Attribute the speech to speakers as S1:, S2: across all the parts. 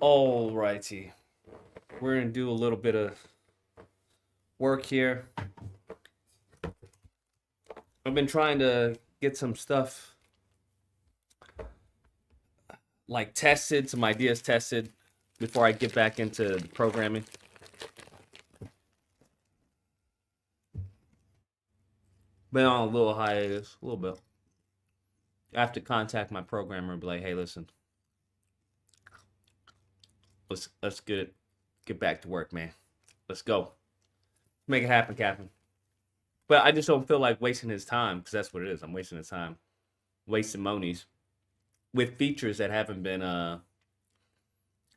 S1: Alrighty. We're going to do a little bit of work here. I've been trying to get some stuff like tested, some ideas tested before I get back into the programming. Been on a little hiatus, a little bit. I have to contact my programmer and be like, "Hey, listen, let's get back to work, man. Let's go, make it happen, Captain." But I just don't feel like wasting his time because that's what it is. I'm wasting his time, wasting monies with features that haven't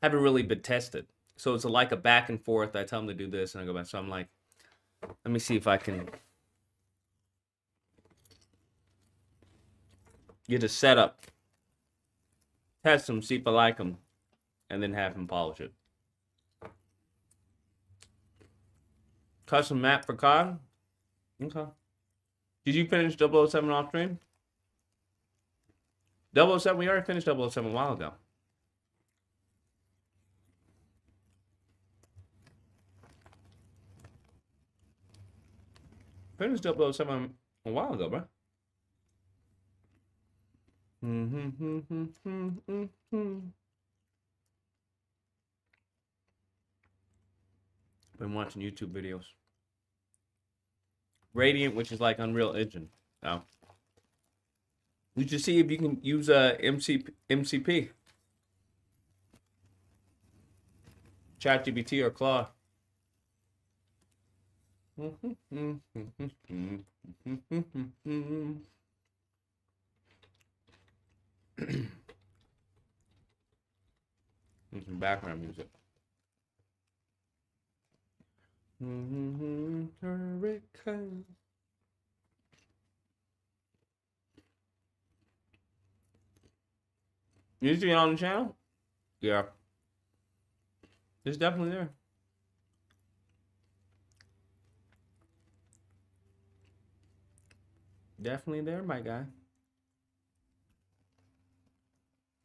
S1: really been tested. So it's like a back and forth. I tell him to do this, and I go back. So I'm like, let me see if I can get a setup, test them, see if I like them, and then have him polish it. Custom map for COD? Okay. Did you finish 007 off stream? 007, we already finished 007 a while ago. Finished 007 a while ago, bro. Been watching YouTube videos. Radiant, which is like Unreal Engine. Oh. You should see if you can use MCP. ChatGPT or Claude. Some background music. Hurricane. You see it on the channel? Yeah. It's definitely there. Definitely there, my guy.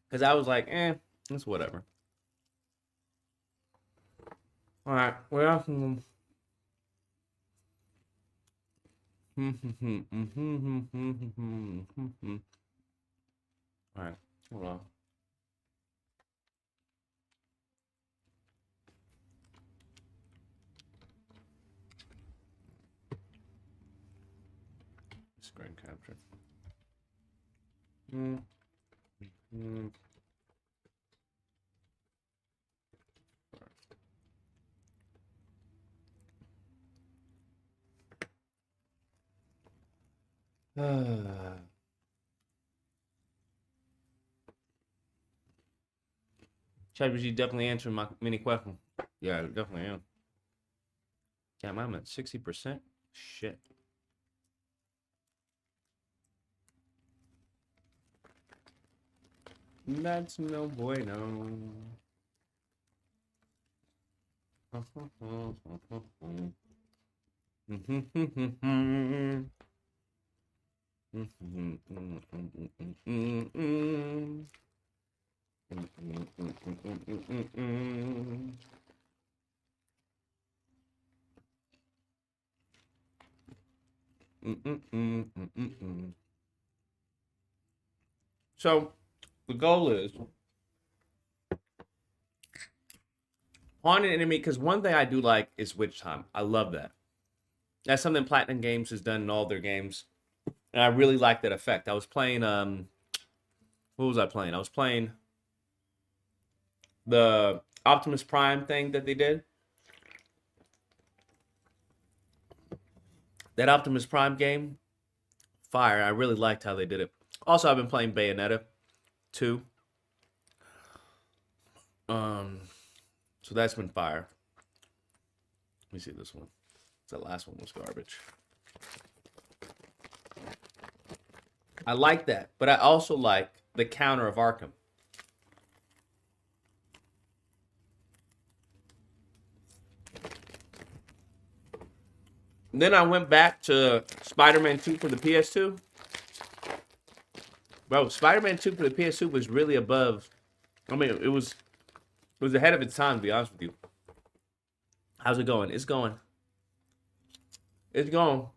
S1: Because I was like, it's whatever. All right, well. All right, hold on. Screen capture. ChatGPT definitely answering my many question. Yeah, definitely am. Damn, I'm at 60%. Shit. That's no bueno. So the goal is haunted enemy, because one thing I do like is witch time. I love that. That's something Platinum Games has done in all their games, and I really like that effect. I was playing what was I playing? I was playing the Optimus Prime thing that they did. That Optimus Prime game, fire. I really liked how they did it. Also, I've been playing Bayonetta 2. So that's been fire. Let me see this one. The last one was garbage. I like that, but I also like the counter of Arkham. Then I went back to Spider-Man 2 for the PS2. Bro, Spider-Man 2 for the PS2 was really above. I mean, it was was ahead of its time, to be honest with you. How's it going? It's going. It's going.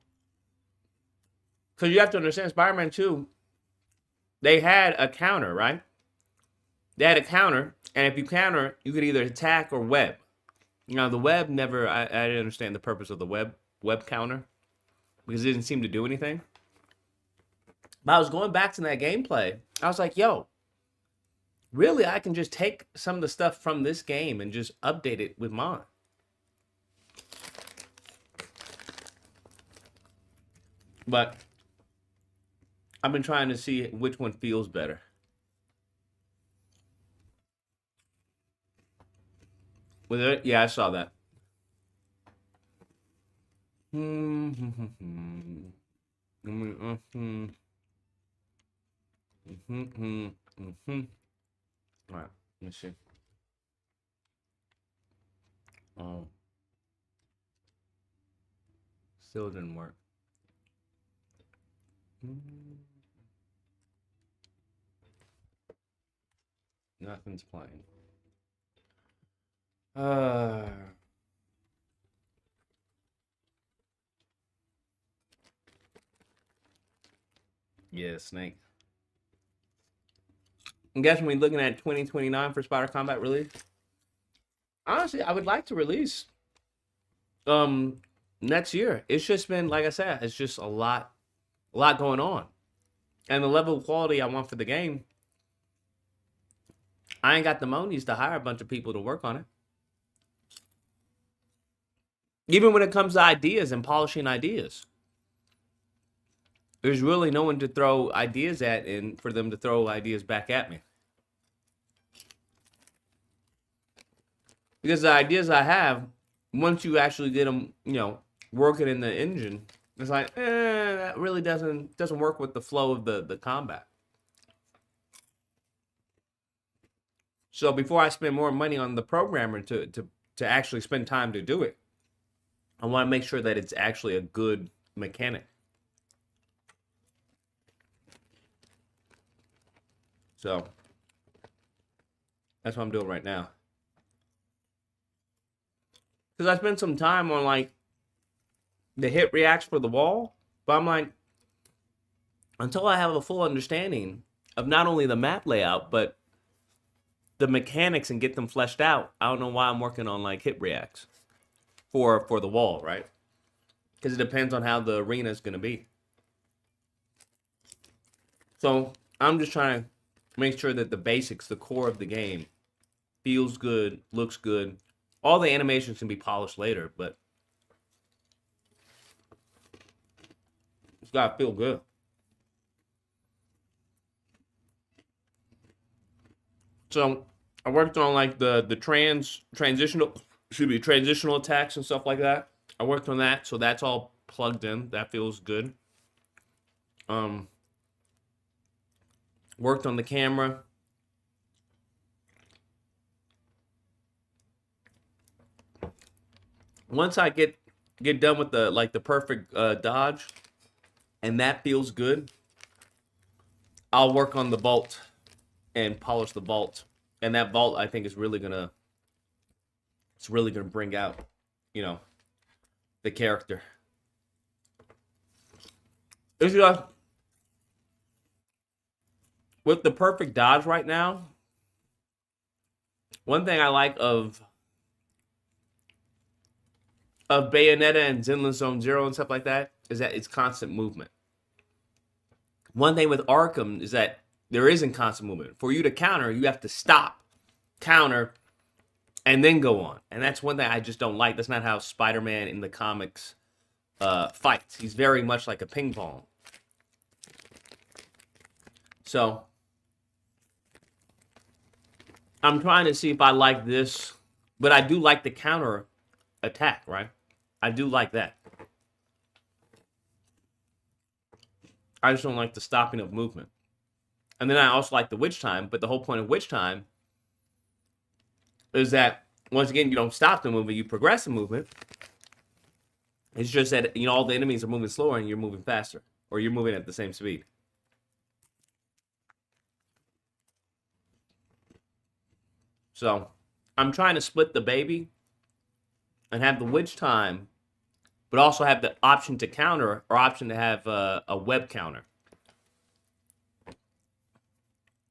S1: Because you have to understand, Spider-Man 2, they had a counter, right? They had a counter, and if you counter, you could either attack or web. Now, the web never, I didn't understand the purpose of the web counter, because it didn't seem to do anything. But I was going back to that gameplay. I was like, yo, really, I can just take some of the stuff from this game and just update it with mine. But I've been trying to see which one feels better. With it? Yeah, I saw that. All right, let me see. Oh, still didn't work. Nothing's playing. Yeah, Snake. I'm guessing we're looking at 2029 for Spider Combat release. Honestly, I would like to release next year. It's just been, like I said, it's just a lot going on. And the level of quality I want for the game, I ain't got the monies to hire a bunch of people to work on it. Even when it comes to ideas and polishing ideas, there's really no one to throw ideas at and for them to throw ideas back at me. Because the ideas I have, once you actually get them, working in the engine, it's like, that really doesn't work with the flow of the combat. So before I spend more money on the programmer to actually spend time to do it, I want to make sure that it's actually a good mechanic. So that's what I'm doing right now. Because I spent some time on like the hit reacts for the wall, but I'm like, until I have a full understanding of not only the map layout, but the mechanics and get them fleshed out, I don't know why I'm working on like hit reacts for the wall, right? Because it depends on how the arena is going to be. So I'm just trying to make sure that the basics, the core of the game, feels good, looks good. All the animations can be polished later, but it's got to feel good. So I worked on like the transitional attacks and stuff like that. I worked on that, so that's all plugged in. That feels good. Worked on the camera. Once I get done with the perfect dodge, and that feels good, I'll work on the vault and polish the vault. And that vault, I think, is really gonna bring out, the character. It's just with the perfect dodge right now. One thing I like of Bayonetta and Zenless Zone Zero and stuff like that is that it's constant movement. One thing with Arkham is that there isn't constant movement. For you to counter, you have to stop, counter, and then go on. And that's one thing I just don't like. That's not how Spider-Man in the comics fights. He's very much like a ping pong. So I'm trying to see if I like this, but I do like the counter attack, right? I do like that. I just don't like the stopping of movement. And then I also like the witch time, but the whole point of witch time is that, once again, you don't stop the movement, you progress the movement. It's just that, all the enemies are moving slower and you're moving faster, or you're moving at the same speed. So I'm trying to split the baby and have the witch time, but also have the option to counter or option to have a web counter.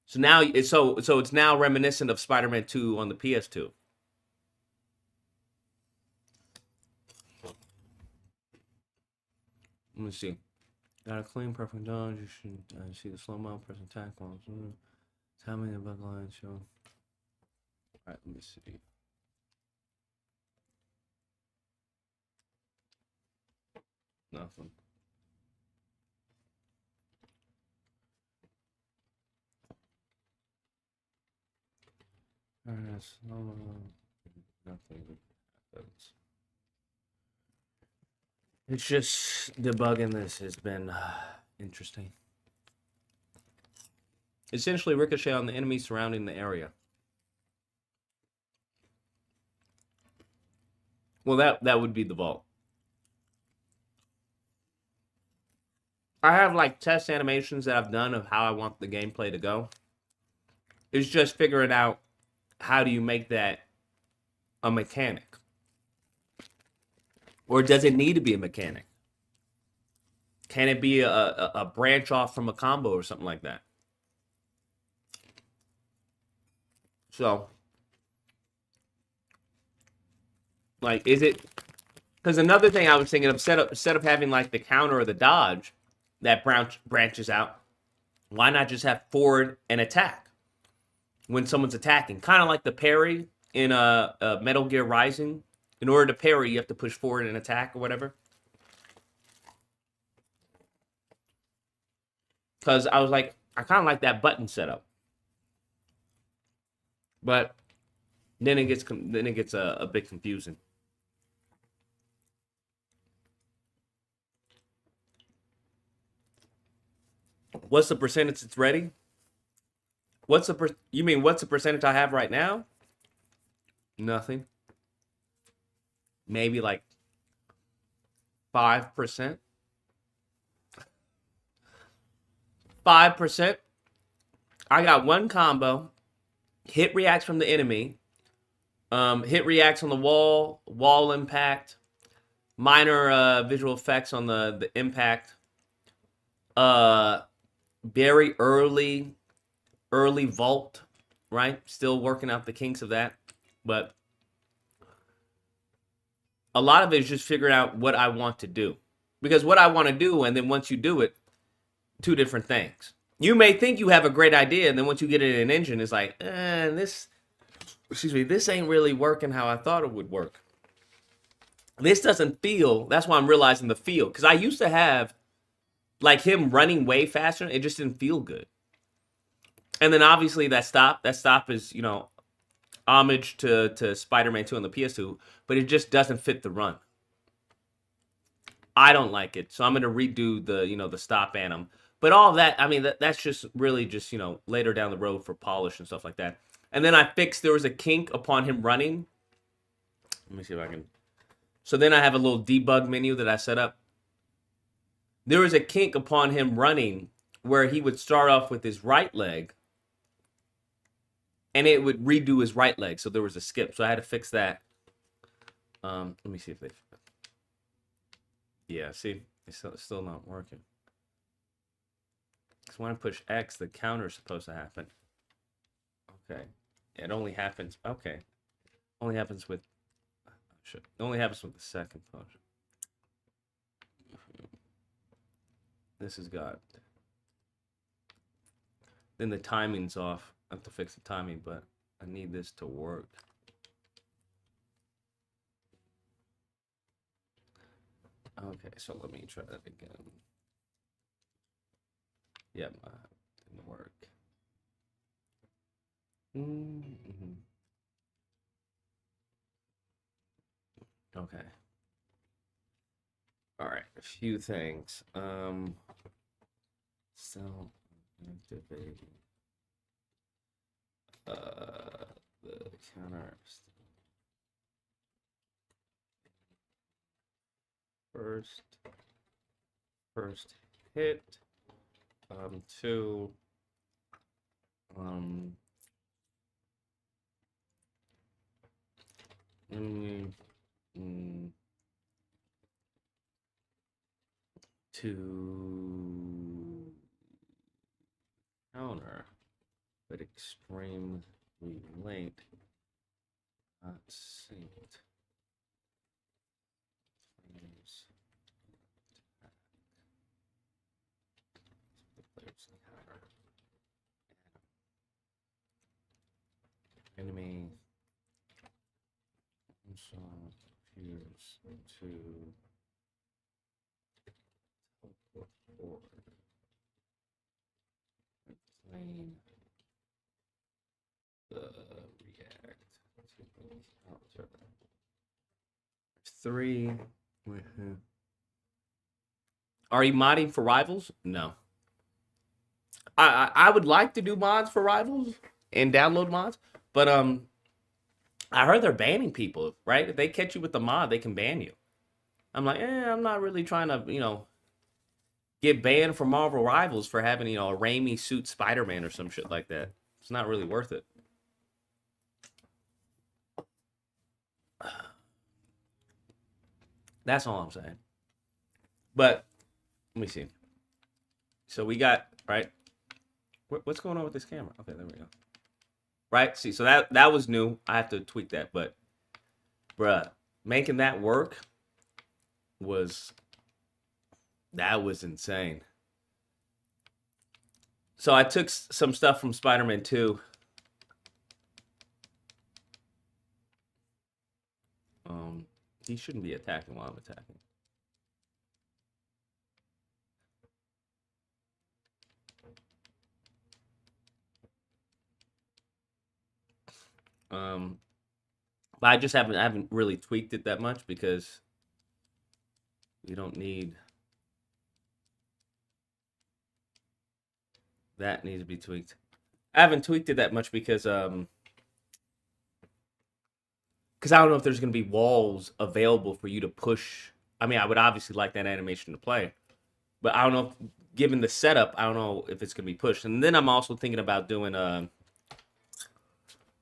S1: So now it's now reminiscent of Spider-Man 2 on the PS2. Let me see. Got a clean, perfect dodge. You should see the slow mo, press attack on. Tell me the bug line show. All right, let me see. Nothing. All right, slow mo. Nothing happens. It's just debugging this has been interesting. Essentially, ricochet on the enemy surrounding the area. Well, that would be the vault. I have like test animations that I've done of how I want the gameplay to go. It's just figuring out how do you make that a mechanic, or does it need to be a mechanic? Can it be a branch off from a combo or something like that? So, like, is it? Because another thing I was thinking of, instead of having like the counter or the dodge that branches out, why not just have forward and attack when someone's attacking? Kind of like the parry in a Metal Gear Rising. In order to parry, you have to push forward and attack or whatever. Because I was like, I kind of like that button setup, but then it gets a bit confusing. What's the percentage it's ready? What's the you mean what's the percentage I have right now? Nothing. Maybe like 5%. 5%. I got one combo. Hit reacts from the enemy. Hit reacts on the wall impact. Minor visual effects on the impact. Very early vault, right? Still working out the kinks of that. But a lot of it is just figuring out what I want to do. Because what I want to do, and then once you do it, two different things. You may think you have a great idea, and then once you get it in an engine, it's like, this ain't really working how I thought it would work. This doesn't feel, that's why I'm realizing the feel. Because I used to have, like, him running way faster, it just didn't feel good. And then obviously that stop is, homage to Spider-Man 2 on the PS2, but it just doesn't fit the run. I don't like it, so I'm gonna redo the stop anim. But all of that, I mean, that's just really just later down the road for polish and stuff like that. And then I fixed, there was a kink upon him running. Let me see if I can. So then I have a little debug menu that I set up. There was a kink upon him running where he would start off with his right leg, and it would redo his right leg. So there was a skip. So I had to fix that. Let me see if they. Yeah, see, it's still not working. Because when I push X, the counter is supposed to happen. Okay, it only happens. Okay, only happens with. It only happens with the second function. This has got. Then the timing's off. I have to fix the timing, but I need this to work. Okay, so let me try that again. Yeah, didn't work. Okay. All right, a few things. So activating the counter. First hit. Two. To counter, but extremely linked, not synced. Enemy also appears to teleport plane the react to counter. Three. Are you modding for rivals? No. I would like to do mods for rivals and download mods, but I heard they're banning people, right? If they catch you with the mod, they can ban you. I'm like, I'm not really trying to, get banned from Marvel Rivals for having, a Raimi suit Spider-Man or some shit like that. It's not really worth it. That's all I'm saying. But let me see. So we got, right? What's going on with this camera? Okay, there we go. Right? See, so that was new. I have to tweak that, but bruh, making that work was insane. So I took some stuff from Spider-Man 2. He shouldn't be attacking while I'm attacking. But I just haven't really tweaked it that much because we don't need that needs to be tweaked. I haven't tweaked it that much because I don't know if there's going to be walls available for you to push. I mean, I would obviously like that animation to play, but I don't know if, given the setup, I don't know if it's going to be pushed. And then I'm also thinking about doing a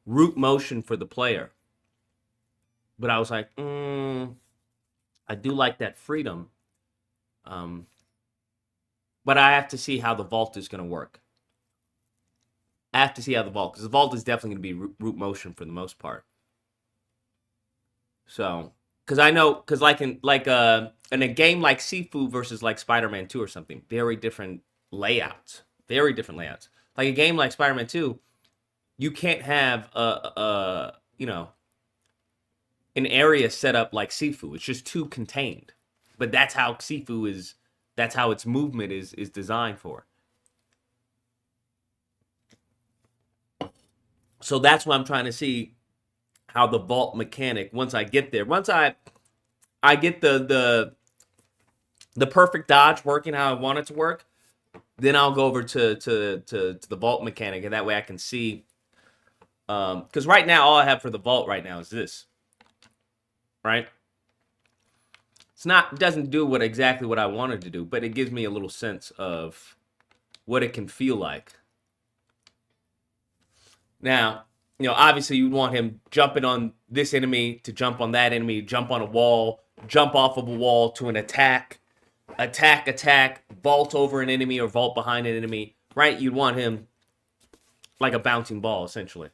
S1: root motion for the player. But I was like, I do like that freedom. But I have to see how the vault is going to work. I have to see how because the vault is definitely going to be root motion for the most part. So, because I know, because in a game like Sifu versus like Spider-Man 2 or something, very different layouts. Like a game like Spider-Man 2, you can't have an area set up like Sifu. It's just too contained. But that's how Sifu is. That's how its movement is designed for. So that's why I'm trying to see how the vault mechanic. Once I get there, once I get the perfect dodge working how I want it to work, then I'll go over to the vault mechanic, and that way I can see. Because right now all I have for the vault right now is this. Right? It doesn't do exactly what I wanted to do, but it gives me a little sense of what it can feel like. Now, obviously you want him jumping on this enemy to jump on that enemy, jump on a wall, jump off of a wall to an attack, vault over an enemy or vault behind an enemy, right? You'd want him like a bouncing ball, essentially.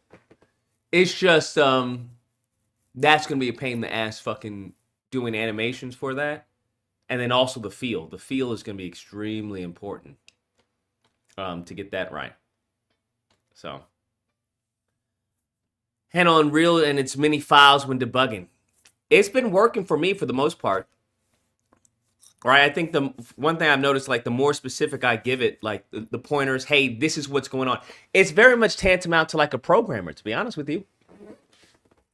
S1: It's just, that's going to be a pain in the ass fucking doing animations for that. And then also the feel. The feel is going to be extremely important to get that right. So. Handle Unreal and its many files when debugging. It's been working for me for the most part. Right? I think the one thing I've noticed, like the more specific I give it, like the pointers, hey, this is what's going on. It's very much tantamount to like a programmer, to be honest with you.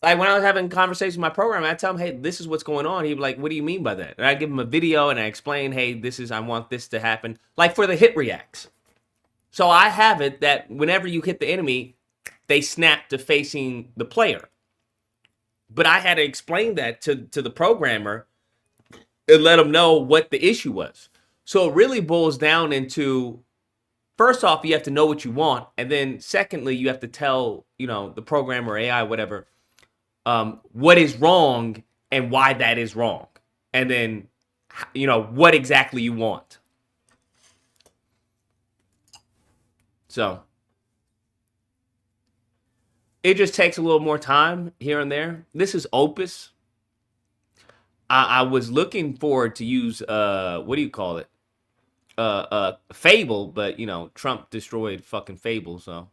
S1: Like when I was having conversations with my programmer, I tell him, hey, this is what's going on. He'd be like, what do you mean by that? And I give him a video and I explain, hey, I want this to happen. Like for the hit reacts. So I have it that whenever you hit the enemy, they snap to facing the player. But I had to explain that to the programmer and let them know what the issue was. So it really boils down into, first off, you have to know what you want. And then secondly, you have to tell, the programmer, AI, whatever, what is wrong and why that is wrong, and then what exactly you want. So it just takes a little more time here and there. This is Opus. I was looking forward to use what do you call it? Fable, but Trump destroyed fucking Fable, so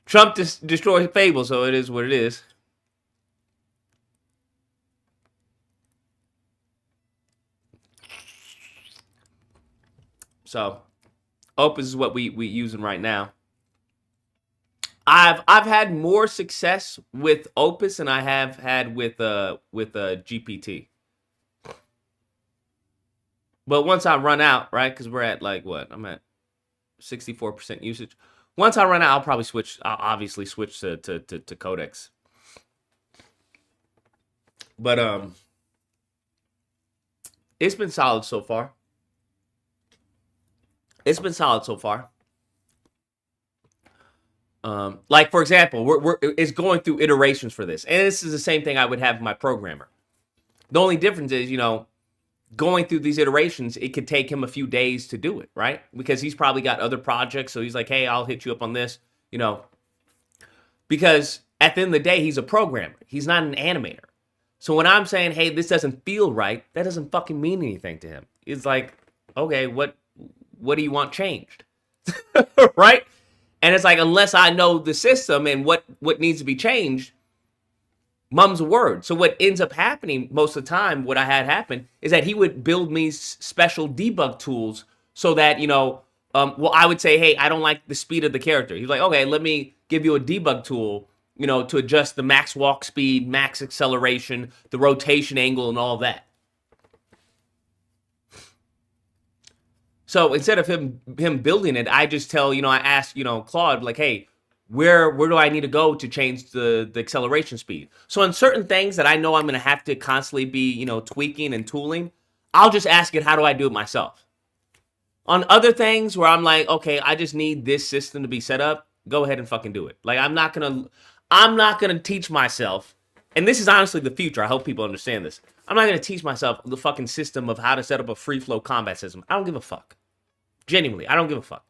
S1: Trump destroyed Fable, so it is what it is. So Opus is what we using right now. I've had more success with Opus than I have had with GPT. But once I run out, right? Because we're at like what? I'm at 64% usage. Once I run out, I'll probably switch. I'll obviously switch to Codex. But it's been solid so far. It's been solid so far. Like for example, it's going through iterations for this, and this is the same thing I would have my programmer. The only difference is, going through these iterations, it could take him a few days to do it, right? Because he's probably got other projects, so he's like, hey, I'll hit you up on this, because at the end of the day, he's a programmer. He's not an animator. So when I'm saying, hey, this doesn't feel right, that doesn't fucking mean anything to him. It's like, okay, what do you want changed? Right? And it's like, unless I know the system and what needs to be changed, mum's a word. So what ends up happening most of the time, what I had happen, is that he would build me special debug tools so that, I would say, hey, I don't like the speed of the character. He's like, okay, let me give you a debug tool, to adjust the max walk speed, max acceleration, the rotation angle, and all that. So instead of him building it, I just tell, I ask, Claude, like, hey, where do I need to go to change the acceleration speed? So on certain things that I know I'm going to have to constantly be, tweaking and tooling, I'll just ask it, how do I do it myself? On other things where I'm like, okay, I just need this system to be set up, go ahead and fucking do it. Like, I'm not going to teach myself, and this is honestly the future. I hope people understand this. I'm not going to teach myself the fucking system of how to set up a free flow combat system. I don't give a fuck. Genuinely, I don't give a fuck.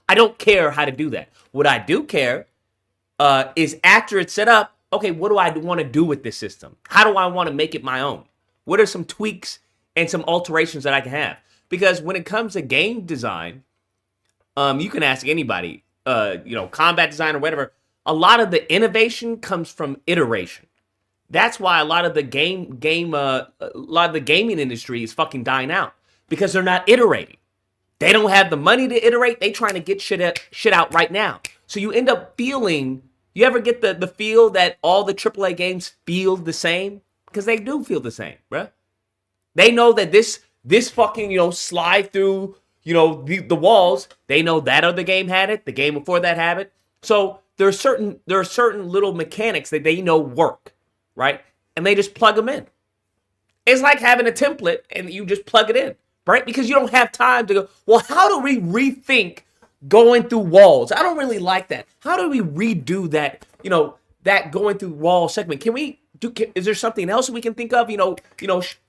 S1: I don't care how to do that. What I do care is after it's set up, okay, what do I want to do with this system? How do I want to make it my own? What are some tweaks and some alterations that I can have? Because when it comes to game design, you can ask anybody, combat design or whatever, a lot of the innovation comes from iteration. That's why a lot of the gaming industry is fucking dying out, because they're not iterating. They don't have the money to iterate. They trying to get shit out right now. So you end up feeling, you ever get the feel that all the AAA games feel the same? Because they do feel the same, bruh. They know that this fucking, slide through, the walls. They know that other game had it. The game before that had it. So there are certain little mechanics that they know work, right? And they just plug them in. It's like having a template and you just plug it in. Right? Because you don't have time to go, well, how do we rethink going through walls? I don't really like that. How do we redo that, that going through wall segment? Is there something else we can think of?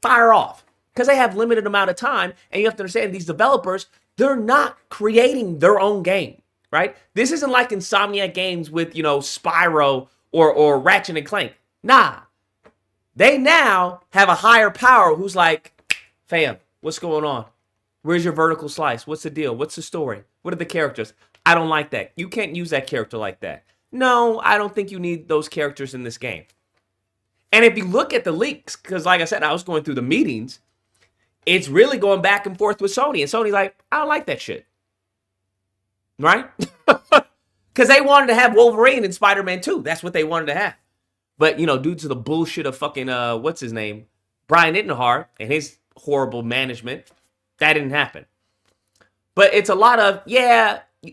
S1: Fire off. Because they have limited amount of time, and you have to understand these developers, they're not creating their own game, right? This isn't like Insomniac Games with, Spyro or Ratchet and Clank. Nah. They now have a higher power who's like, fam, what's going on? Where's your vertical slice? What's the deal? What's the story? What are the characters? I don't like that. You can't use that character like that. No, I don't think you need those characters in this game. And if you look at the leaks, because like I said, I was going through the meetings, it's really going back and forth with Sony. And Sony's like, I don't like that shit. Right? Because they wanted to have Wolverine in Spider-Man 2. That's what they wanted to have. But, due to the bullshit of fucking, what's his name? Brian Ittenhar and his horrible management, that didn't happen. But it's a lot of,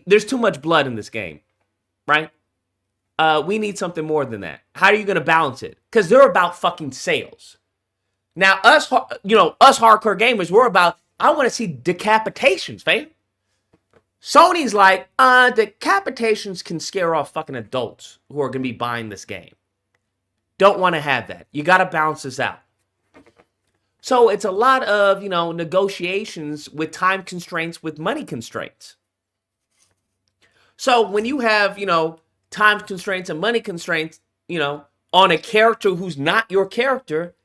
S1: there's too much blood in this game, right? We need something more than that. How are you going to balance it? Because they're about fucking sales. Now, us hardcore gamers, we're about, I want to see decapitations, fam. Sony's like, decapitations can scare off fucking adults who are going to be buying this game. Don't want to have that. You got to balance this out. So it's a lot of, negotiations with time constraints, with money constraints. So when you have, time constraints and money constraints, on a character who's not your character,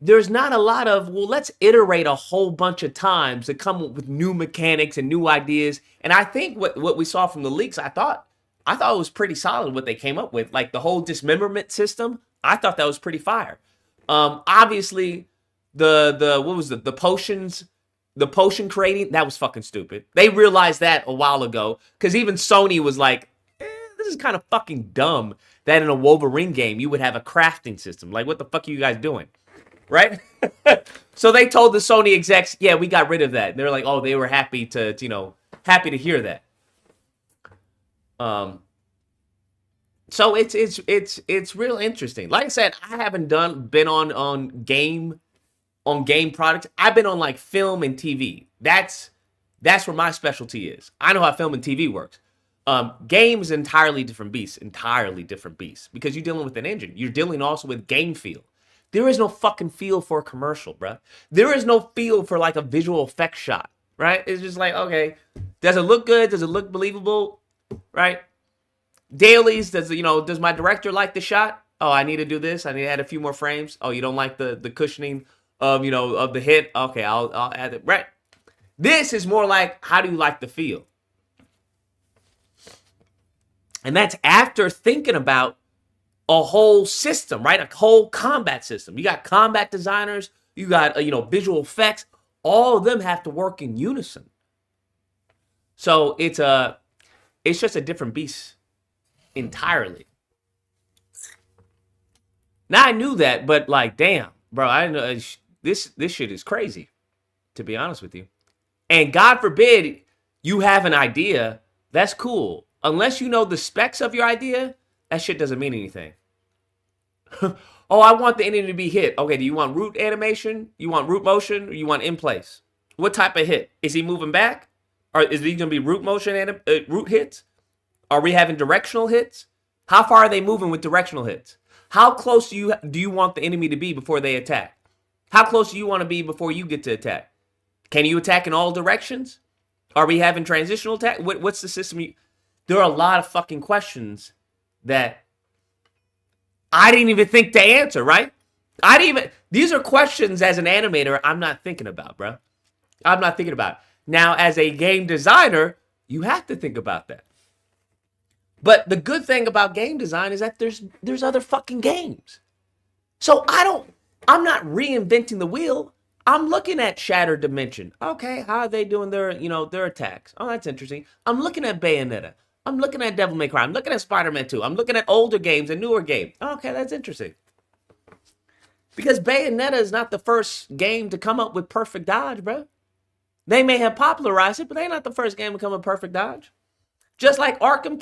S1: there's not a lot of, well, let's iterate a whole bunch of times to come up with new mechanics and new ideas. And I think what we saw from the leaks, I thought it was pretty solid what they came up with. Like the whole dismemberment system, I thought that was pretty fire. Obviously, the potions, the potion creating, that was fucking stupid. They realized that a while ago, because even Sony was like, this is kind of fucking dumb that in a Wolverine game you would have a crafting system. Like, what the fuck are you guys doing? Right? So they told the Sony execs, yeah, we got rid of that. They're like, oh, they were happy to hear that. So it's real interesting. Like I said, I haven't been on game products. I've been on like film and TV. That's where my specialty is. I know how film and TV works. Games entirely different beast, because you're dealing with an engine. You're dealing also with game feel. There is no fucking feel for a commercial, bro. There is no feel for like a visual effect shot, right? It's just like, okay, does it look good? Does it look believable, right? Dailies, does my director like the shot? Oh, I need to do this. I need to add a few more frames. Oh, you don't like the cushioning of the hit? Okay, I'll add it. Right. This is more like, how do you like the feel? And that's after thinking about a whole system, right? A whole combat system. You got combat designers, you got visual effects. All of them have to work in unison. So it's just a different beast entirely. Now I knew that, but like, damn, bro, I know this shit is crazy, to be honest with you. And God forbid you have an idea, that's cool. Unless you know the specs of your idea, that shit doesn't mean anything. Oh, I want the enemy to be hit. Okay, do you want root animation? You want root motion? Or you want in place? What type of hit? Is he moving back? Or is he going to be root motion and root hits? Are we having directional hits? How far are they moving with directional hits? How close do you want the enemy to be before they attack? How close do you want to be before you get to attack? Can you attack in all directions? Are we having transitional attack? What's the system? There are a lot of fucking questions that I didn't even think to answer, right? These are questions as an animator I'm not thinking about, bro. I'm not thinking about. Now, as a game designer, you have to think about that. But the good thing about game design is that there's other fucking games. So I'm not reinventing the wheel. I'm looking at Shattered Dimension. Okay, how are they doing their attacks? Oh, that's interesting. I'm looking at Bayonetta. I'm looking at Devil May Cry. I'm looking at Spider-Man 2. I'm looking at older games and newer games. Okay, that's interesting. Because Bayonetta is not the first game to come up with perfect dodge, bro. They may have popularized it, but they're not the first game to come up with perfect dodge. Just like Arkham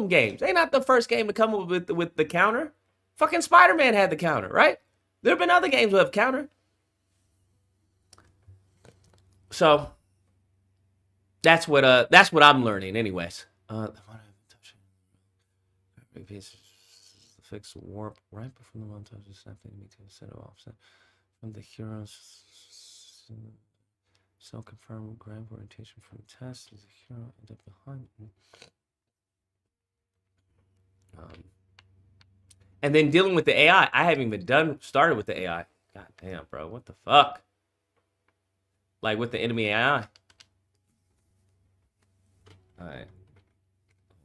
S1: games. They're not the first game to come up with the counter. Fucking Spider-Man had the counter, right? There have been other games with counter. So that's what I'm learning, anyways. Fix warp right before the montage is snapping me to set it offset from the heroes. So confirm grand orientation from the test. Is a hero end up behind me? And then dealing with the AI, I haven't even started with the AI. God damn, bro, what the fuck? Like with the enemy AI. All right,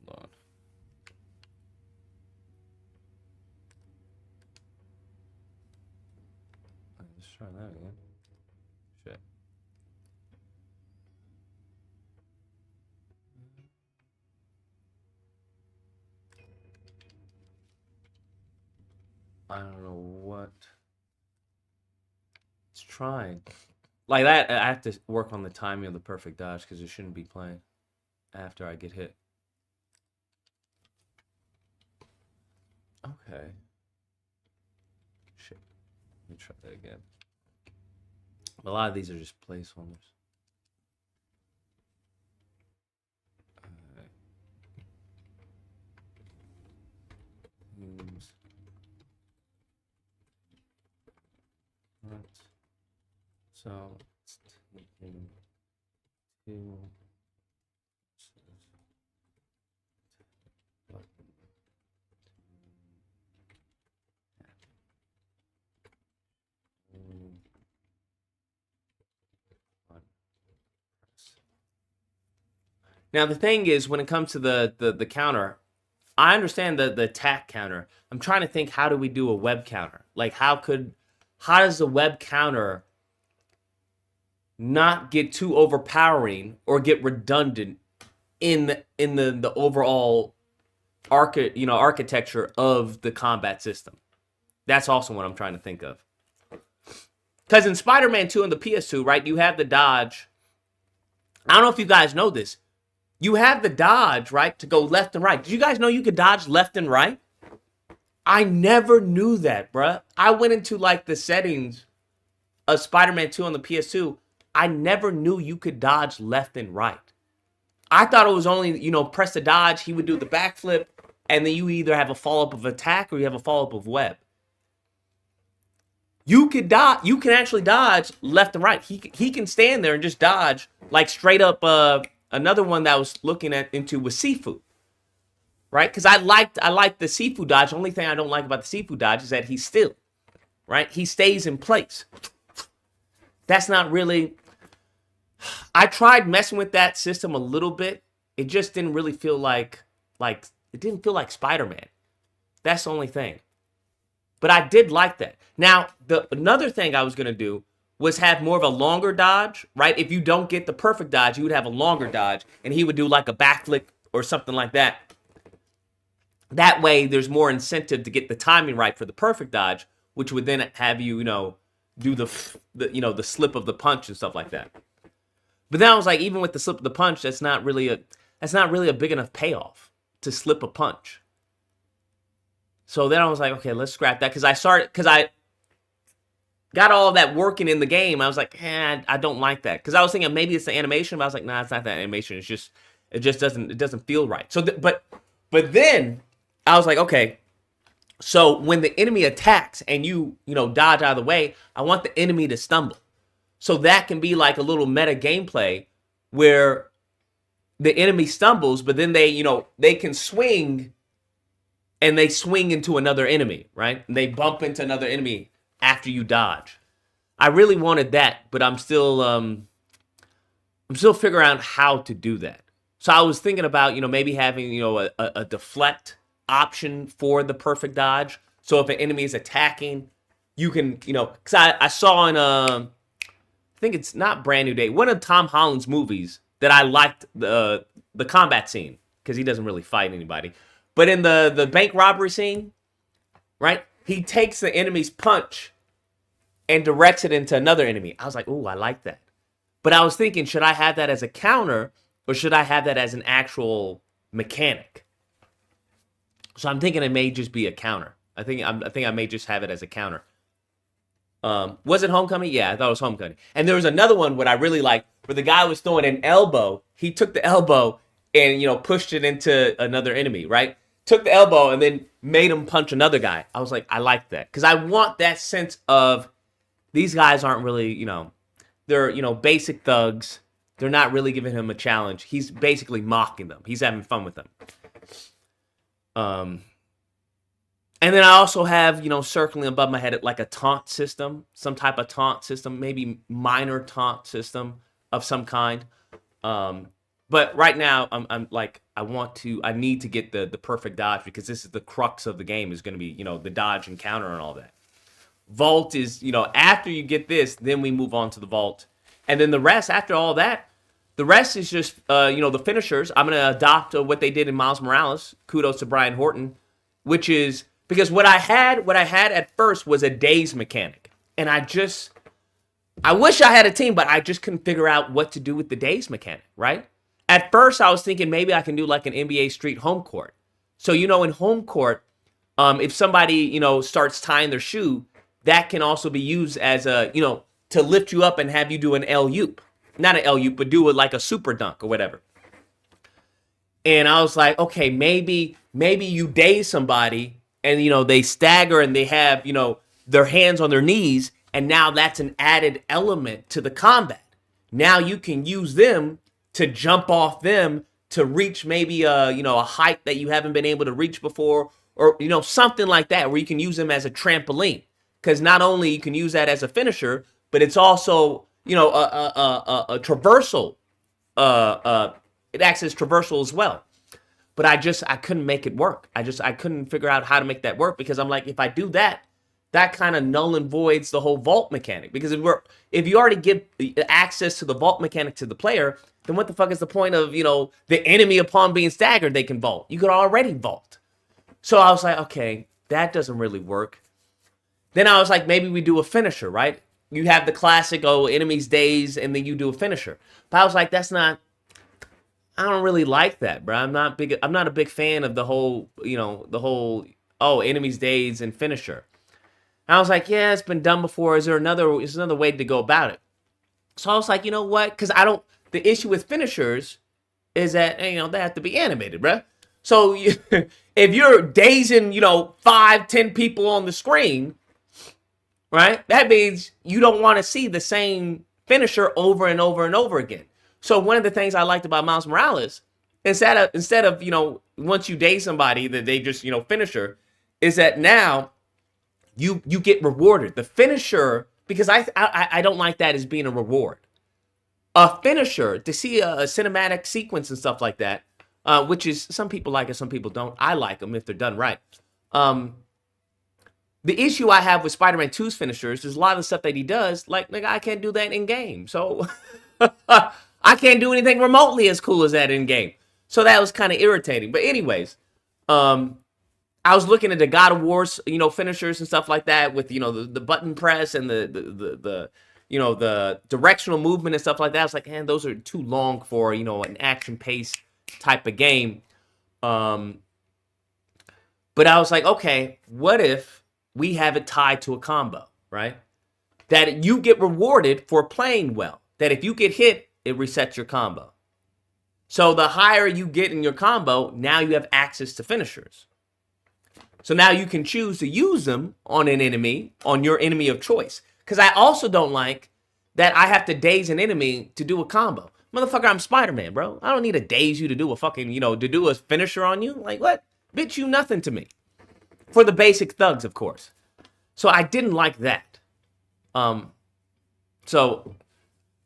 S1: hold on. Let's try that again. Shit. I don't know what it's trying. Like that, I have to work on the timing of the perfect dodge because it shouldn't be playing after I get hit. Okay. Shit. Let me try that again. A lot of these are just placeholders. So it's taking 2. Now the thing is, when it comes to the counter, I understand the attack counter. I'm trying to think, how do we do a web counter? Like how does the web counter not get too overpowering or get redundant in the overall architecture of the combat system? That's also what I'm trying to think of. Because in Spider-Man 2 and the PS2, right, you have the dodge. I don't know if you guys know this. You have the dodge, right, to go left and right. Did you guys know you could dodge left and right? I never knew that, bruh. I went into like the settings of Spider-Man 2 on the PS2. I never knew you could dodge left and right. I thought it was only, press the dodge, he would do the backflip, and then you either have a follow-up of attack or you have a follow-up of web. You can actually dodge left and right. He can stand there and just dodge like straight up. Another one that I was looking into was Sifu, right? Because I liked the Sifu dodge. The only thing I don't like about the Sifu dodge is that he's still, right? He stays in place. That's not really. I tried messing with that system a little bit. It just didn't really feel like it didn't feel like Spider-Man. That's the only thing. But I did like that. Now, another thing I was going to do was have more of a longer dodge, right? If you don't get the perfect dodge, you would have a longer dodge, and he would do like a backflip or something like that. That way, there's more incentive to get the timing right for the perfect dodge, which would then have you, do the slip of the punch and stuff like that. But then I was like, even with the slip of the punch, that's not really a big enough payoff to slip a punch. So then I was like, okay, let's scrap that. Because I got all of that working in the game. I was like, I don't like that. Because I was thinking maybe it's the animation, but I was like, nah, it's not that animation. It just doesn't feel right. So, but then I was like, okay. So when the enemy attacks and you dodge out of the way, I want the enemy to stumble. So that can be like a little meta gameplay where the enemy stumbles, but then they can swing. And they swing into another enemy, right? And they bump into another enemy after you dodge. I really wanted that, but I'm still figuring out how to do that. So I was thinking about, maybe having, a deflect option for the perfect dodge. So if an enemy is attacking, you can, because I saw in, I think it's not Brand New Day, one of Tom Holland's movies that I liked the combat scene, because he doesn't really fight anybody. But in the bank robbery scene, right, he takes the enemy's punch and directs it into another enemy. I was like, ooh, I like that. But I was thinking, should I have that as a counter or should I have that as an actual mechanic? So I'm thinking it may just be a counter. I think I may just have it as a counter. Was it Homecoming? Yeah, I thought it was Homecoming. And there was another one what I really liked where the guy was throwing an elbow. He took the elbow and pushed it into another enemy, right? Took the elbow and then made him punch another guy. I was like, I like that. Because I want that sense of these guys aren't really, they're, basic thugs. They're not really giving him a challenge. He's basically mocking them. He's having fun with them. And then I also have, circling above my head like a taunt system, some type of taunt system, maybe minor taunt system of some kind. But right now, I'm like, I need to get the perfect dodge because this is the crux of the game is going to be, the dodge and counter and all that. Vault is, after you get this, then we move on to the vault. And then the rest, after all that, the rest is just, the finishers. I'm going to adopt what they did in Miles Morales. Kudos to Brian Horton, which is, because what I had at first was a daze mechanic. And I wish I had a team, but I just couldn't figure out what to do with the daze mechanic, right? At first, I was thinking maybe I can do like an NBA Street home court. So, in home court, if somebody, starts tying their shoe, that can also be used as a, to lift you up and have you do an L-oop. Not an L-oop, but do it like a super dunk or whatever. And I was like, okay, maybe you daze somebody and, they stagger and they have, their hands on their knees And now that's an added element to the combat. Now you can use them to jump off them to reach maybe a height that you haven't been able to reach before, or something like that, where you can use them as a trampoline. Because not only you can use that as a finisher, but it's also a traversal. It acts as traversal as well. But I couldn't make it work. I couldn't figure out how to make that work, because I'm like, if I do that, that kind of null and voids the whole vault mechanic. Because if you already give access to the vault mechanic to the player, then what the fuck is the point of the enemy upon being staggered they can vault? You could already vault. So I was like, okay, that doesn't really work. Then I was like, maybe we do a finisher, right? You have the classic, enemies daze, and then you do a finisher. But I was like, I don't really like that, bro. I'm not a big fan of the whole enemies daze and finisher. And I was like, yeah, it's been done before. Is another way to go about it? So I was like, you know what? Because the issue with finishers is that they have to be animated, bro. So if you're dazing 5-10 people on the screen, right? That means you don't want to see the same finisher over and over and over again. So one of the things I liked about Miles Morales, instead of once you daze somebody that they just finisher, is that now you get rewarded. The finisher, because I don't like that as being a reward. A finisher, to see a cinematic sequence and stuff like that, which is, some people like it, some people don't. I like them if they're done right. The issue I have with Spider-Man 2's finishers is a lot of the stuff that he does, like, nigga, I can't do that in game. So I can't do anything remotely as cool as that in game. So that was kind of irritating. But anyways, I was looking at the God of War's, finishers and stuff like that with, the button press and the directional movement and stuff like that. I was like, man, those are too long for, an action pace type of game. But I was like, okay, what if we have it tied to a combo, right? That you get rewarded for playing well. That if you get hit, it resets your combo. So the higher you get in your combo, now you have access to finishers. So now you can choose to use them on your enemy of choice. Because I also don't like that I have to daze an enemy to do a combo. Motherfucker, I'm Spider-Man, bro. I don't need to daze you to do a fucking, to do a finisher on you. Like, what? Bitch, you nothing to me. For the basic thugs, of course. So I didn't like that. So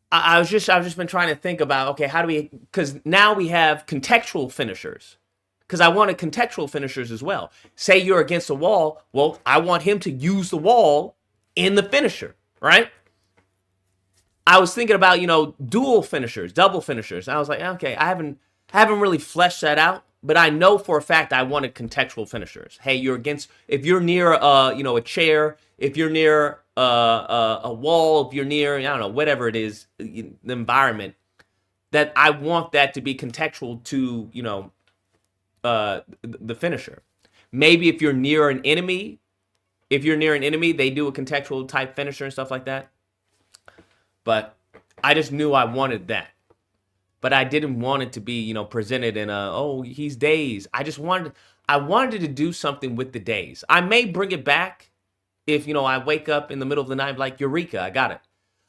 S1: I was just been trying to think about, okay, how do we, because now we have contextual finishers. Because I wanted contextual finishers as well. Say you're against a wall, well, I want him to use the wall in the finisher, right? I was thinking about, dual finishers, double finishers. I was like, okay, I haven't really fleshed that out, but I know for a fact I wanted contextual finishers. Hey, if you're near a chair, if you're near a wall, if you're near, I don't know, whatever it is, the environment, that I want that to be contextual to, the finisher. Maybe if you're near an enemy, they do a contextual type finisher and stuff like that. But I just knew I wanted that. But I didn't want it to be, presented in he's dazed. I wanted to do something with the daze. I may bring it back if, I wake up in the middle of the night like, Eureka, I got it.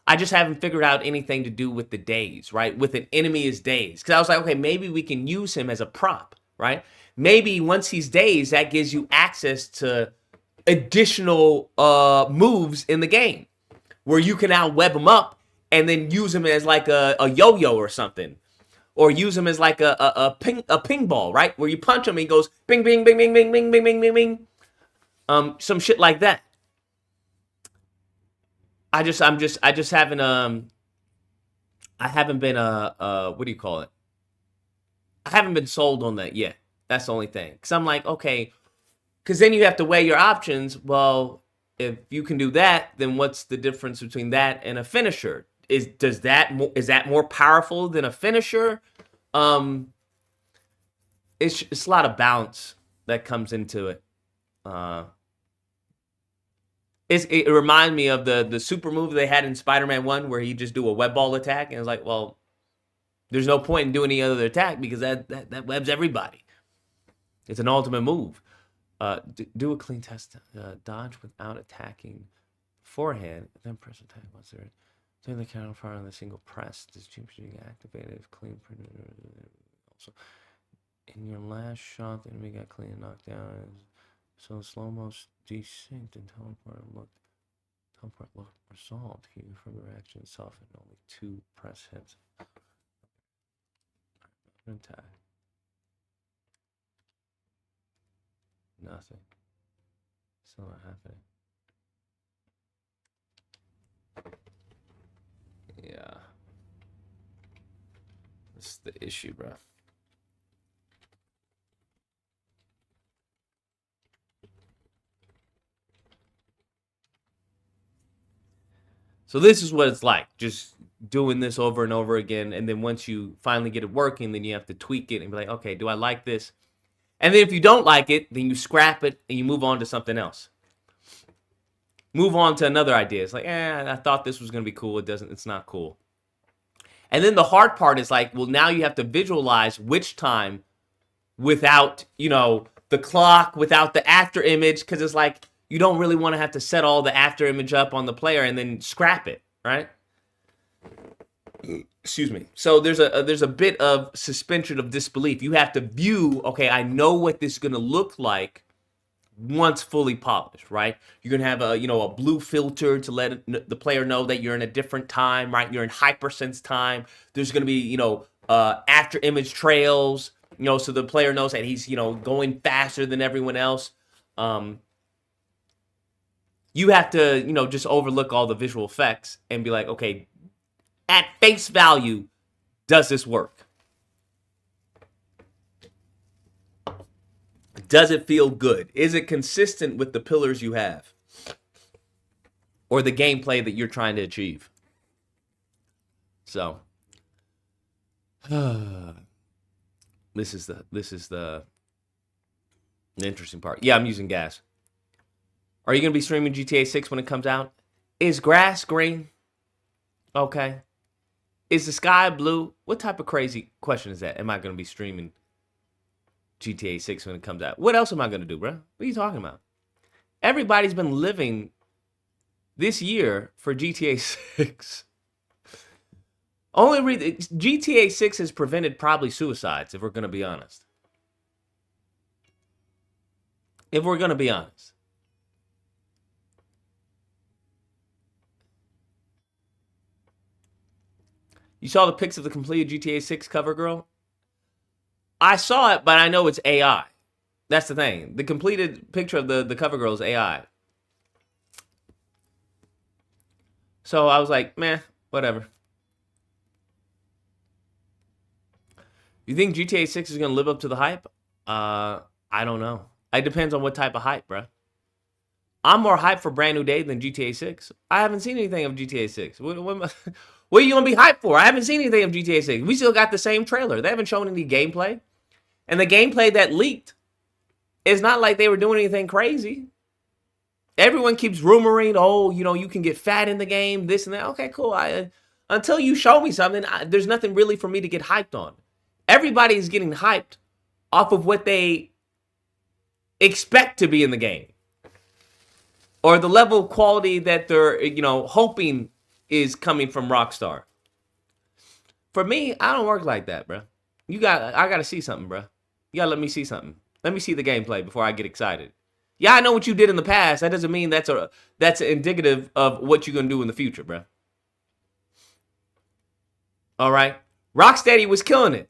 S1: I just haven't figured out anything to do with the daze, right? With an enemy is dazed. Because I was like, okay, maybe we can use him as a prop, right? Maybe once he's dazed, that gives you access to additional moves in the game where you can now web him up and then use him as like a yo-yo or something. Or use him as like a ping ball, right? Where you punch him and he goes bing, bing, bing, bing, bing, bing, bing, bing, bing, bing. Some shit like that. I haven't been what do you call it? I haven't been sold on that yet. That's the only thing. Because I'm like, okay, because then you have to weigh your options. Well, if you can do that, then what's the difference between that and a finisher? Is that more powerful than a finisher? It's a lot of balance that comes into it. It reminds me of the super move they had in Spider-Man 1 where he just do a web ball attack, and it's like, well, there's no point in doing any other attack because that webs everybody. It's an ultimate move. Do a clean test, dodge without attacking beforehand, then press attack once they're doing the counter fire on the single press. This team should be activated if clean printed. Also, in your last shot, the enemy got clean and knocked down. So slow-mo desynced and teleport looked resolved. Keep your further action softened. Only 2 press hits. Attack. Nothing. Still not happening. Yeah. That's the issue, bro. So this is what it's like, just doing this over and over again. And then once you finally get it working, then you have to tweak it and be like, okay, do I like this? And then if you don't like it, then you scrap it and you move on to something else. Move on to another idea. It's like, I thought this was going to be cool. It's not cool. And then the hard part is like, well, now you have to visualize which time without, the clock, without the after image, because it's like, you don't really want to have to set all the after image up on the player and then scrap it, right? Excuse me. So there's a bit of suspension of disbelief. You have to view, okay, I know what this is going to look like once fully polished, right? You're going to have a blue filter to let the player know that you're in a different time, right? You're in hypersense time. There's going to be, after image trails, so the player knows that he's, going faster than everyone else. You have to, just overlook all the visual effects and be like, okay, at face value, does this work? Does it feel good? Is it consistent with the pillars you have? Or the gameplay that you're trying to achieve? So, this is the interesting part. Yeah, I'm using gas. Are you going to be streaming GTA 6 when it comes out? Is grass green? Okay. Is the sky blue? What type of crazy question is that? Am I going to be streaming GTA 6 when it comes out? What else am I going to do, bro? What are you talking about? Everybody's been living this year for GTA 6. GTA 6 has prevented probably suicides, if we're going to be honest. If we're going to be honest. You saw the pics of the completed GTA 6 cover girl? I saw it, but I know it's AI. That's the thing. The completed picture of the cover girl is AI. So I was like, meh, whatever. You think GTA 6 is going to live up to the hype? I don't know. It depends on what type of hype, bro. I'm more hyped for Brand New Day than GTA 6. I haven't seen anything of GTA 6. What are you going to be hyped for? I haven't seen anything of GTA 6. We still got the same trailer. They haven't shown any gameplay. And the gameplay that leaked, it's not like they were doing anything crazy. Everyone keeps rumoring, you can get fat in the game, this and that. Okay, cool. Until you show me something, there's nothing really for me to get hyped on. Everybody is getting hyped off of what they expect to be in the game. Or the level of quality that they're, hoping is coming from Rockstar. For me, I don't work like that, bro. I got to see something, bro. You got to let me see something. Let me see the gameplay before I get excited. Yeah, I know what you did in the past. That doesn't mean that's indicative of what you're going to do in the future, bro. All right? Rocksteady was killing it.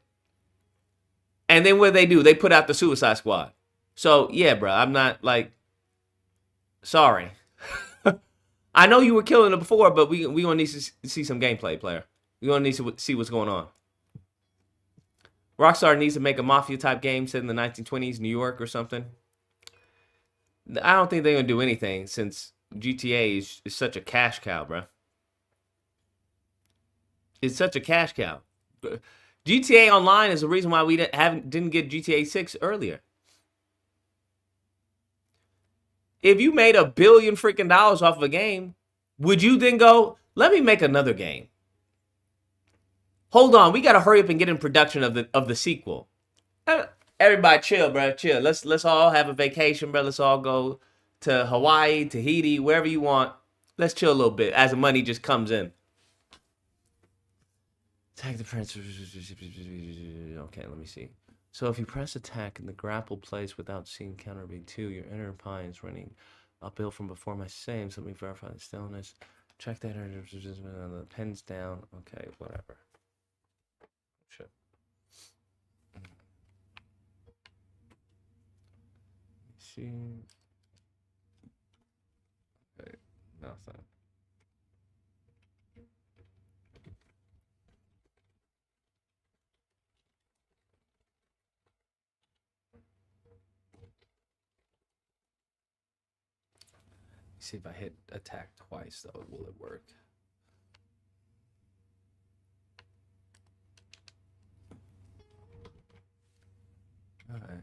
S1: And then what did they do? They put out the Suicide Squad. So, yeah, bro, I'm not sorry. I know you were killing it before, but we gonna need to see some gameplay, player. We gonna need to see what's going on. Rockstar needs to make a mafia type game set in the 1920s, New York or something. I don't think they're gonna do anything since GTA is such a cash cow, bro. It's such a cash cow. GTA Online is the reason why we didn't get GTA 6 earlier. If you made $1 billion freaking off of a game, would you then go, let me make another game? Hold on, we gotta hurry up and get in production of the sequel. Everybody chill, bro. Chill. Let's all have a vacation, bro. Let's all go to Hawaii, Tahiti, wherever you want. Let's chill a little bit as the money just comes in. Attack the prince. Okay, let me see. So if you press attack and the grapple plays without seeing counter being 2, your inner pine is running uphill from before my same. So let me verify the stillness. Check that. The pen's down. Okay, whatever. Shit. See. Okay, nothing. See if I hit attack twice, though, will it work? All right.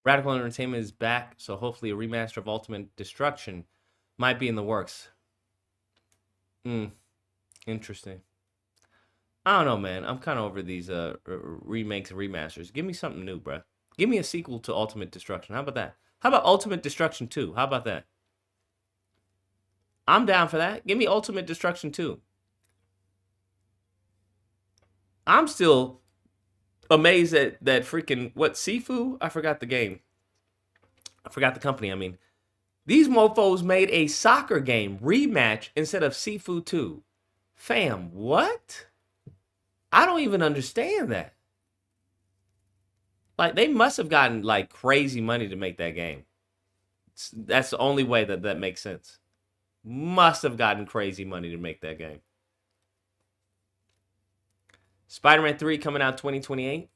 S1: Radical Entertainment is back, so hopefully a remaster of Ultimate Destruction might be in the works. Interesting. I don't know, man. I'm kind of over these remakes and remasters. Give me something new, bro. Give me a sequel to Ultimate Destruction. How about that? How about Ultimate Destruction 2? How about that? I'm down for that. Give me Ultimate Destruction 2. I'm still amazed at that freaking, what, Sifu? I forgot the game. I forgot the company, I mean. These mofos made a soccer game rematch instead of Sifu 2. Fam, what? I don't even understand that. Like, they must have gotten, like, crazy money to make that game. That's the only way that makes sense. Must have gotten crazy money to make that game. Spider-Man 3 coming out 2028?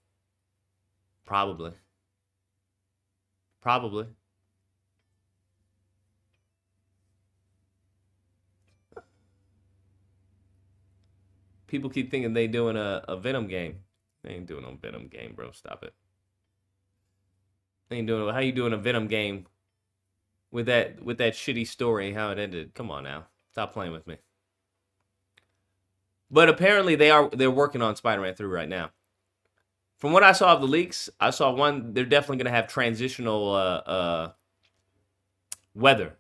S1: Probably. Probably. People keep thinking they doing a Venom game. They ain't doing no Venom game, bro. Stop it. They ain't doing. How you doing a Venom game with that shitty story? How it ended? Come on now, stop playing with me. But apparently they're working on Spider-Man 3 right now. From what I saw of the leaks, I saw one. They're definitely gonna have transitional weather.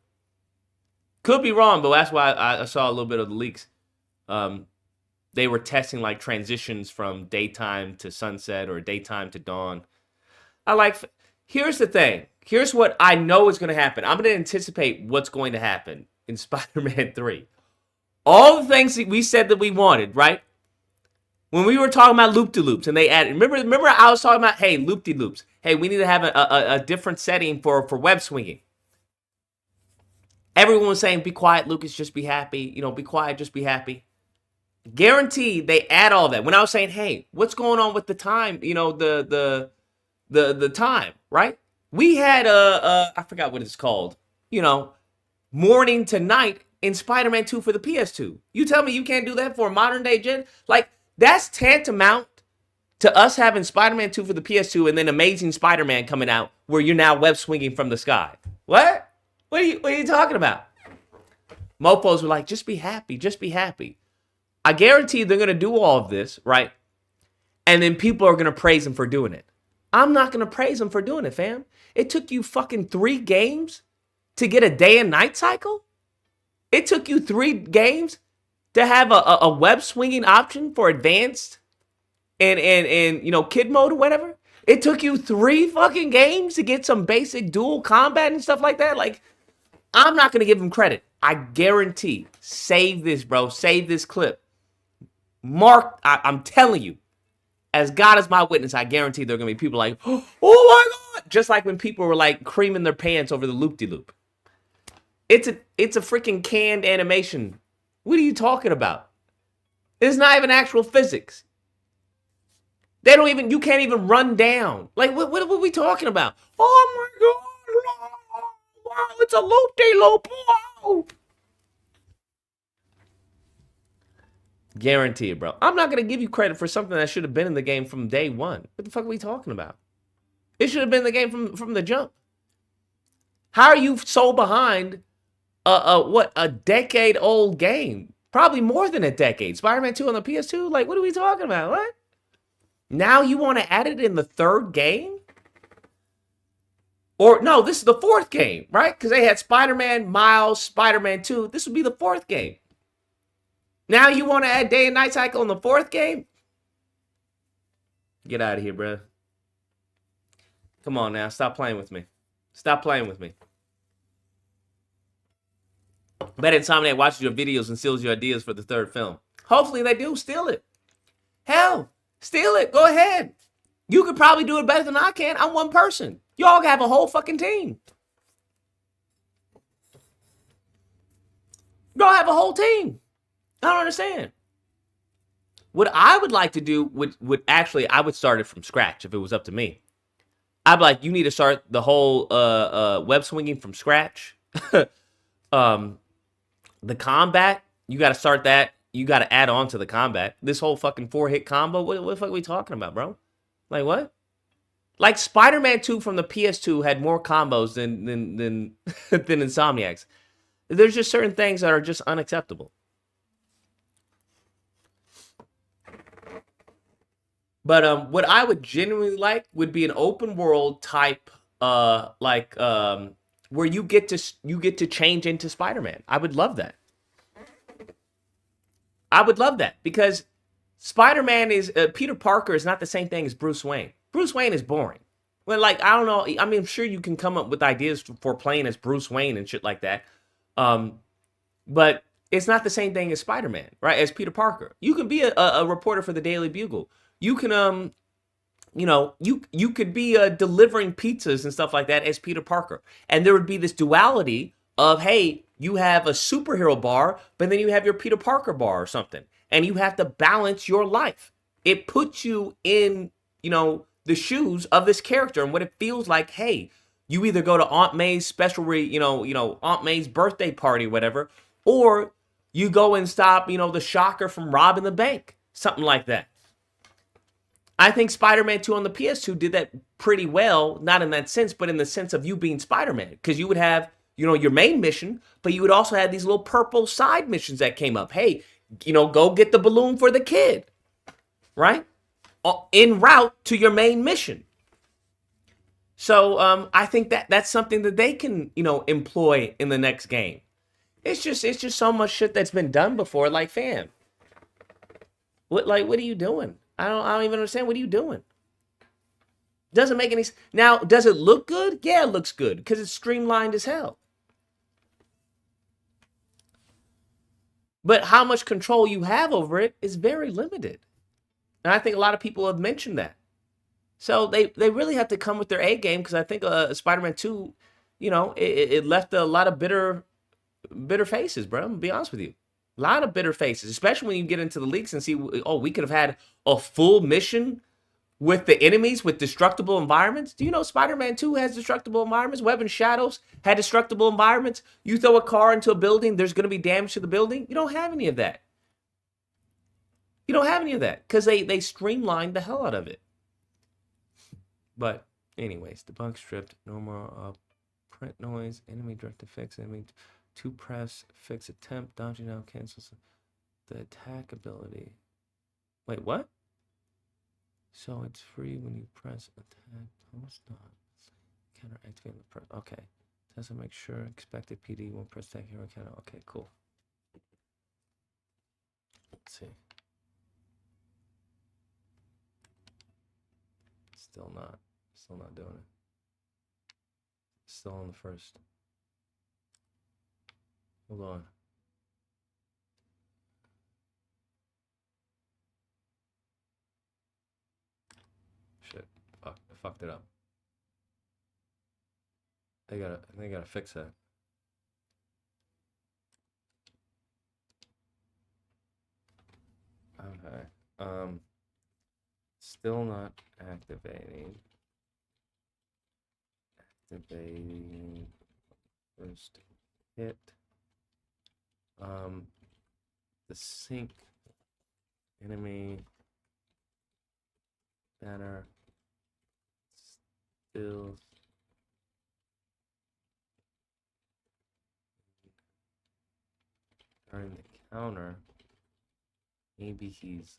S1: Could be wrong, but that's why I saw a little bit of the leaks. They were testing like transitions from daytime to sunset or daytime to dawn. Here's the thing. Here's what I know is going to happen. I'm going to anticipate what's going to happen in Spider-Man 3. All the things that we said that we wanted, right? When we were talking about loop-de-loops and they added, remember I was talking about, hey, loop-de-loops. Hey, we need to have a different setting for web swinging. Everyone was saying, be quiet, Lucas, just be happy. You know, be quiet, just be happy. Guaranteed they add all that. When I was saying, hey, what's going on with the time? You know, the time, right? We had I forgot what it's called. You know, morning to night in Spider-Man 2 for the PS2. You tell me you can't do that for a modern day gen? Like, that's tantamount to us having Spider-Man 2 for the PS2 and then Amazing Spider-Man coming out where you're now web swinging from the sky. What? What are you talking about? Mofos were like, just be happy, just be happy. I guarantee they're going to do all of this, right? And then people are going to praise them for doing it. I'm not going to praise them for doing it, fam. It took you fucking 3 games to get a day and night cycle? It took you 3 games to have a web swinging option for advanced and you know, kid mode or whatever? It took you 3 fucking games to get some basic dual combat and stuff like that? Like, I'm not going to give them credit. I guarantee. Save this, bro. Save this clip. Mark, I'm telling you, as God is my witness, I guarantee there are going to be people like, oh my God. Just like when people were like creaming their pants over the loop-de-loop. It's a freaking canned animation. What are you talking about? It's not even actual physics. You can't even run down. Like, what are we talking about? Oh my God. Wow, it's a loop-de-loop. Wow. Guarantee it, bro. I'm not gonna give you credit for something that should have been in the game from day one. What the fuck are we talking about? It should have been in the game from the jump. How are you so behind a decade old game? Probably more than a decade. Spider-Man 2 on the PS2? Like, what are we talking about? What? Now you want to add it in the third game? Or no, this is the fourth game, right? Because they had Spider-Man, Miles, Spider-Man 2. This would be the fourth game. Now you want to add day and night cycle in the fourth game? Get out of here, bro. Come on now. Stop playing with me. Stop playing with me. Bet Insomniac watches your videos and steals your ideas for the third film. Hopefully they do. Steal it. Hell, steal it. Go ahead. You could probably do it better than I can. I'm one person. Y'all have a whole fucking team. Y'all have a whole team. I don't understand. What I would like to do would actually, I would start it from scratch if it was up to me. I'd be like, you need to start the whole web swinging from scratch. The combat, you got to start that. You got to add on to the combat. This whole fucking 4-hit combo. What the fuck are we talking about, bro? Like what? Like Spider-Man 2 from the PS2 had more combos than than Insomniac's. There's just certain things that are just unacceptable. But what I would genuinely like would be an open world type where you get to change into Spider-Man. I would love that. I would love that because Spider-Man is Peter Parker is not the same thing as Bruce Wayne. Bruce Wayne is boring. Well, like I don't know. I mean, I'm sure you can come up with ideas for playing as Bruce Wayne and shit like that. But it's not the same thing as Spider-Man, right? As Peter Parker, you can be a reporter for the Daily Bugle. You can you could be delivering pizzas and stuff like that as Peter Parker, and there would be this duality of hey, you have a superhero bar, but then you have your Peter Parker bar or something, and you have to balance your life. It puts you in the shoes of this character and what it feels like. Hey, you either go to Aunt May's special, Aunt May's birthday party, whatever, or you go and stop, the shocker from robbing the bank, something like that. I think Spider-Man 2 on the PS2 did that pretty well, not in that sense, but in the sense of you being Spider-Man. Because you would have, your main mission, but you would also have these little purple side missions that came up. Hey, go get the balloon for the kid, right? En route to your main mission. So I think that's something that they can, employ in the next game. It's just so much shit that's been done before. Like, fam, what are you doing? I don't even understand. What are you doing? Doesn't make any sense. Now, does it look good? Yeah, it looks good because it's streamlined as hell. But how much control you have over it is very limited. And I think a lot of people have mentioned that. So they really have to come with their A game because I think Spider-Man 2, it left a lot of bitter faces, bro. I'm gonna be honest with you. A lot of bitter faces, especially when you get into the leaks and see, we could have had a full mission with the enemies with destructible environments. Do you know Spider-Man 2 has destructible environments? Web and Shadows had destructible environments. You throw a car into a building, there's going to be damage to the building. You don't have any of that. You don't have any of that because they streamlined the hell out of it. But anyways, debug stripped, no more print noise, enemy direct to fix, enemy to press, fix attempt, dodging out, cancels the attack ability. Wait, what? So it's free when you press attack. No, it's not. Counter activate the press. Okay. Test to make sure expected PD won't press attack hero counter. Okay, cool. Let's see. Still not doing it. Still on the first. Hold on. Shit. Fuck. I fucked it up. They gotta fix that. Okay. Still not activating. Activating first hit. The sync Enemy banner still during the counter. Maybe he's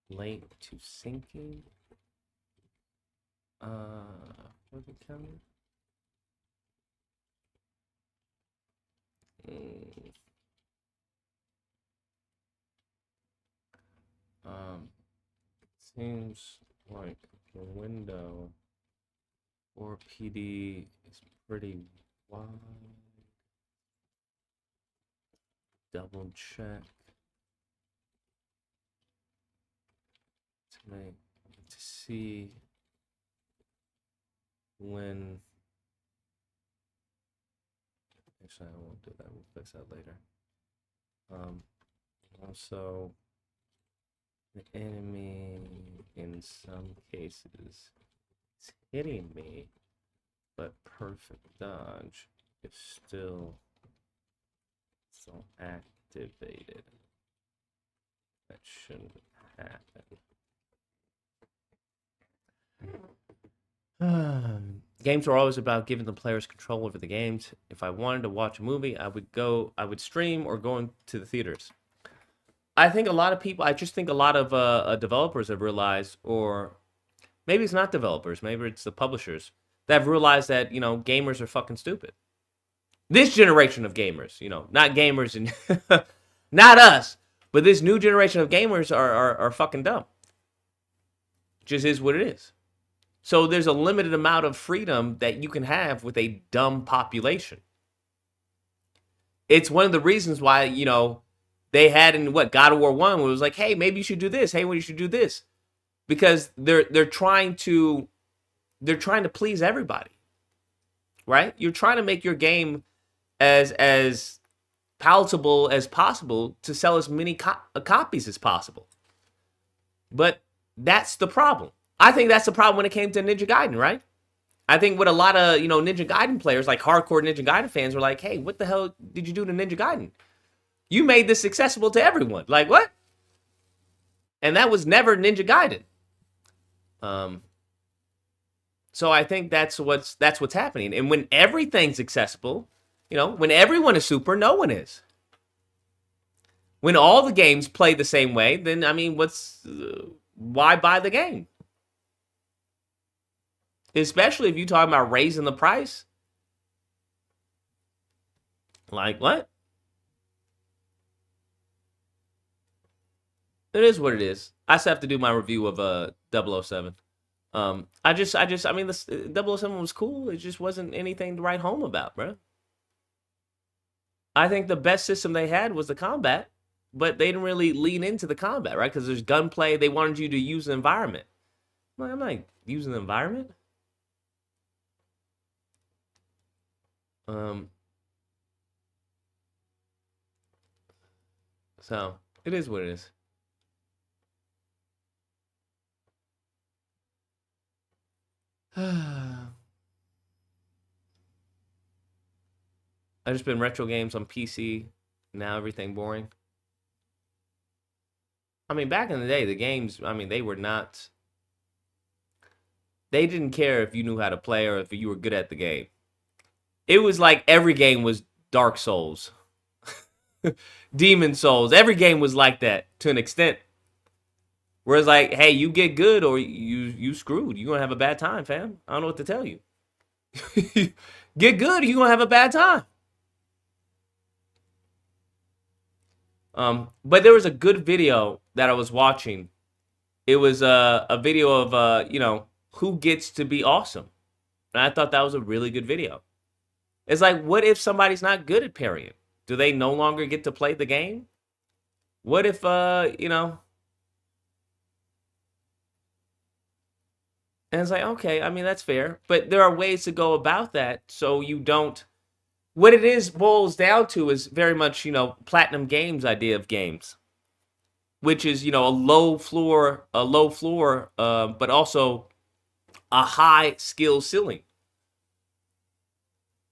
S1: late to syncing. For the counter. Seems like the window for PD is pretty wide. Double check to see when. Actually, I won't do that. We'll fix that later. Also, the enemy in some cases is hitting me, but perfect dodge is still activated. That shouldn't happen. Games are always about giving the players control over the games. If I wanted to watch a movie, I would stream or go into the theaters. I think a lot of people, I just think a lot of developers have realized, or maybe it's not developers, maybe it's the publishers, that have realized that, gamers are fucking stupid. This generation of gamers, not gamers and not us, but this new generation of gamers are fucking dumb. Just is what it is. So there's a limited amount of freedom that you can have with a dumb population. It's one of the reasons why, they had in God of War 1 where it was like, hey, maybe you should do this. Hey, well, you should do this. Because they're trying to please everybody. Right? You're trying to make your game as palatable as possible to sell as many copies as possible. But that's the problem. I think that's the problem when it came to Ninja Gaiden, right? I think what a lot of, Ninja Gaiden players, like hardcore Ninja Gaiden fans, were like, hey, what the hell did you do to Ninja Gaiden? You made this accessible to everyone. Like, what? And that was never Ninja Gaiden. So I think that's what's happening. And when everything's accessible, when everyone is super, no one is. When all the games play the same way, then, why buy the game? Especially if you're talking about raising the price. Like, what? It is what it is. I still have to do my review of 007. This 007 was cool. It just wasn't anything to write home about, bro. I think the best system they had was the combat, but they didn't really lean into the combat, right? Because there's gunplay. They wanted you to use the environment. I'm not using the environment. So it is what it is. I just been retro games on PC. Now everything boring. Back in the day, the games, they were not. They didn't care if you knew how to play or if you were good at the game. It was like every game was Dark Souls, Demon Souls. Every game was like that to an extent. Whereas, like, hey, you get good or you screwed. You're going to have a bad time, fam. I don't know what to tell you. Get good or you're going to have a bad time. But there was a good video that I was watching. It was a video of, who gets to be awesome. And I thought that was a really good video. It's like, what if somebody's not good at parrying? Do they no longer get to play the game? What if, And it's like, okay, that's fair. But there are ways to go about that so you don't. What it is boils down to is very much, Platinum Games' idea of games, which is, a low floor, but also a high skill ceiling.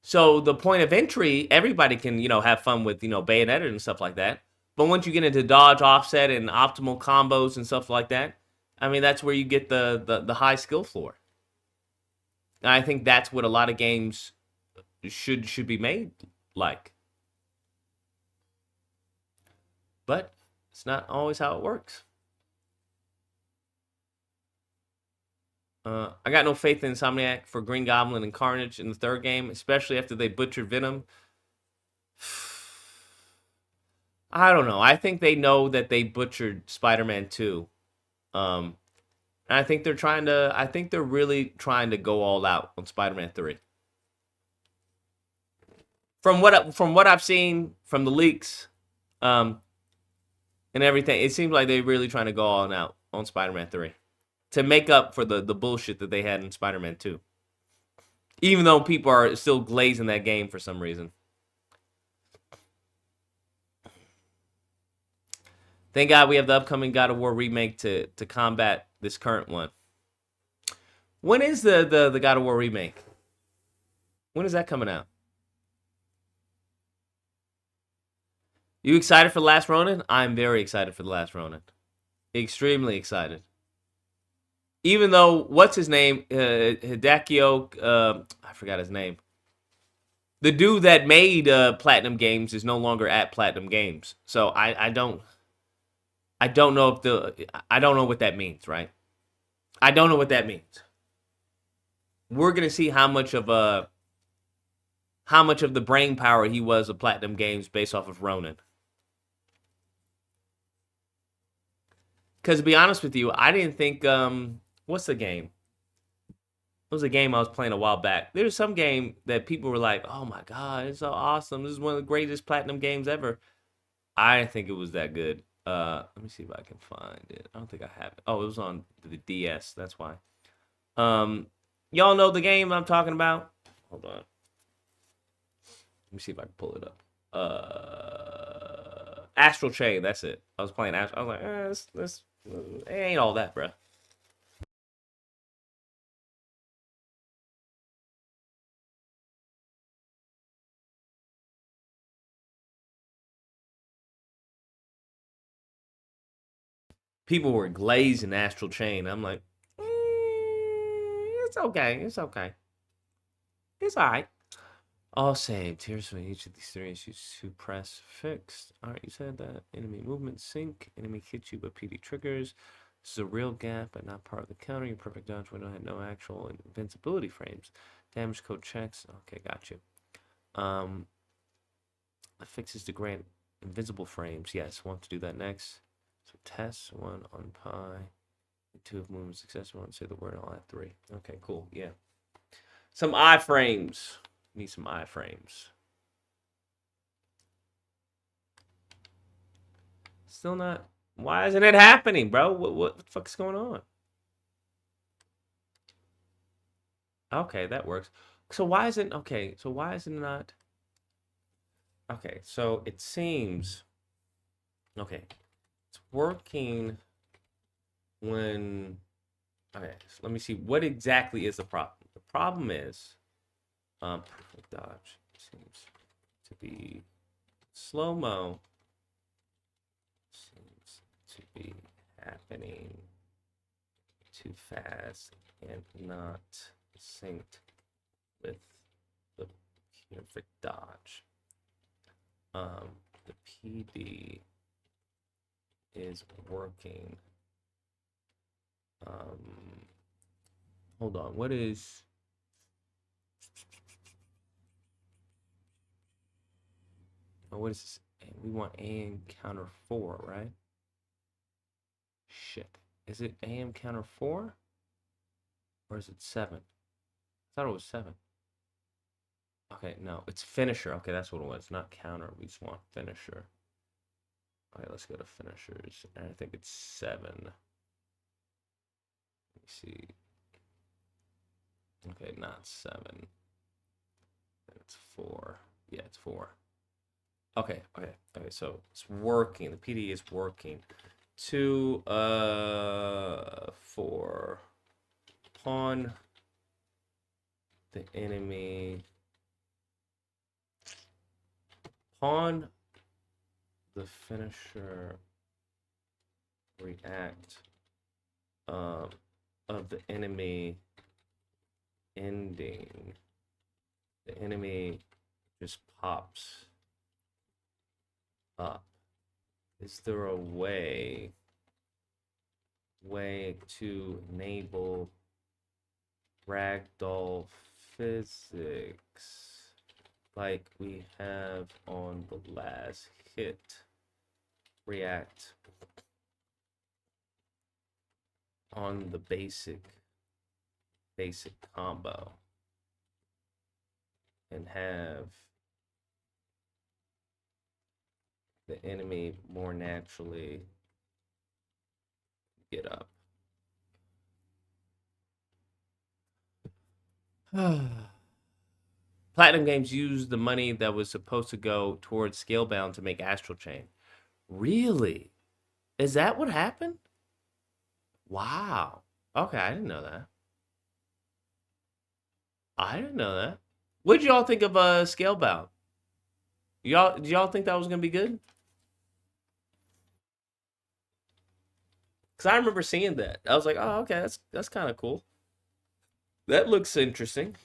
S1: So the point of entry, everybody can, have fun with, Bayonetta and stuff like that. But once you get into dodge, offset, and optimal combos and stuff like that, I mean, that's where you get the high skill floor. And I think that's what a lot of games should be made like. But it's not always how it works. I got no faith in Insomniac for Green Goblin and Carnage in the third game, especially after they butchered Venom. I don't know. I think they know that they butchered Spider-Man 2. And I think they're really trying to go all out on Spider-Man 3. From what I've seen from the leaks, and everything, it seems like they're really trying to go all out on Spider-Man 3 to make up for the bullshit that they had in Spider-Man 2. Even though people are still glazing that game for some reason. Thank God we have the upcoming God of War remake to combat this current one. When is the God of War remake? When is that coming out? You excited for The Last Ronin? I'm very excited for The Last Ronin. Extremely excited. Even though, what's his name? Hidekio, I forgot his name. The dude that made Platinum Games is no longer at Platinum Games. So I don't know I don't know what that means, right? I don't know what that means. We're gonna see how much of the brain power he was of Platinum Games based off of Ronin. Because to be honest with you, I didn't think what's the game? It was a game I was playing a while back. There's some game that people were like, "Oh my god, it's so awesome! This is one of the greatest Platinum games ever." I didn't think it was that good. Let me see if I can find it. I don't think I have it. Oh, it was on the DS. That's why. Y'all know the game I'm talking about? Hold on. Let me see if I can pull it up. Astral Chain. That's it. I was playing Astral. I was like, this it ain't all that, bro. People were glazing Astral Chain. I'm like, it's okay. It's okay. It's all right. All saved. Here's for each of these three issues to press fixed. All right, you said that. Enemy movement sync. Enemy hits you, but PD triggers. This is a real gap, but not part of the counter. Your perfect dodge window had no actual invincibility frames. Damage code checks. Okay, got you. It fixes to grant invincible frames. Yes, want to do that next. So test 1 on pi. 2 of movement success. Want to say the word. I'll add 3. Okay, cool. Yeah. Some iframes. Need some iframes. Still not. Why isn't it happening, bro? What the fuck is going on? Okay, that works. So why isn't okay? So why is it not? Okay, so it seems. Okay, it's working when. Okay, so let me see. What exactly is the problem? The problem is, perfect dodge seems to be slow-mo. Seems to be happening too fast and not synced with the perfect dodge. The PD is working. Hold on. What is? Oh, what is this? We want AM counter 4, right? Shit. Is it AM counter 4? Or is it 7? I thought it was 7. Okay, no. It's finisher. Okay, that's what it was. Not counter. We just want finisher. Okay, let's go to finishers. And I think it's 7. Let me see. Okay, not 7. It's 4. Yeah, it's 4. Okay, so it's working. The PD is working. 2, 4. Pawn the enemy. Pawn
S2: the finisher react of the enemy ending. The enemy just pops up. Is there a way to enable ragdoll physics like we have on the last hit? React on the basic combo and have the enemy more naturally get up. Platinum Games used the money that was supposed to go towards Scalebound to make Astral Chain. Really? Is that what happened? Wow. Okay, I didn't know that. I didn't know that. What did y'all think of Scalebound? Did y'all think that was gonna be good? Because I remember seeing that. I was like, oh, okay, that's kind of cool. That looks interesting.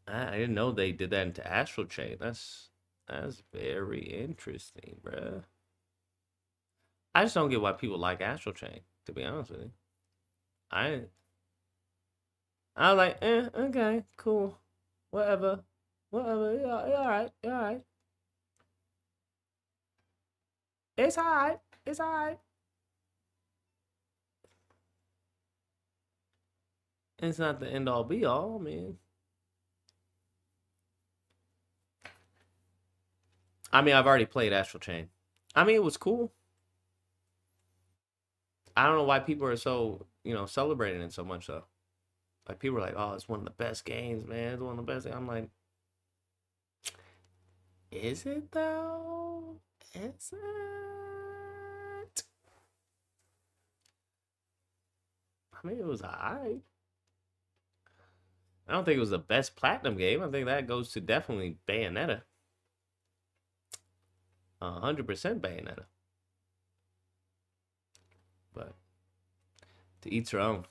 S2: I didn't know they did that into Astral Chain. That's very interesting, bruh. I just don't get why people like Astral Chain, to be honest with you. I I was like, okay, cool. Whatever. Whatever. Yeah, yeah, all right. Yeah, all right. It's all right. It's all right. It's not the end all be all, man. I mean, I've already played Astral Chain. I mean, it was cool. I don't know why people are so, celebrating it so much though. Like people are like, "Oh, it's one of the best games, man. It's one of the best." I'm like, "Is it though? Is it?" I mean, it was alright. I don't think it was the best platinum game. I think that goes to definitely Bayonetta. 100% Bayonetta. But to each their own.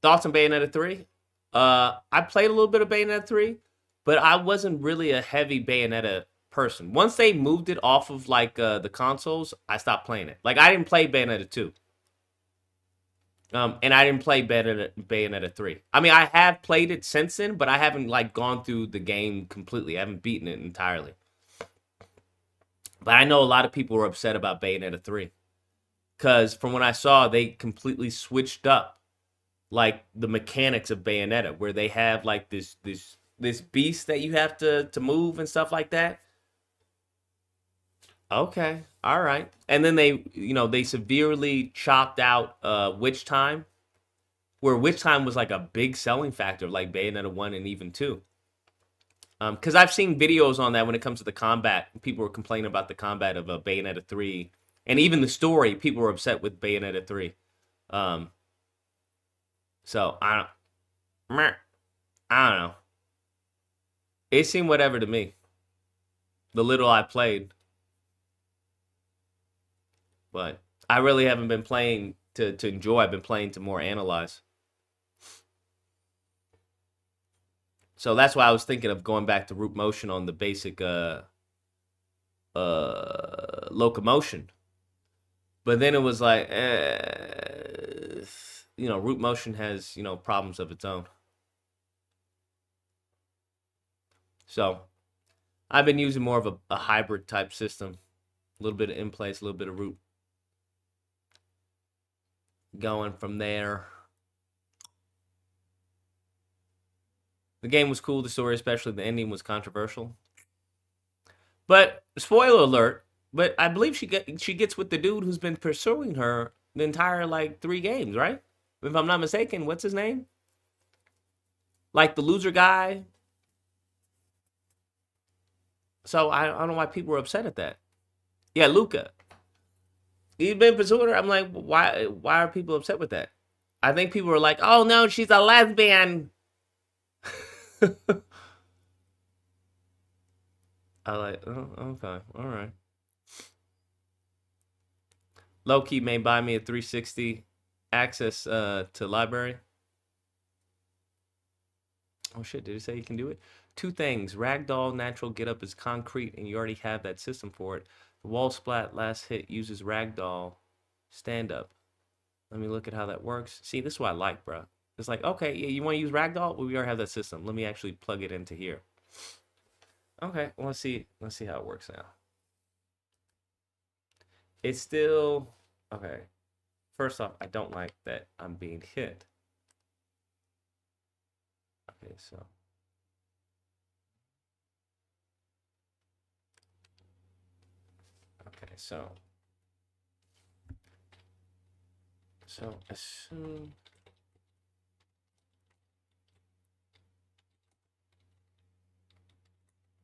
S2: Thoughts on Bayonetta 3? I played a little bit of Bayonetta 3, but I wasn't really a heavy Bayonetta person. Once they moved it off of like the consoles, I stopped playing it. Like I didn't play Bayonetta 2. And I didn't play Bayonetta 3. I mean, I have played it since then, but I haven't like gone through the game completely. I haven't beaten it entirely. But I know a lot of people were upset about Bayonetta 3 because from what I saw, they completely switched up like the mechanics of Bayonetta, where they have like this beast that you have to move and stuff like that. Okay, all right. And then they severely chopped out witch time, where witch time was like a big selling factor, like Bayonetta 1 and even 2. Because I've seen videos on that when it comes to the combat. People were complaining about the combat of Bayonetta 3. And even the story, people were upset with Bayonetta 3. Um, so, I don't know. It seemed whatever to me. The little I played. But I really haven't been playing to enjoy. I've been playing to more analyze. So that's why I was thinking of going back to root motion on the basic locomotion. But then it was like, root motion has, problems of its own. So I've been using more of a hybrid type system. A little bit of in place, a little bit of root. Going from there. The game was cool. The story, especially the ending, was controversial. But spoiler alert. But I believe she gets with the dude who's been pursuing her the entire like 3 games, right? If I'm not mistaken, what's his name? Like the loser guy. So I don't know why people were upset at that. Yeah, Luca. He's been pursuing her. I'm like, why are people upset with that? I think people were like, oh no, she's a lesbian. I like. Oh, okay, all right. Low-key may buy me a 360 access to library. Oh shit, did it say you can do it? Two things. Ragdoll natural get up is concrete and you already have that system for it. The wall splat last hit uses Ragdoll stand up. Let me look at how that works. See, this is what I like, bro. It's like, okay, yeah, you want to use Ragdoll? Well, we already have that system. Let me actually plug it into here. Okay, well, let's see. Let's see how it works now. It's still okay. First off, I don't like that I'm being hit. Okay, so okay, so assume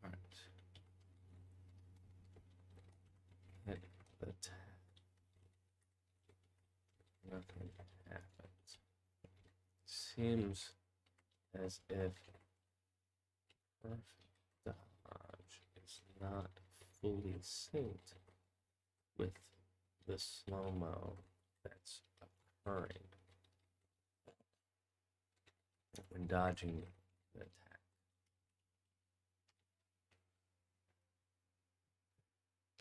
S2: all right. Hit the tap. Nothing happens. Seems as if perfect dodge is not fully synced with the slow-mo that's occurring when dodging the attack.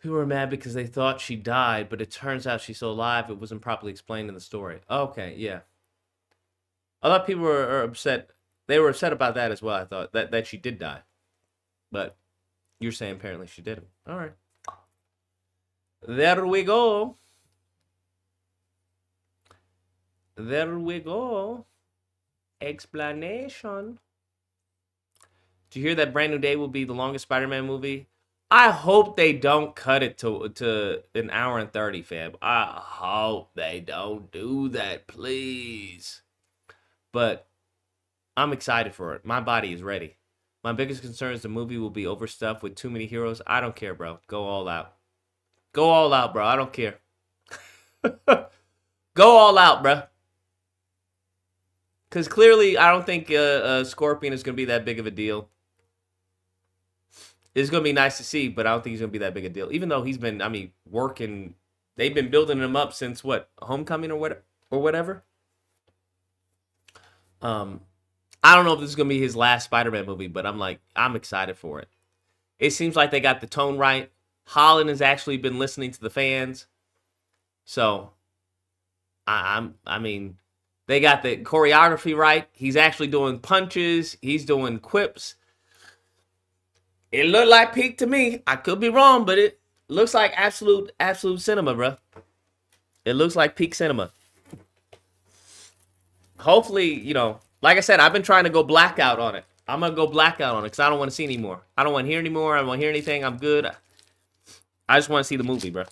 S2: People were mad because they thought she died, but it turns out she's still alive. It wasn't properly explained in the story. Okay, yeah. A lot of people are upset. They were upset about that as well. I thought that she did die, but you're saying apparently she didn't. All right, there we go. There we go. Explanation. Did you hear that Brand New Day will be the longest Spider-Man movie? I hope they don't cut it to an hour and 30, fam. I hope they don't do that, please. But I'm excited for it. My body is ready. My biggest concern is the movie will be overstuffed with too many heroes. I don't care, bro. Go all out. Go all out, bro. I don't care. Go all out, bro. Because clearly, I don't think Scorpion is going to be that big of a deal. It's going to be nice to see, but I don't think he's going to be that big a deal. Even though he's been, I mean, working. They've been building him up since what? Homecoming or whatever? I don't know if this is going to be his last Spider-Man movie, but I'm excited for it. It seems like they got the tone right. Holland has actually been listening to the fans. So, I mean, they got the choreography right. He's actually doing punches. He's doing quips. It looked like peak to me. I could be wrong, but it looks like absolute cinema, bro. It looks like peak cinema. Hopefully, you know, like I said, I've been trying to go blackout on it. I'm going to go blackout on it because I don't want to see anymore. I don't want to hear anymore. I don't want to hear anything. I'm good. I just want to see the movie, bro.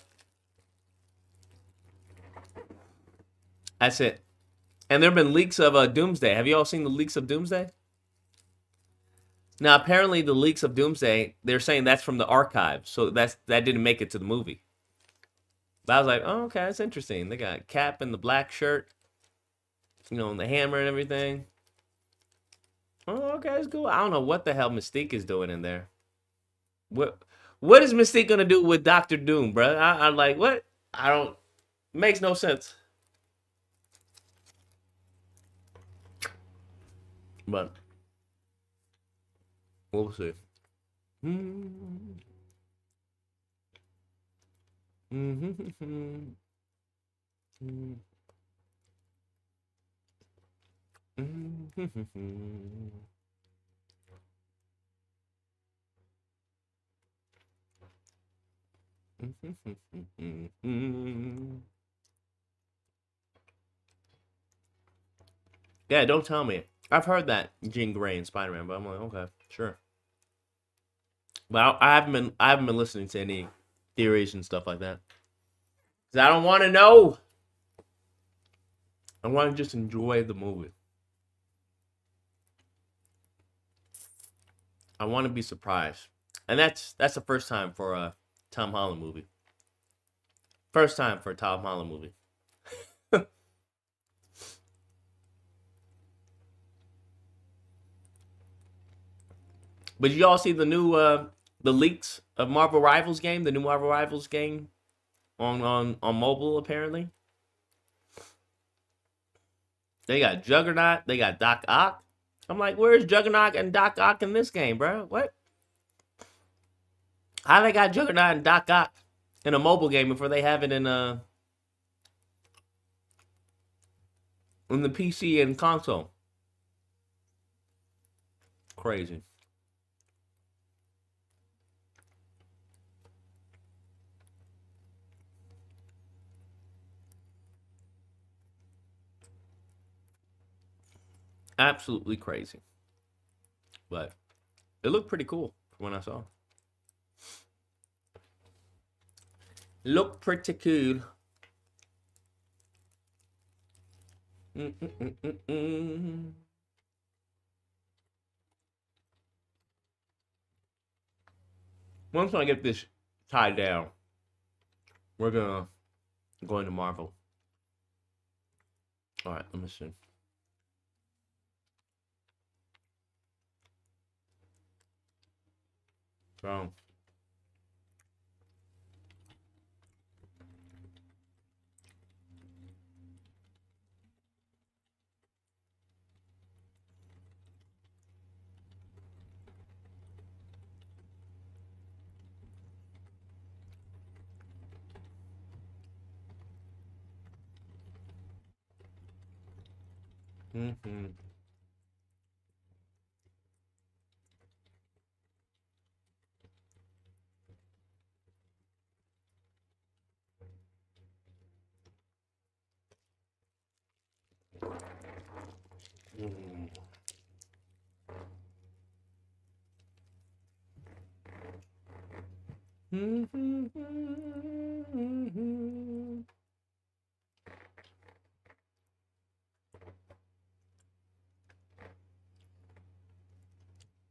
S2: That's it. And there have been leaks of Doomsday. Have you all seen the leaks of Doomsday? Now, apparently the leaks of Doomsday, they're saying that's from the archive. So that didn't make it to the movie. But I was like, oh, okay, that's interesting. They got Cap in the black shirt. You know, and the hammer and everything. Oh, okay, that's cool. I don't know what the hell Mystique is doing in there. What is Mystique gonna do with Doctor Doom, bro? I'm like, what? I don't. Makes no sense. But we'll see. Yeah, don't tell me. I've heard that Jean Grey in Spider-Man, but I'm like, okay, sure. But I haven't been listening to any theories and stuff like that. Cause I don't want to know. I want to just enjoy the movie. I want to be surprised, and that's the first time for a Tom Holland movie. First time for a Tom Holland movie. But you all see the new the leaks of Marvel Rivals game, the new Marvel Rivals game on mobile apparently. They got Juggernaut, they got Doc Ock. I'm like, where's Juggernaut and Doc Ock in this game, bro? What? How they got Juggernaut and Doc Ock in a mobile game before they have it in the PC and console? Crazy. Absolutely crazy. But it looked pretty cool when I saw. Looked pretty cool. Once I get this tied down, we're gonna go into Marvel. All right, let me see. So,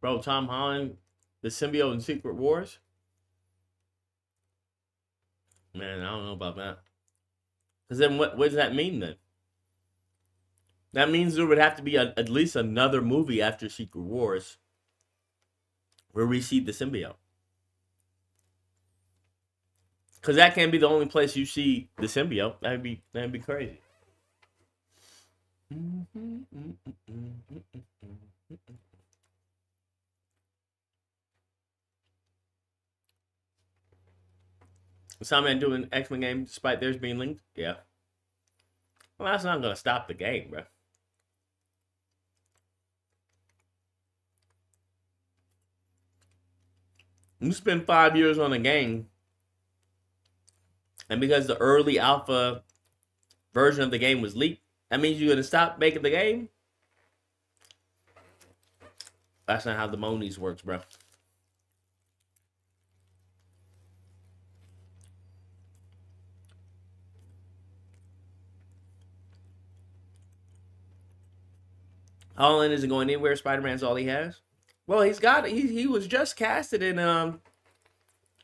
S2: bro, Tom Holland, the symbiote in Secret Wars. Man, I don't know about that. Because then what does that mean then? That means there would have to be at least another movie after Secret Wars where we see the symbiote. Because that can't be the only place you see the symbiote. That'd be crazy. Some doing X-Men game despite theirs being linked? Yeah. Well, that's not going to stop the game, bro. You spend 5 years on a game, and because the early alpha version of the game was leaked, that means you're going to stop making the game? That's not how the Monies works, bro. Holland isn't going anywhere. Spider-Man's all he has. Well, he was just casted in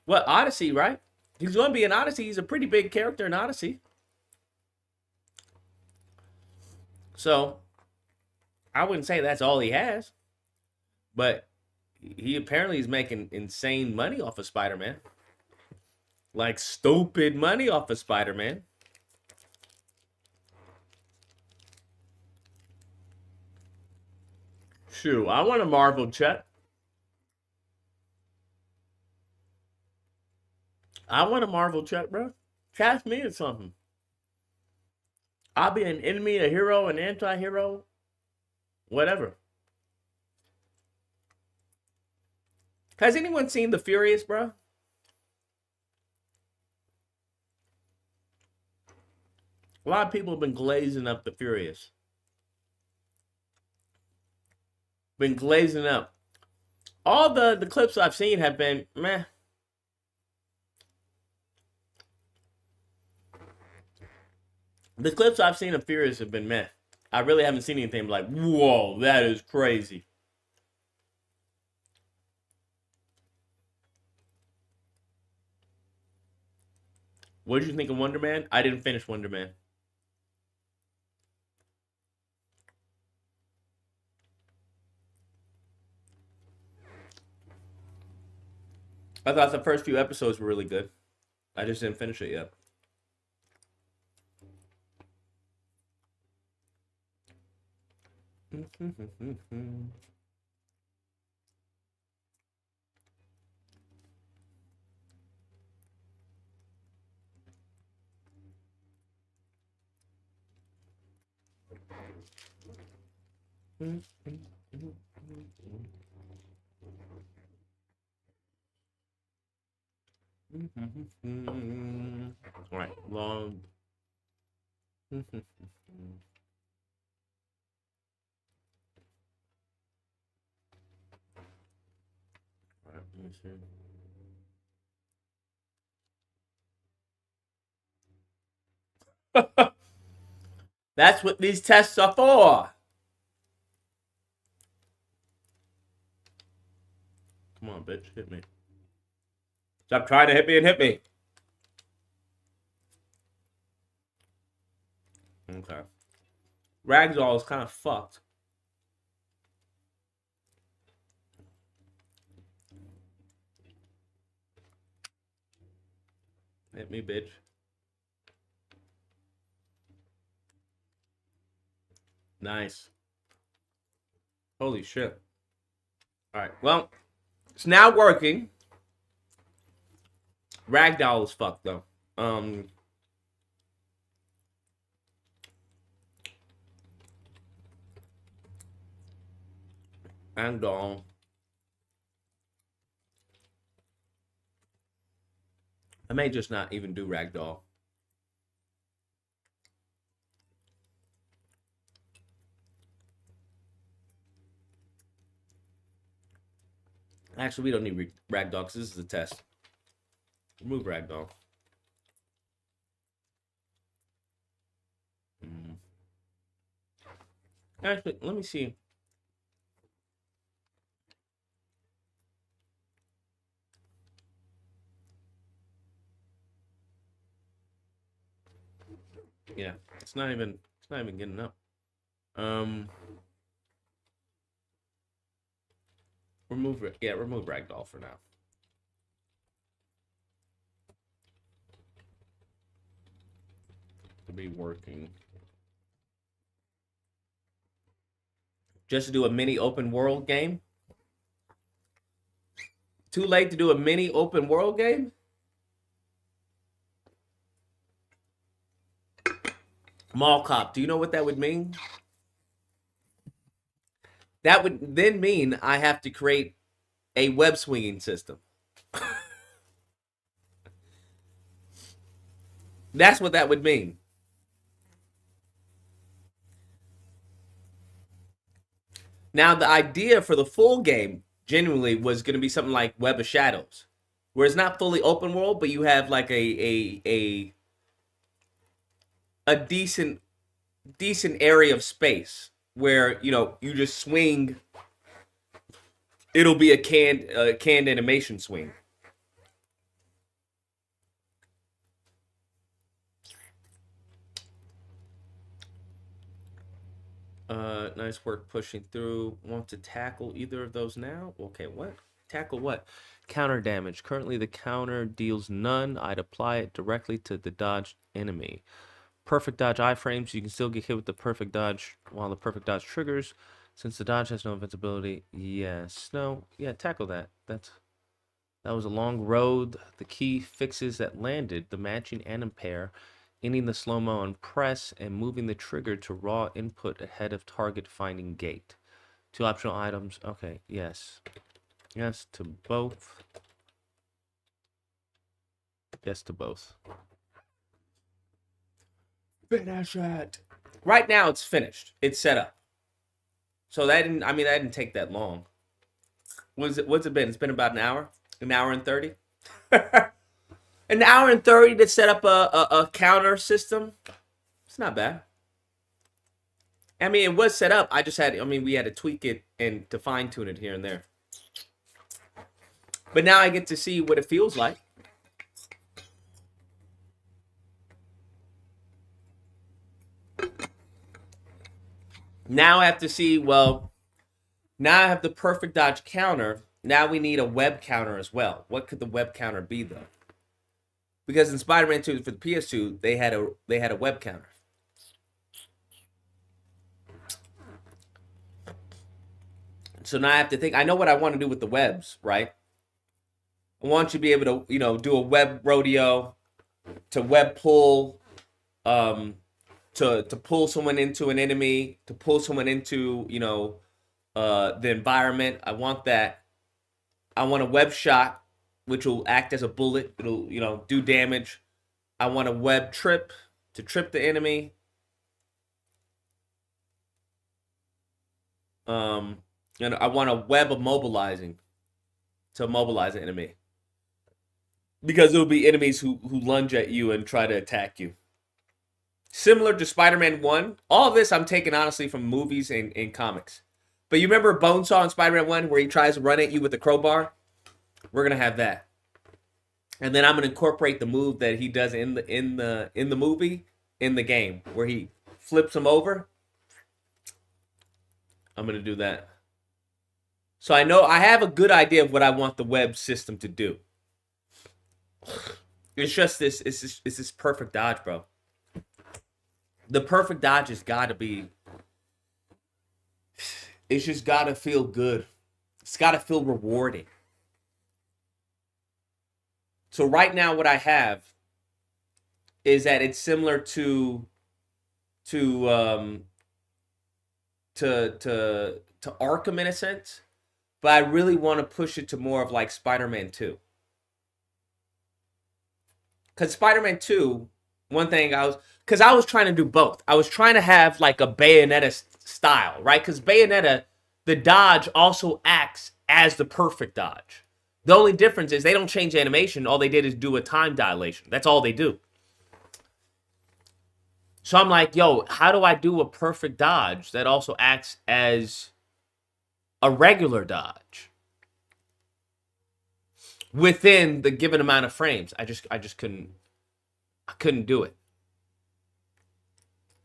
S2: Odyssey, right? He's going to be in Odyssey. He's a pretty big character in Odyssey. So, I wouldn't say that's all he has. But he apparently is making insane money off of Spider-Man. Like stupid money off of Spider-Man. Shoot, I want a Marvel check. I want a Marvel check, bro. Cast me in something. I'll be an enemy, a hero, an anti-hero, whatever. Has anyone seen The Furious, bro? A lot of people have been glazing up The Furious. Been glazing up. All the clips I've seen have been meh. The clips I've seen of Furious have been meh. I really haven't seen anything like, whoa, that is crazy. What did you think of Wonder Man? I didn't finish Wonder Man. I thought the first few episodes were really good. I just didn't finish it yet. All right, long. All right, let me see. That's what these tests are for. Come on, bitch, hit me. Stop trying to hit me and hit me. Okay. Ragdoll is kind of fucked. Hit me, bitch. Nice. Holy shit. All right, well, it's now working. Ragdoll is fucked, though. Ragdoll. I may just not even do Ragdoll. Actually, we don't need Ragdoll because this is a test. Remove Ragdoll. Actually, let me see. Yeah, it's not even getting up. Remove Ragdoll for now. To be working. Just to do a mini open world game? Too late to do a mini open world game? Mall cop, do you know what that would mean? That would then mean I have to create a web swinging system. That's what that would mean. Now, the idea for the full game genuinely was going to be something like Web of Shadows, where it's not fully open world, but you have like a decent area of space where you just swing. It'll be a canned animation swing. Nice work pushing through. Want to tackle either of those now? Okay, what? Tackle what? Counter damage. Currently, the counter deals none. I'd apply it directly to the dodged enemy. Perfect dodge iframes. You can still get hit with the perfect dodge while the perfect dodge triggers. Since the dodge has no invincibility, yes. No, yeah, tackle that. That was a long road. The key fixes that landed the matching anim pair, ending the slow-mo on press and moving the trigger to raw input ahead of target finding gate. 2 optional items. Okay, yes. Yes to both. Yes to both. Finish it. Right now it's finished. It's set up. So that didn't take that long. What's it been? It's been about an hour? An hour and 30? An hour and 30 to set up a counter system. It's not bad. I mean, it was set up. We had to tweak it and to fine tune it here and there. But now I get to see what it feels like. Now I have to see, well, now I have the perfect dodge counter. Now we need a web counter as well. What could the web counter be though? Because in Spider-Man 2 for the PS2, they had a web counter. So now I have to think. I know what I want to do with the webs, right? I want you to be able to, do a web rodeo, to web pull, to pull someone into an enemy, to pull someone into, the environment. I want that. I want a web shot, which will act as a bullet. It'll, do damage. I want a web trip to trip the enemy. And I want a web immobilizing to immobilize the enemy. Because it will be enemies who lunge at you and try to attack you. Similar to Spider-Man 1. All of this I'm taking honestly from movies and comics. But you remember Bonesaw in Spider-Man 1 where he tries to run at you with a crowbar? We're gonna have that. And then I'm gonna incorporate the move that he does in the movie, in the game, where he flips him over. I'm gonna do that. So I know I have a good idea of what I want the web system to do. It's just this. It's this perfect dodge, bro. The perfect dodge has got to be. It's just got to feel good. It's got to feel rewarding. So right now, what I have is that it's similar to Arkham in a sense, but I really want to push it to more of like Spider-Man 2. Because Spider-Man 2, one thing I was trying to do both. I was trying to have like a Bayonetta style, right? Because Bayonetta, the dodge also acts as the perfect dodge. The only difference is they don't change animation. All they did is do a time dilation. That's all they do. So I'm like, yo, how do I do a perfect dodge that also acts as a regular dodge within the given amount of frames? I just couldn't do it.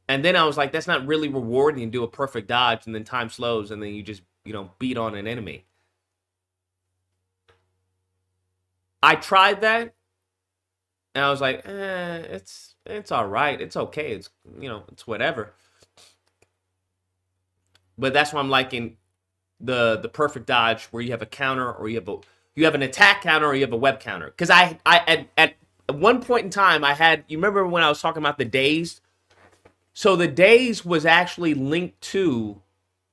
S2: And then I was like, that's not really rewarding to do a perfect dodge and then time slows and then you just, beat on an enemy. I tried that and I was like, it's all right. It's okay. It's, it's whatever. But that's why I'm liking the perfect dodge where you have a counter or you have an attack counter or you have a web counter. Because I at one point in time I had, you remember when I was talking about the days? So the days was actually linked to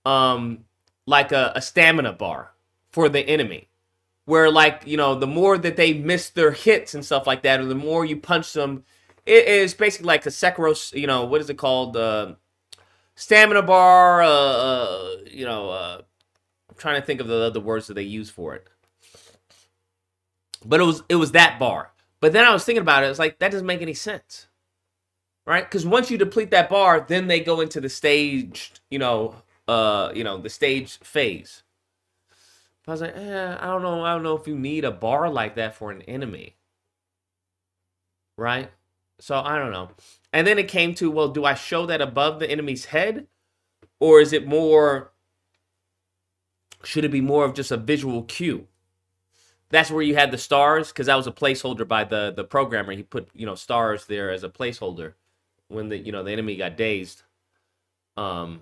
S2: like a stamina bar for the enemy. Where like, the more that they miss their hits and stuff like that, or the more you punch them, it is basically like a Sekiro, what is it called? Stamina bar, I'm trying to think of the other words that they use for it. But it was that bar. But then I was thinking about it, it's like, that doesn't make any sense. Right? Because once you deplete that bar, then they go into the staged, the stage phase. I was like, I don't know if you need a bar like that for an enemy. Right? So I don't know. And then it came to, well, do I show that above the enemy's head? Or is it more, should it be more of just a visual cue? That's where you had the stars, because that was a placeholder by the programmer. He put, stars there as a placeholder when the enemy got dazed. I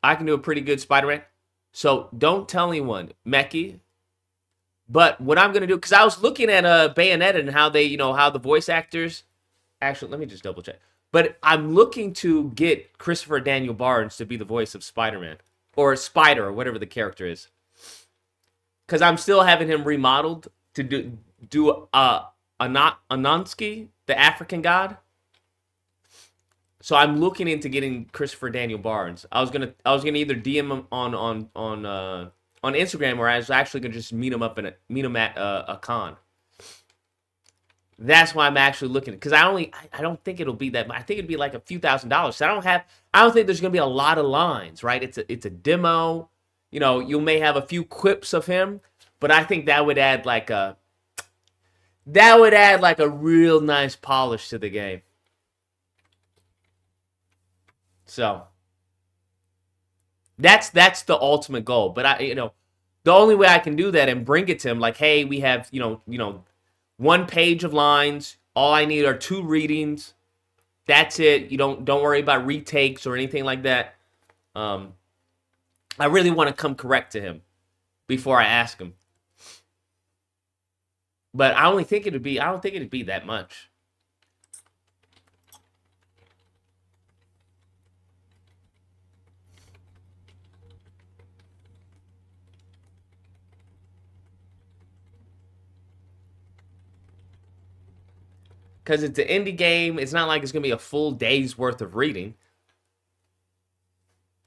S2: can do a pretty good Spider-Man. So don't tell anyone, Meki. But what I'm gonna do, because I was looking at Bayonetta and how they, how the voice actors. Actually, let me just double check. But I'm looking to get Christopher Daniel Barnes to be the voice of Spider-Man or Spider or whatever the character is. Because I'm still having him remodeled to do Anansi, the African god. So I'm looking into getting Christopher Daniel Barnes. I was gonna either DM him on Instagram, or I was actually gonna just meet him at a con. That's why I'm actually looking, because I don't think it'll be that much. I think it'd be like a few $1,000s. So I don't think there's gonna be a lot of lines, right? It's a demo. You may have a few quips of him, but I think that would add like a real nice polish to the game. So that's the ultimate goal. But the The only way I can do that and bring it to him, like, hey, we have, 1 page of lines. All I need are 2 readings. That's it. You don't worry about retakes or anything like that. I really want to come correct to him before I ask him. But I don't think it'd be that much. Because it's an indie game. It's not like it's going to be a full day's worth of reading.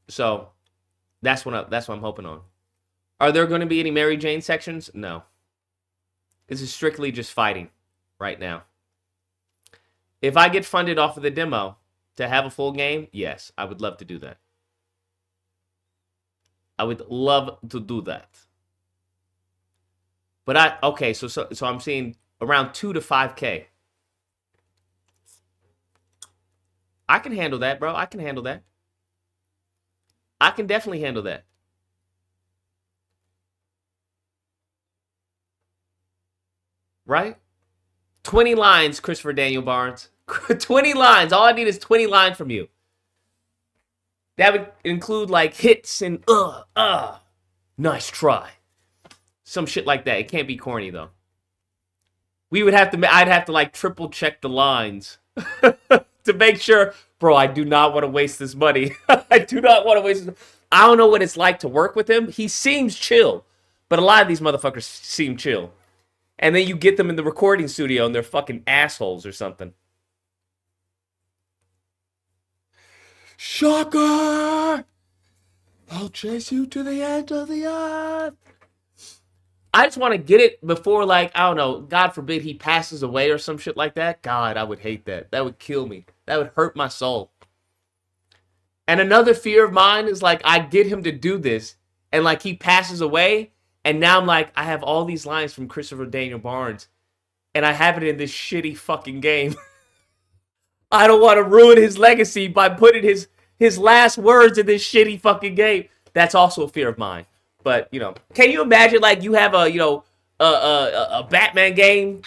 S2: So that's what I'm hoping on. Are there going to be any Mary Jane sections? No. This is strictly just fighting right now. If I get funded off of the demo to have a full game, yes, I would love to do that. I would love to do that. But so I'm seeing around 2 to 5K. I can handle that, bro. I can handle that. I can definitely handle that. Right? 20 lines, Christopher Daniel Barnes. 20 lines. All I need is 20 lines from you. That would include like hits and nice try. Some shit like that. It can't be corny though. I'd have to like triple check the lines to make sure, bro, I do not want to waste this money. I do not want to waste this. I don't know what it's like to work with him. He seems chill, but a lot of these motherfuckers seem chill. And then you get them in the recording studio and they're fucking assholes or something. Shocker! I'll chase you to the end of the earth. I just want to get it before, like, I don't know, God forbid he passes away or some shit like that. God, I would hate that. That would kill me. That would hurt my soul. And another fear of mine is, like, I get him to do this, and, like, he passes away, and now I'm like, I have all these lines from Christopher Daniel Barnes, and I have it in this shitty fucking game. I don't want to ruin his legacy by putting his last words in this shitty fucking game. That's also a fear of mine. But, can you imagine, like, you have a Batman game,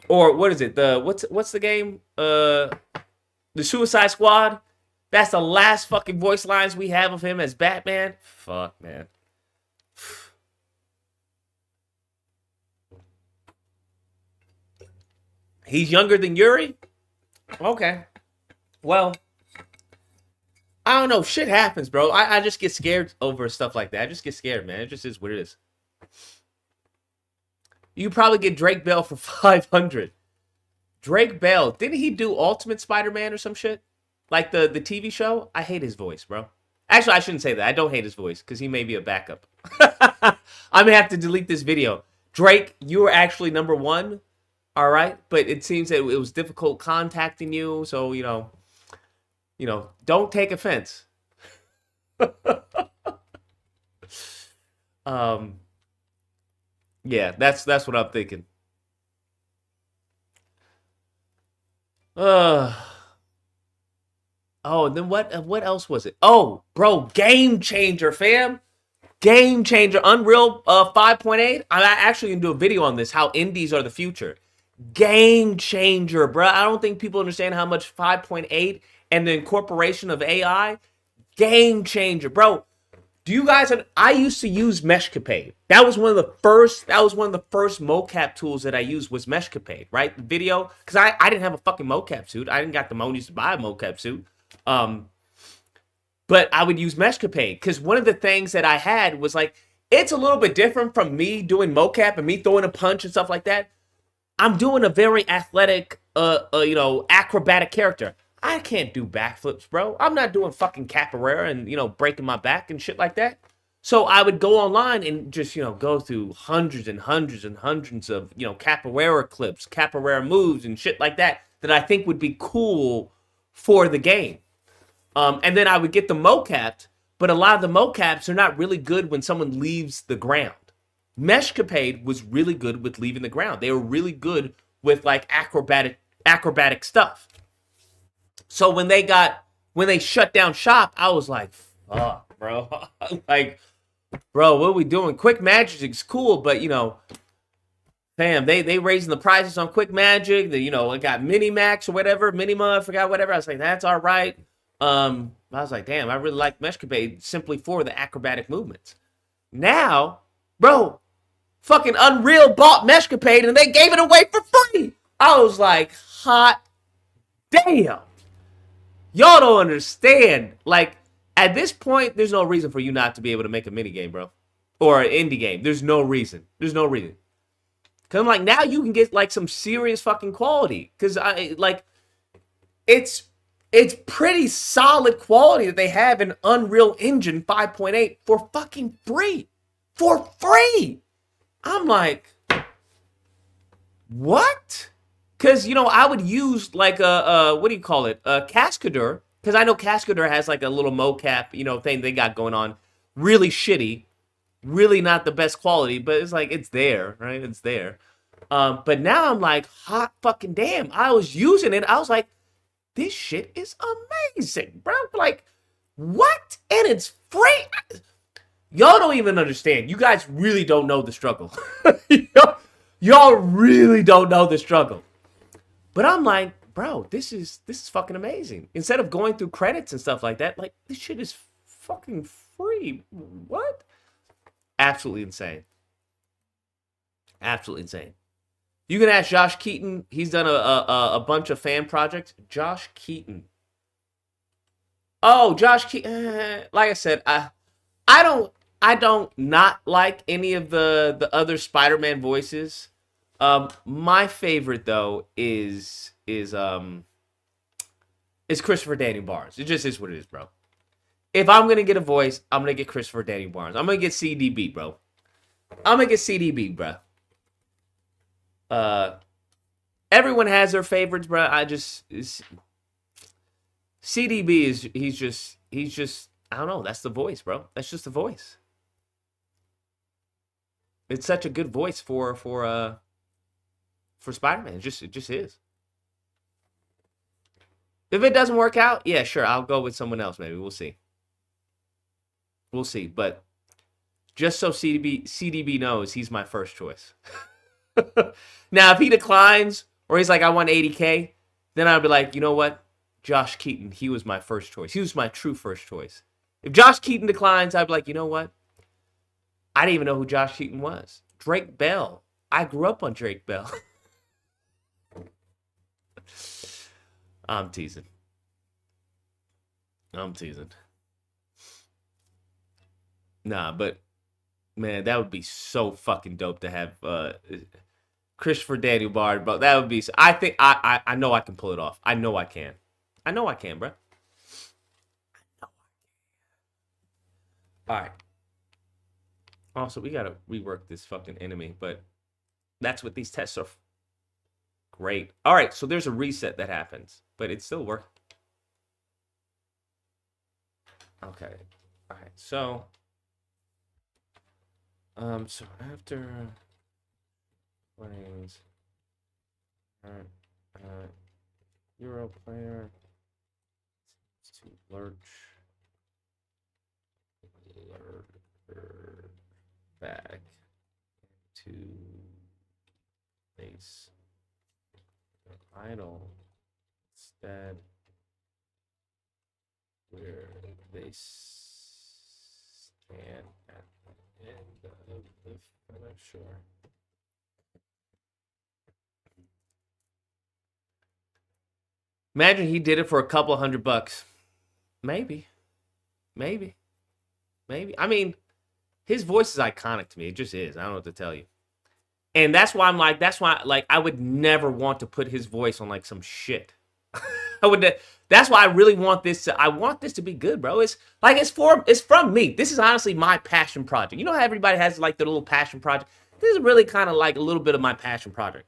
S2: or what is it? What's the game? The Suicide Squad. That's the last fucking voice lines we have of him as Batman. Fuck, man. He's younger than Yuri? Okay. Well, I don't know. Shit happens, bro. I just get scared over stuff like that. I just get scared, man. It just is what it is. You probably get Drake Bell for 500. Drake Bell. Didn't he do Ultimate Spider-Man or some shit? Like the TV show? I hate his voice, bro. Actually, I shouldn't say that. I don't hate his voice because he may be a backup. I may have to delete this video. Drake, you were actually number 1. All right. But it seems that it was difficult contacting you. So, don't take offense. Yeah, that's what I'm thinking. And then what else was it? Oh, bro, Game Changer, fam. Game Changer, Unreal 5.8. I'm actually gonna do a video on this, how indies are the future. Game Changer, bro. I don't think people understand how much 5.8 and the incorporation of AI, Game Changer, bro. Do you guys? I used to use Meshcapade. That was one of the first mocap tools that I used was Meshcapade, right? Video, because I didn't have a fucking mocap suit. I didn't got the monies to buy a mocap suit. But I would use Meshcapade because one of the things that I had was like, it's a little bit different from me doing mocap and me throwing a punch and stuff like that. I'm doing a very athletic, acrobatic character. I can't do backflips, bro. I'm not doing fucking capoeira and, breaking my back and shit like that. So I would go online and just, go through hundreds and hundreds and hundreds of, capoeira clips, capoeira moves and shit like that I think would be cool for the game. And then I would get them mocapped, but a lot of the mocaps are not really good when someone leaves the ground. Meshcapade was really good with leaving the ground. They were really good with like acrobatic stuff. So when they shut down shop, I was like, fuck, bro. Like, bro, what are we doing? Quick Magic's cool, but you know, fam, they raising the prices on Quick Magic. The, you know, it got Mini Max or whatever, Minima, I forgot whatever. I was like, that's all right. I was like, damn, I really like Meshcapade simply for the acrobatic movements. Now, bro, fucking Unreal bought Meshcapade and they gave it away for free. I was like, hot damn. Y'all don't understand. Like, at this point, there's no reason for you not to be able to make a mini game, bro. Or an indie game. There's no reason. There's no reason. Cause I'm like, now you can get like some serious fucking quality. Cause I like it's pretty solid quality that they have in Unreal Engine 5.8 for fucking free. For free. I'm like, what? Cause you know, I would use like a what do you call it? A Cascadeur. Cause I know Cascadeur has like a little mocap, you know, thing they got going on. Really shitty. Really not the best quality, but it's like it's there, right? It's there. But now I'm like, hot fucking damn. I was using it. I was like, this shit is amazing, bro. Like, what? And it's free. Y'all don't even understand. You guys really don't know the struggle. Y'all really don't know the struggle. But I'm like, bro, this is fucking amazing. Instead of going through credits and stuff like that, like this shit is fucking free. What? Absolutely insane. Absolutely insane. You can ask Josh Keaton. He's done a bunch of fan projects. Josh Keaton. Oh, Josh Keaton. Like I said, I don't not like any of the other Spider-Man voices. My favorite though is Christopher Daniel Barnes. It just is what it is, bro. If I'm gonna get a voice, I'm gonna get Christopher Daniel Barnes. I'm gonna get CDB, bro. I'm gonna get CDB, bro. Everyone has their favorites, bro. CDB is he's just I don't know. That's the voice, bro. That's just the voice. It's such a good voice for Spider-Man. It just is. If it doesn't work out, yeah, sure, I'll go with someone else. Maybe we'll see. We'll see. But just so CDB knows, he's my first choice. Now, if he declines or he's like, I want 80K, then I'll be like, you know what? Josh Keaton, he was my first choice. He was my true first choice. If Josh Keaton declines, I'd be like, you know what? I didn't even know who Josh Keaton was. Drake Bell. I grew up on Drake Bell. I'm teasing. Nah, but man, that would be so fucking dope to have Christopher Daniel Bard, bro. That would be. I think I know I can pull it off. I know I can. I know I can, bro. All right. Also, we gotta rework this fucking enemy, but that's what these tests are. Great. All right, so there's a reset that happens, but it still works. Okay. All right. So after planes, Euro player to lurch back to base idle instead where they stand at the end of the finisher. Imagine he did it for a couple $100. Maybe. I mean, his voice is iconic to me. It just is. I don't know what to tell you. And that's why I would never want to put his voice on like some shit. That's why I really want this to be good, bro. It's from me. This is honestly my passion project. You know how everybody has like their little passion project? This is really kind of like a little bit of my passion project.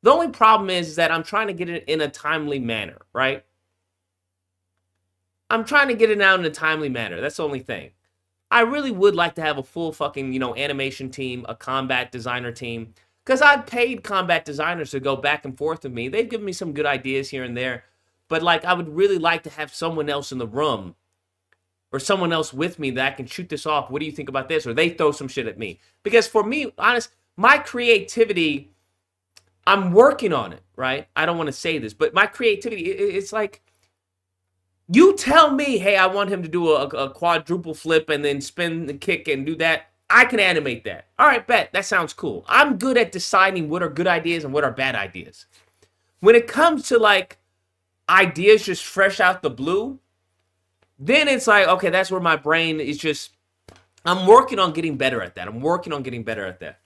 S2: The only problem is that I'm trying to get it in a timely manner, right? I'm trying to get it out in a timely manner. That's the only thing. I really would like to have a full fucking, animation team, a combat designer team. Because I've paid combat designers to go back and forth with me. They've given me some good ideas here and there. But, I would really like to have someone else in the room. or someone else with me that I can shoot this off. What do you think about this? Or they throw some shit at me. Because for me, honest, my creativity, I'm working on it, right? I don't want to say this, but my creativity, it's like, you tell me, hey, I want him to do a quadruple flip and then spin the kick and do that. I can animate that. All right, bet. That sounds cool. I'm good at deciding what are good ideas and what are bad ideas. When it comes to like ideas just fresh out the blue, then it's like, okay, that's where my brain is just, I'm working on getting better at that. I'm working on getting better at that.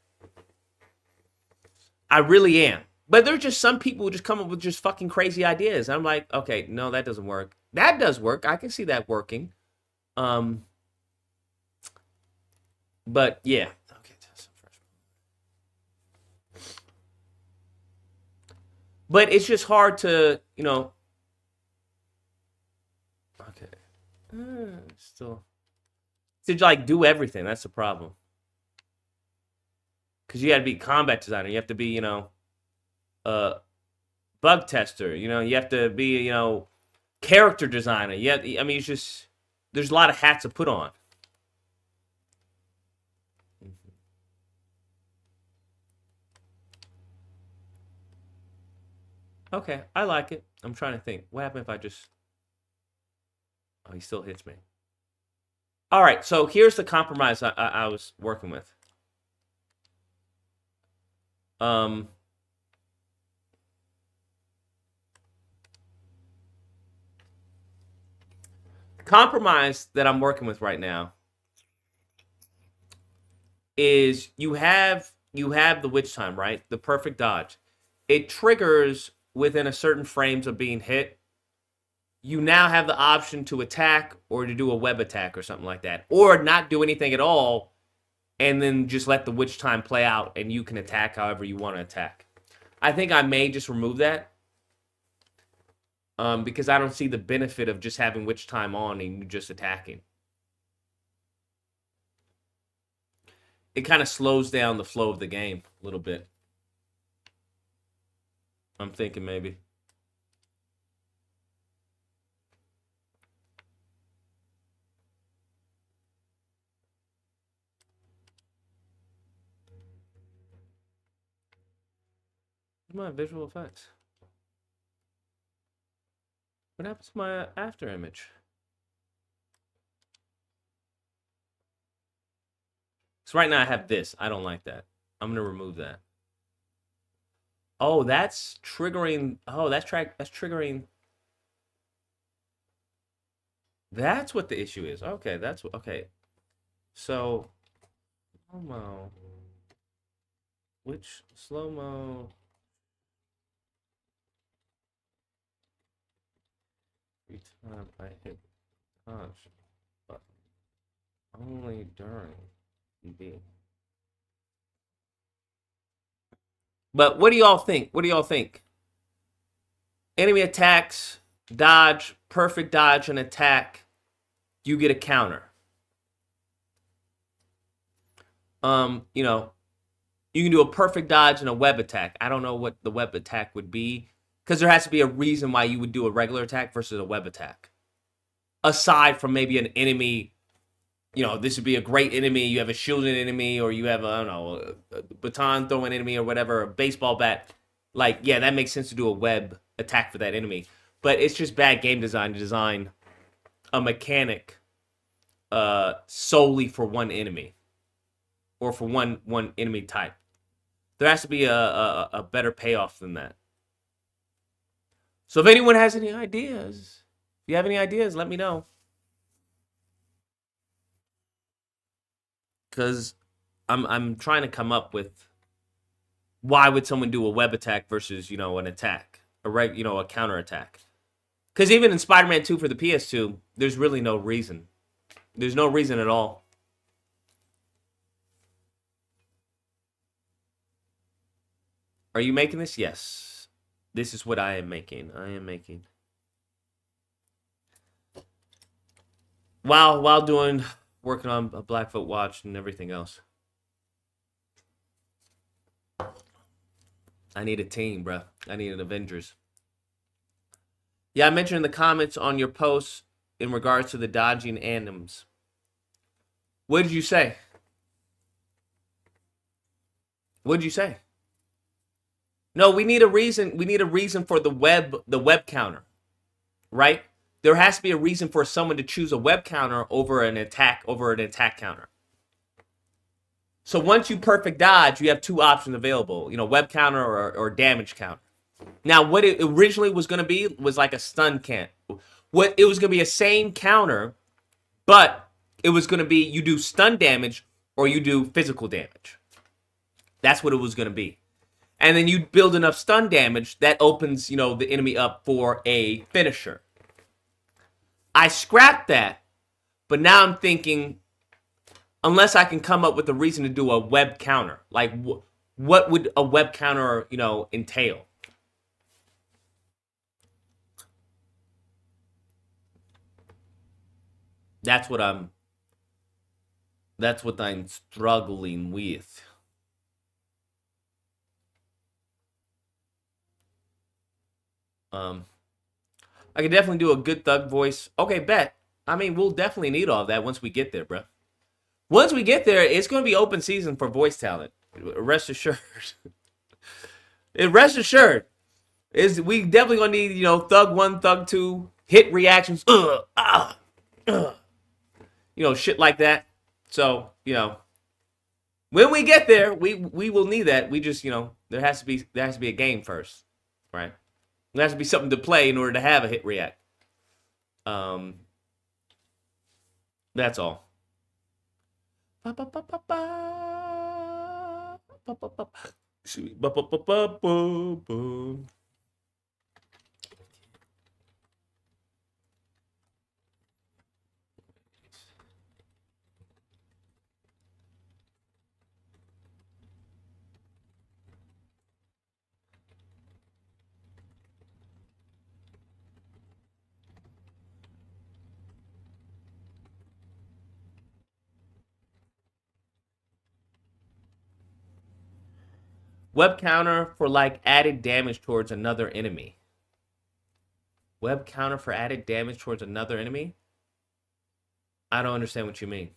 S2: I really am. But there's just some people who just come up with just fucking crazy ideas. I'm like, okay, no, that doesn't work. That does work. I can see that working. But yeah. Okay. But it's just hard to, you know. Okay. Still. To like do everything. That's the problem. Because you got to be combat designer. You have to be, you know, bug tester. You know, you have to be, you know, character designer. Yeah, I mean, it's just, there's a lot of hats to put on. Okay, I like it. I'm trying to think. What happened if I just... Oh, he still hits me. All right, so here's the compromise I was working with. Compromise that I'm working with right now is you have the witch time, right? The perfect dodge. It triggers within a certain frames of being hit. You now have the option to attack or to do a web attack or something like that, or not do anything at all and then just let the witch time play out and you can attack however you want to attack. I think I may just remove that because I don't see the benefit of just having witch time on and you just attacking. It kind of slows down the flow of the game a little bit. I'm thinking maybe. My visual effects. What happens to my after image? So right now I have this. I don't like that. I'm gonna remove that. Oh, that's triggering. Oh, that's triggering. That's what the issue is. Okay, that's what. Okay, so slow mo. Which slow mo? Every time I hit touch, but only during being. But what do y'all think? What do y'all think? Enemy attacks, dodge, perfect dodge, and attack. You get a counter. You know, you can do a perfect dodge and a web attack. I don't know what the web attack would be because there has to be a reason why you would do a regular attack versus a web attack. Aside from maybe an enemy, you know, this would be a great enemy. You have a shielded enemy, or you have I don't know, a baton throwing enemy or whatever, a baseball bat. Like, yeah, that makes sense to do a web attack for that enemy. But it's just bad game design to design a mechanic solely for one enemy or for one enemy type. There has to be a better payoff than that. So if anyone has any ideas, if you have any ideas, let me know. Because I'm trying to come up with why would someone do a web attack versus, you know, an attack, a counter attack. Because even in Spider-Man 2 for the PS2, there's really no reason. There's no reason at all. Are you making this? Yes. This is what I am making. I am making. While working on a Blackfoot watch and everything else. I need a team, bro. I need an Avengers. Yeah, I mentioned in the comments on your posts, in regards to the dodging anims. What did you say? What did you say? No, we need a reason. We need a reason for the web counter, right? There has to be a reason for someone to choose a web counter over an attack counter. So once you perfect dodge, you have two options available. Web counter or damage counter. Now, what it originally was going to be was like a stun can't. What it was going to be a same counter, but it was going to be you do stun damage or you do physical damage. That's what it was going to be. And then you build enough stun damage that opens, the enemy up for a finisher. I scrapped that, but now I'm thinking, unless I can come up with a reason to do a web counter, like what would a web counter, entail? That's what I'm struggling with. I could definitely do a good thug voice. Okay, bet. I mean, we'll definitely need all of that once we get there, bro. Once we get there, it's going to be open season for voice talent. Rest assured. Rest assured. We definitely going to need, thug 1, thug 2, hit reactions. Shit like that. So, when we get there, we will need that. We just, there has to be a game first, right? There has to be something to play in order to have a hit react. That's all. Web counter for like added damage towards another enemy. Web counter for added damage towards another enemy? I don't understand what you mean.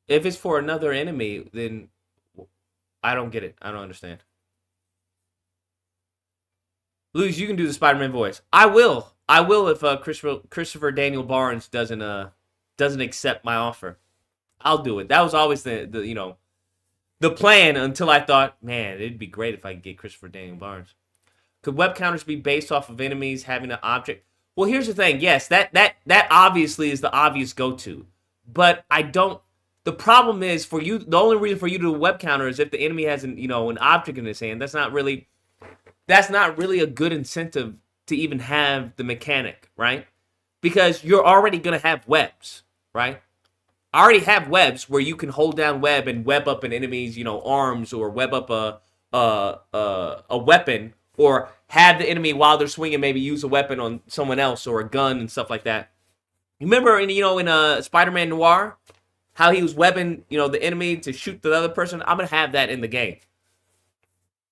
S2: If it's for another enemy, then I don't get it. I don't understand. Luis, you can do the Spider-Man voice. I will if Christopher Daniel Barnes doesn't accept my offer. I'll do it. That was always the plan until I thought, man, it'd be great if I could get Christopher Daniel Barnes. Could web counters be based off of enemies having an object? Well, here's the thing. Yes, that obviously is the obvious go-to. But I don't. The problem is for you. The only reason for you to do a web counter is if the enemy has an object in his hand. That's not really a good incentive to even have the mechanic, right? Because you're already gonna have webs, right? I already have webs where you can hold down web and web up an enemy's, arms, or web up a weapon, or have the enemy while they're swinging maybe use a weapon on someone else or a gun and stuff like that. You remember in Spider-Man Noir how he was webbing the enemy to shoot the other person? I'm gonna have that in the game.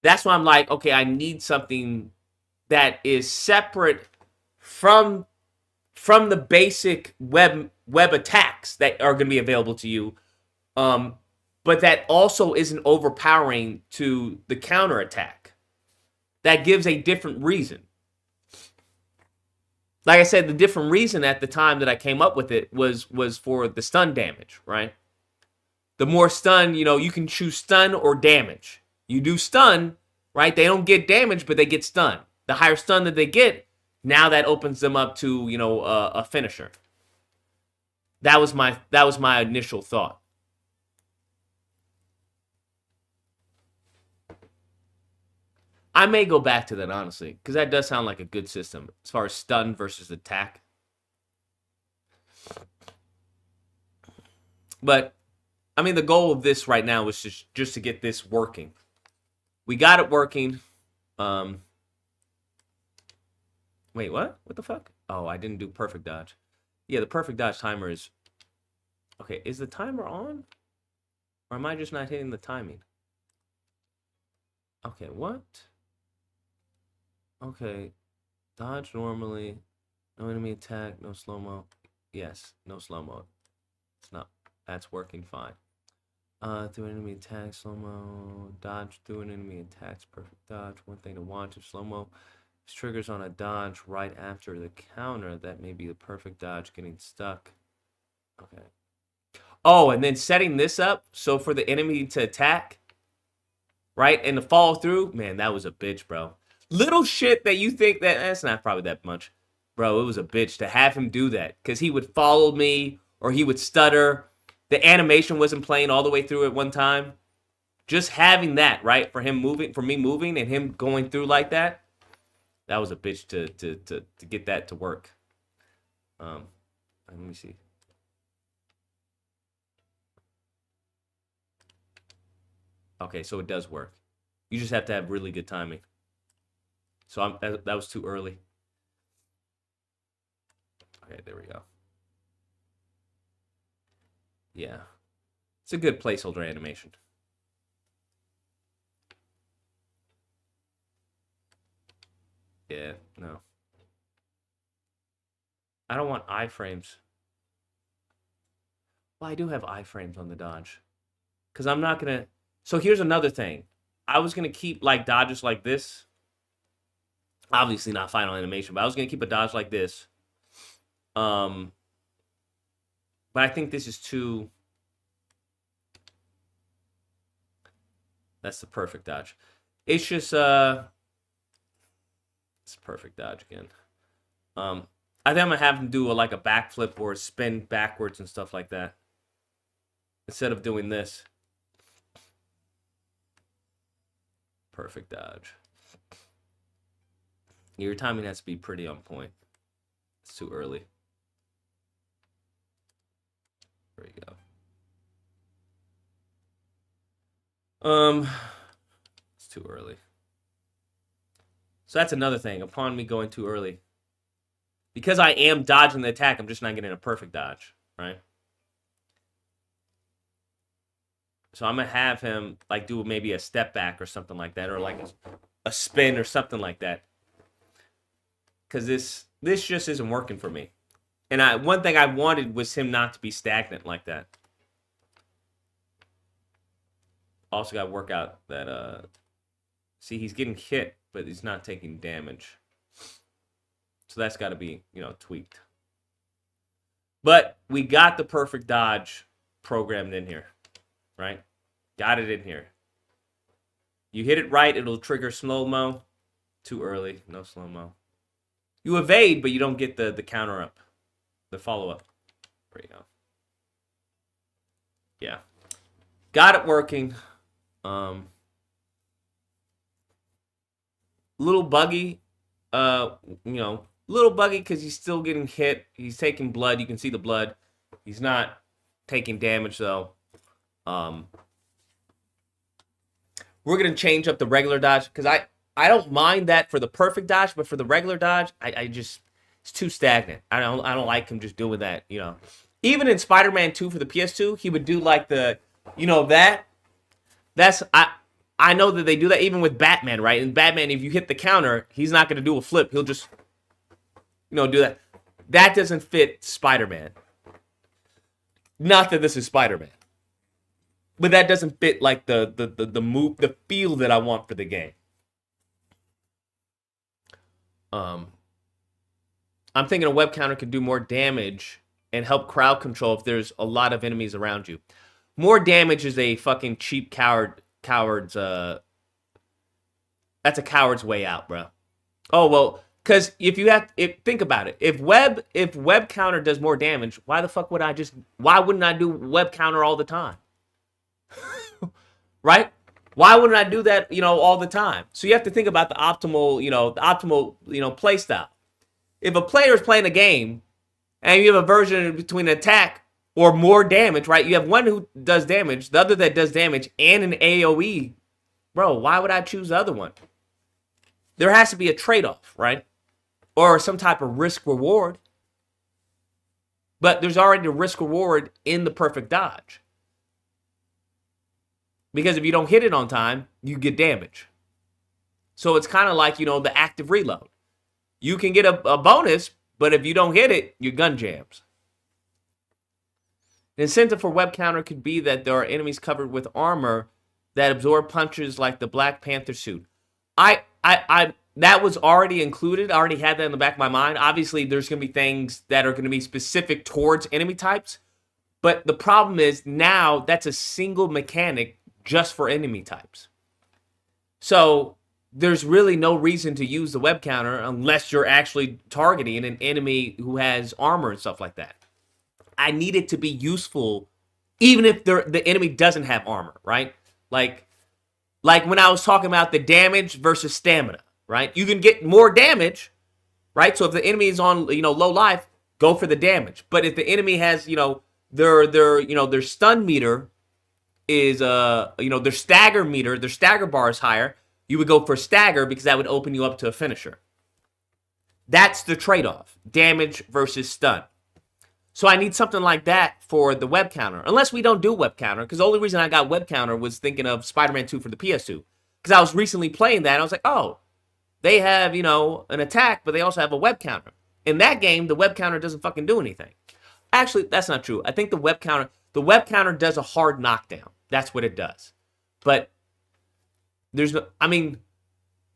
S2: That's why I'm like, okay, I need something that is separate from the basic web attacks that are going to be available to you, but that also isn't overpowering to the counter attack. That gives a different reason. Like I said, the different reason at the time that I came up with it was for the stun damage, right? The more stun, you can choose stun or damage. You do stun, right? They don't get damage, but they get stun. The higher stun that they get, now that opens them up to, a finisher. That was my initial thought. I may go back to that, honestly, because that does sound like a good system as far as stun versus attack. But, I mean, the goal of this right now is just to get this working. We got it working. Wait, what? What the fuck? Oh, I didn't do perfect dodge. Yeah, the perfect dodge timer is... Okay, is the timer on? Or am I just not hitting the timing? Okay, what? Okay, dodge normally. No enemy attack, no slow-mo. Yes, no slow-mo. It's not. That's working fine. Through an enemy attack, slow-mo. Dodge through an enemy attacks, perfect dodge. One thing to watch if slow-mo triggers on a dodge right after the counter. That may be the perfect dodge getting stuck. Okay. Oh, and then setting this up so for the enemy to attack, right, and to follow through. Man, that was a bitch, bro. Little shit that you think that's not probably that much. Bro, it was a bitch to have him do that because he would follow me or he would stutter. The animation wasn't playing all the way through at one time. Just having that, right, for him moving, for me moving and him going through like that, that was a bitch to get that to work. Let me see. Okay, so it does work. You just have to have really good timing. So that was too early. Okay, there we go. Yeah. It's a good placeholder animation. Yeah, no. I don't want iframes. Well, I do have iframes on the dodge. Because I'm not going to... So here's another thing. I was going to keep like dodges like this. Obviously not final animation, but I was going to keep a dodge like this. But I think this is too... That's the perfect dodge. It's just... It's a perfect dodge again. I think I'm going to have him do like a backflip or a spin backwards and stuff like that. Instead of doing this. Perfect dodge. Your timing has to be pretty on point. It's too early. There you go. It's too early. So that's another thing. Upon me going too early. Because I am dodging the attack, I'm just not getting a perfect dodge, right? So I'm going to have him like do maybe a step back or something like that, or like a spin or something like that. Because this just isn't working for me. And one thing I wanted was him not to be stagnant like that. Also got to work out that, see, he's getting hit, but he's not taking damage. So that's got to be, tweaked. But we got the perfect dodge programmed in here, right? Got it in here. You hit it right, it'll trigger slow-mo. Too early, no slow-mo. You evade, but you don't get the counter up, the follow-up. There you go. Yeah. Got it working. Little buggy, little buggy because he's still getting hit. He's taking blood. You can see the blood. He's not taking damage, though. We're going to change up the regular dodge because I don't mind that for the perfect dodge, but for the regular dodge, I just... It's too stagnant. I don't like him just doing that, Even in Spider-Man 2 for the PS2, he would do like the, that. That's... I know that they do that even with Batman, right? In Batman, if you hit the counter, he's not going to do a flip. He'll just, do that. That doesn't fit Spider-Man. Not that this is Spider-Man. But that doesn't fit like the move, the feel that I want for the game. I'm thinking a web counter can do more damage and help crowd control if there's a lot of enemies around you. More damage is a fucking cheap coward's that's a coward's way out, bro. Oh, well, because think about it. If web counter does more damage, why wouldn't I do web counter all the time? Right? Why wouldn't I do that, all the time? So you have to think about the optimal play style. If a player is playing a game and you have a version between an attack or more damage, right? You have one who does damage, the other that does damage, and an AoE. Bro, why would I choose the other one? There has to be a trade-off, right? Or some type of risk-reward. But there's already a risk-reward in the perfect dodge. Because if you don't hit it on time, you get damage. So it's kind of like, the active reload. You can get a bonus, But if you don't hit it, your gun jams. The incentive for web counter could be that there are enemies covered with armor that absorb punches like the Black Panther suit. I that was already included. I already had that in the back of my mind. Obviously, there's going to be things that are going to be specific towards enemy types. But the problem is now that's a single mechanic just for enemy types. So there's really no reason to use the web counter unless you're actually targeting an enemy who has armor and stuff like that. I need it to be useful even if the enemy doesn't have armor, right? Like when I was talking about the damage versus stamina, right? You can get more damage, right? So if the enemy is on, low life, go for the damage. But if the enemy has, their stun meter is their stagger meter, their stagger bar is higher, you would go for stagger because that would open you up to a finisher. That's the trade-off, damage versus stun. So I need something like that for the web counter, unless we don't do web counter, because the only reason I got web counter was thinking of Spider-Man 2 for the PS2, because I was recently playing that, and I was like, oh, they have, an attack, but they also have a web counter. In that game, the web counter doesn't fucking do anything. Actually, that's not true. I think the web counter does a hard knockdown. That's what it does. But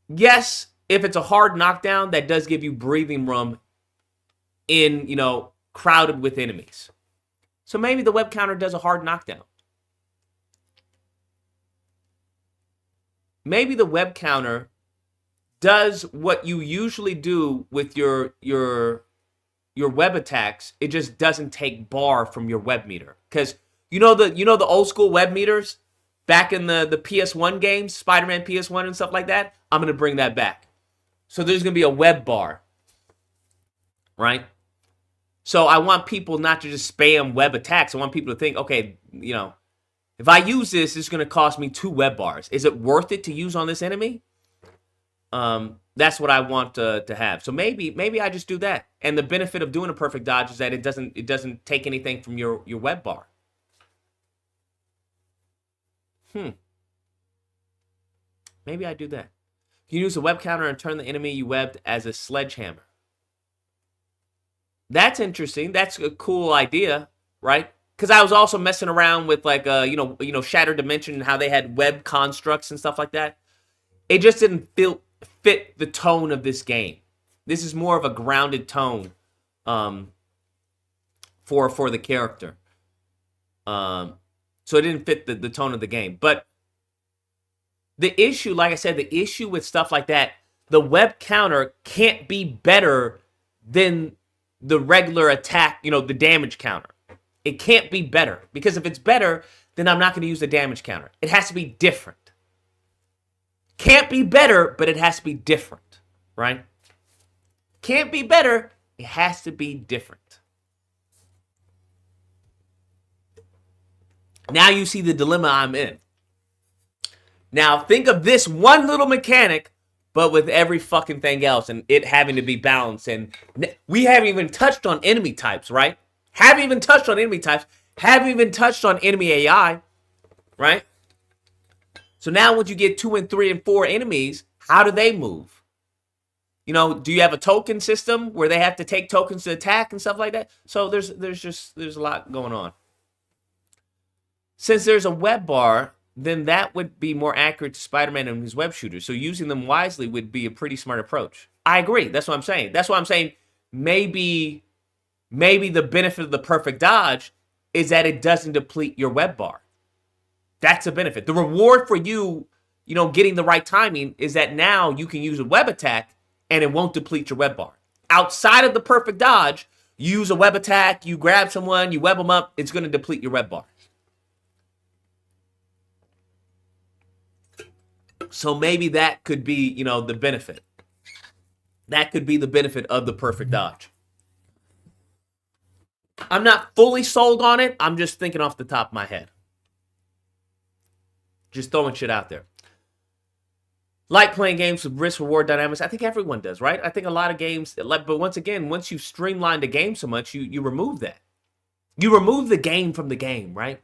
S2: yes, if it's a hard knockdown, that does give you breathing room in, crowded with enemies. So maybe the web counter does a hard knockdown. Maybe the web counter does what you usually do with your web attacks. It just doesn't take bar from your web meter. Because the old school web meters back in the PS1 games, Spider-Man PS1 and stuff like that? I'm going to bring that back. So there's going to be a web bar. Right? So I want people not to just spam web attacks. I want people to think, okay, if I use this, it's going to cost me 2 web bars. Is it worth it to use on this enemy? That's what I want to have. So maybe I just do that. And the benefit of doing a perfect dodge is that it doesn't take anything from your web bar. Maybe I do that. You can use a web counter and turn the enemy you webbed as a sledgehammer. That's interesting. That's a cool idea, right? Because I was also messing around with Shattered Dimension and how they had web constructs and stuff like that. It just didn't fit the tone of this game. This is more of a grounded tone for the character. So it didn't fit the tone of the game. But the issue, like I said, the issue with stuff like that, the web counter can't be better than the regular attack, the damage counter. It can't be better. Because if it's better, then I'm not going to use the damage counter. It has to be different. Can't be better, but it has to be different. Right? Can't be better, it has to be different. Now you see the dilemma I'm in. Now think of this one little mechanic, but with every fucking thing else, and it having to be balanced. And we haven't even touched on enemy types, right? Haven't even touched on enemy types. Haven't even touched on enemy AI, right? So now once you get 2 and 3 and 4 enemies, how do they move? Do you have a token system where they have to take tokens to attack and stuff like that? So there's a lot going on. Since there's a web bar, then that would be more accurate to Spider-Man and his web shooters. So using them wisely would be a pretty smart approach. I agree. That's what I'm saying. That's what I'm saying. Maybe the benefit of the perfect dodge is that it doesn't deplete your web bar. That's a benefit. The reward for you, getting the right timing is that now you can use a web attack and it won't deplete your web bar. Outside of the perfect dodge, you use a web attack, you grab someone, you web them up, it's going to deplete your web bar. So maybe that could be, the benefit. That could be the benefit of the perfect dodge. I'm not fully sold on it. I'm just thinking off the top of my head. Just throwing shit out there. Like playing games with risk-reward dynamics. I think everyone does, right? I think a lot of games, but once again, once you've streamlined the game so much, you remove that. You remove the game from the game, right?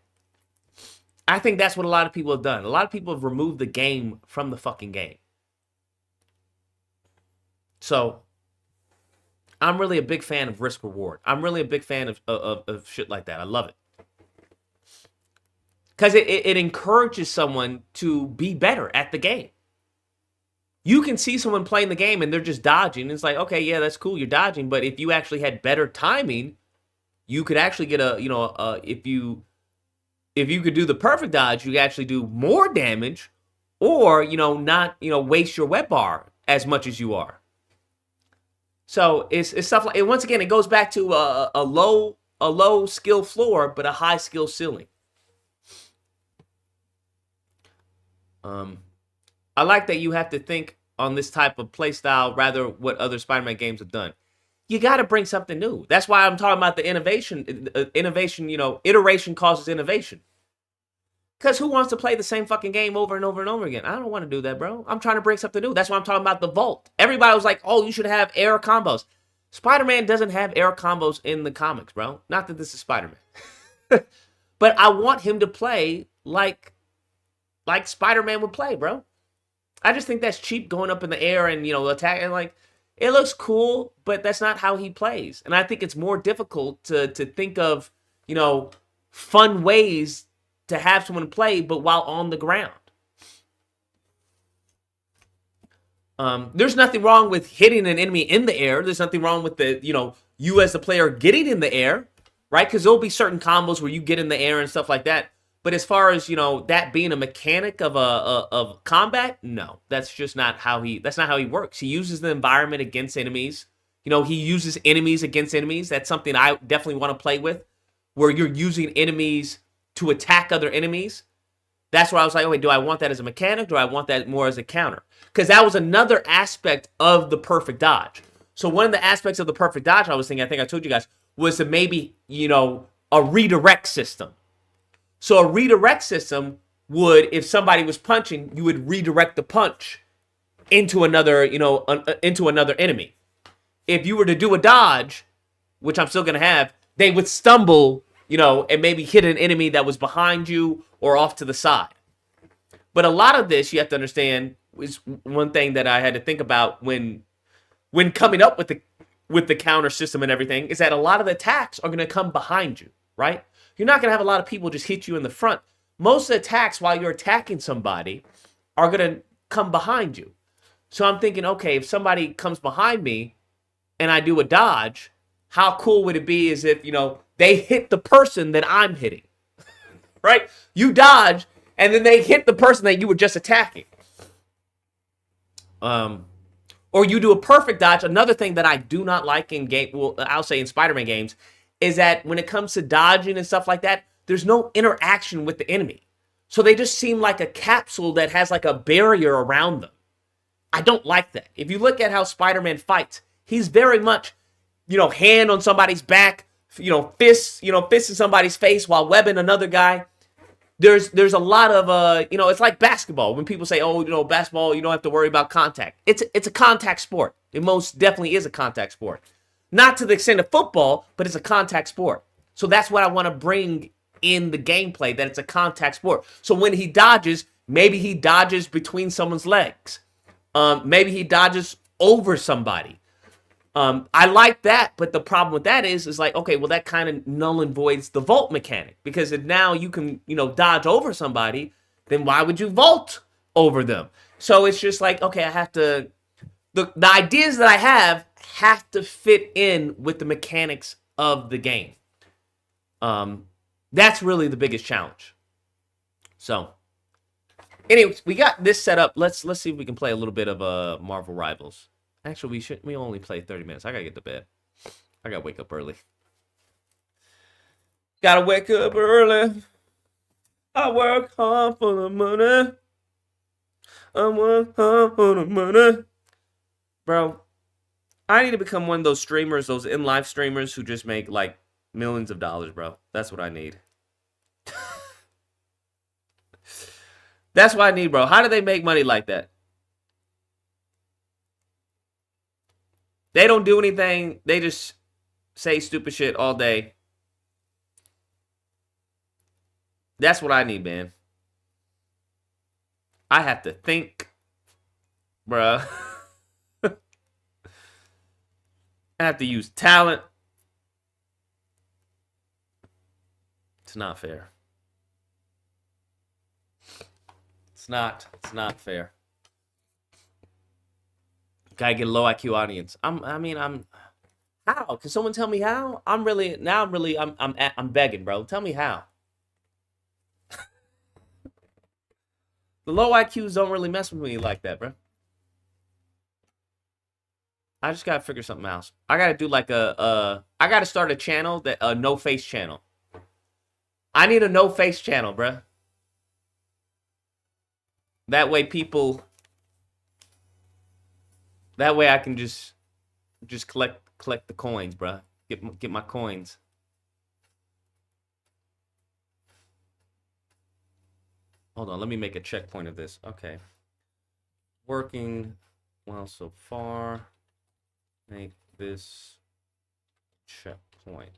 S2: I think that's what a lot of people have done. A lot of people have removed the game from the fucking game. So, I'm really a big fan of risk reward. I'm really a big fan of shit like that. I love it. Because it encourages someone to be better at the game. You can see someone playing the game and they're just dodging. It's like, okay, yeah, that's cool. You're dodging. But if you actually had better timing, you could actually get if you could do the perfect dodge, you could actually do more damage or, not, waste your web bar as much as you are. So it's stuff like, once again, it goes back to a low skill floor, but a high skill ceiling. I like that you have to think on this type of play style, rather what other Spider-Man games have done. You got to bring something new. That's why I'm talking about the innovation. Innovation, iteration causes innovation. Because who wants to play the same fucking game over and over and over again? I don't want to do that, bro. I'm trying to bring something new. That's why I'm talking about the Vault. Everybody was like, oh, you should have air combos. Spider-Man doesn't have air combos in the comics, bro. Not that this is Spider-Man. But I want him to play like Spider-Man would play, bro. I just think that's cheap, going up in the air and, attacking. Like, it looks cool, but that's not how he plays. And I think it's more difficult to think of, fun ways to have someone play, but while on the ground. There's nothing wrong with hitting an enemy in the air. There's nothing wrong with you as the player getting in the air, right? Because there'll be certain combos where you get in the air and stuff like that. But as far as, that being a mechanic of combat, no, that's just not how he works. He uses the environment against enemies. He uses enemies against enemies. That's something I definitely want to play with, where you're using enemies to attack other enemies. That's where I was like, okay, do I want that as a mechanic? Or do I want that more as a counter? Because that was another aspect of the perfect dodge. So one of the aspects of the perfect dodge I was thinking, I think I told you guys, was to maybe, a redirect system. So a redirect system would, if somebody was punching, you would redirect the punch into another, into another enemy. If you were to do a dodge, which I'm still going to have, they would stumble, and maybe hit an enemy that was behind you or off to the side. But a lot of this, you have to understand, is one thing that I had to think about when coming up with the counter system and everything, is that a lot of the attacks are going to come behind you, right? You're not going to have a lot of people just hit you in the front. Most of the attacks while you're attacking somebody are going to come behind you. So I'm thinking, okay, if somebody comes behind me and I do a dodge, how cool would it be as if, they hit the person that I'm hitting, right? You dodge and then they hit the person that you were just attacking. Or you do a perfect dodge. Another thing that I do not like in I'll say in Spider-Man games, is that when it comes to dodging and stuff like that, there's no interaction with the enemy. So they just seem like a capsule that has like a barrier around them. I don't like that. If you look at how Spider-Man fights, he's very much, hand on somebody's back, fist in somebody's face while webbing another guy. There's a lot of, it's like basketball. When people say, oh, basketball, you don't have to worry about contact. It's a contact sport. It most definitely is a contact sport. Not to the extent of football, but it's a contact sport. So that's what I want to bring in the gameplay, that it's a contact sport. So when he dodges, maybe he dodges between someone's legs. Maybe he dodges over somebody. I like that, but the problem with that is like, okay, well, that kind of null and voids the vault mechanic. Because if now you can, dodge over somebody, then why would you vault over them? So it's just like, okay, I have to... The ideas that I have to fit in with the mechanics of the game. That's really the biggest challenge. So, anyways, we got this set up. Let's see if we can play a little bit of Marvel Rivals. Actually, we only play 30 minutes. I gotta get to bed. I gotta wake up early. Gotta wake up early. I work hard for the money. I work hard for the money. Bro, I need to become one of those streamers, those in-life streamers who just make like millions of dollars, bro. That's what I need. That's what I need, bro. How do they make money like that? They don't do anything. They just say stupid shit all day. That's what I need, man. I have to think, bruh. I have to use talent. It's not fair. It's not fair. Gotta get a low IQ audience. I'm how? Can someone tell me how? I'm begging, bro. Tell me how. The low IQs don't really mess with me like that, bro. I just gotta figure something else. I gotta do like I gotta start a channel that a no face channel. I need a no face channel, bro. That way I can just collect the coins, bro. Get my coins. Hold on, let me make a checkpoint of this. Okay. Working well so far. Make this checkpoint.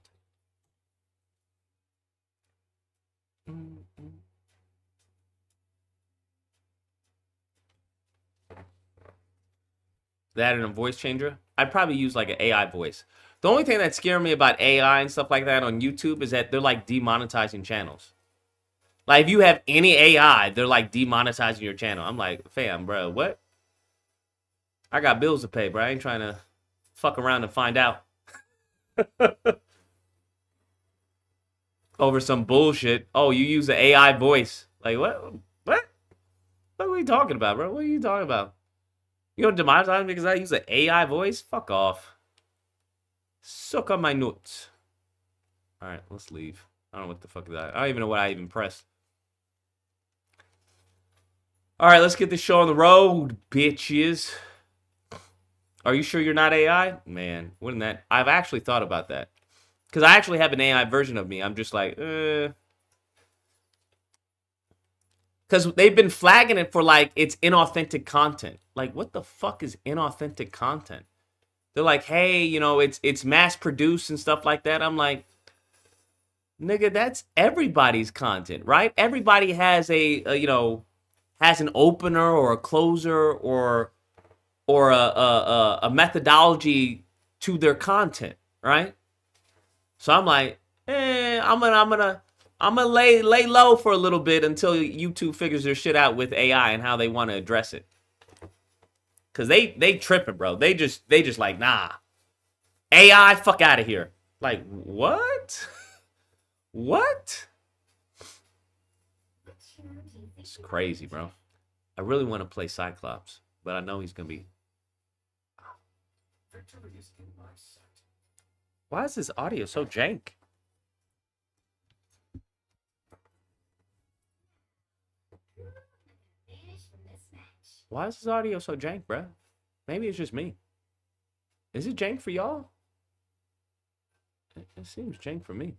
S2: That and a voice changer? I'd probably use like an AI voice. The only thing that scares me about AI and stuff like that on YouTube is that they're like demonetizing channels. Like if you have any AI, they're like demonetizing your channel. I'm like, fam, bro, what? I got bills to pay, bro. I ain't trying to fuck around and find out. Over some bullshit. Oh, you use the AI voice. Like, what? What? What are you talking about, bro? What are you talking about? You don't demonetize me because I use an AI voice? Fuck off. Suck on my nuts. Alright, let's leave. I don't know what the fuck is that. I don't even know what I even pressed. Alright, let's get this show on the road, bitches. Are you sure you're not AI? Man, wouldn't that... I've actually thought about that. Because I actually have an AI version of me. I'm just like, Because they've been flagging it for, like, it's inauthentic content. Like, what the fuck is inauthentic content? They're like, hey, you know, it's mass-produced and stuff like that. I'm like, nigga, that's everybody's content, right? Everybody has has an opener or a closer or a methodology to their content, right? So I'm like, I'm gonna lay low for a little bit until YouTube figures their shit out with AI and how they want to address it. Cause they tripping, bro. They just like, nah. AI, fuck out of here. Like, what? What? It's crazy, bro. I really want to play Cyclops, but I know he's gonna be. Why is this audio so jank? Why is this audio so jank, bro? Maybe it's just me. Is it jank for y'all? It seems jank for me.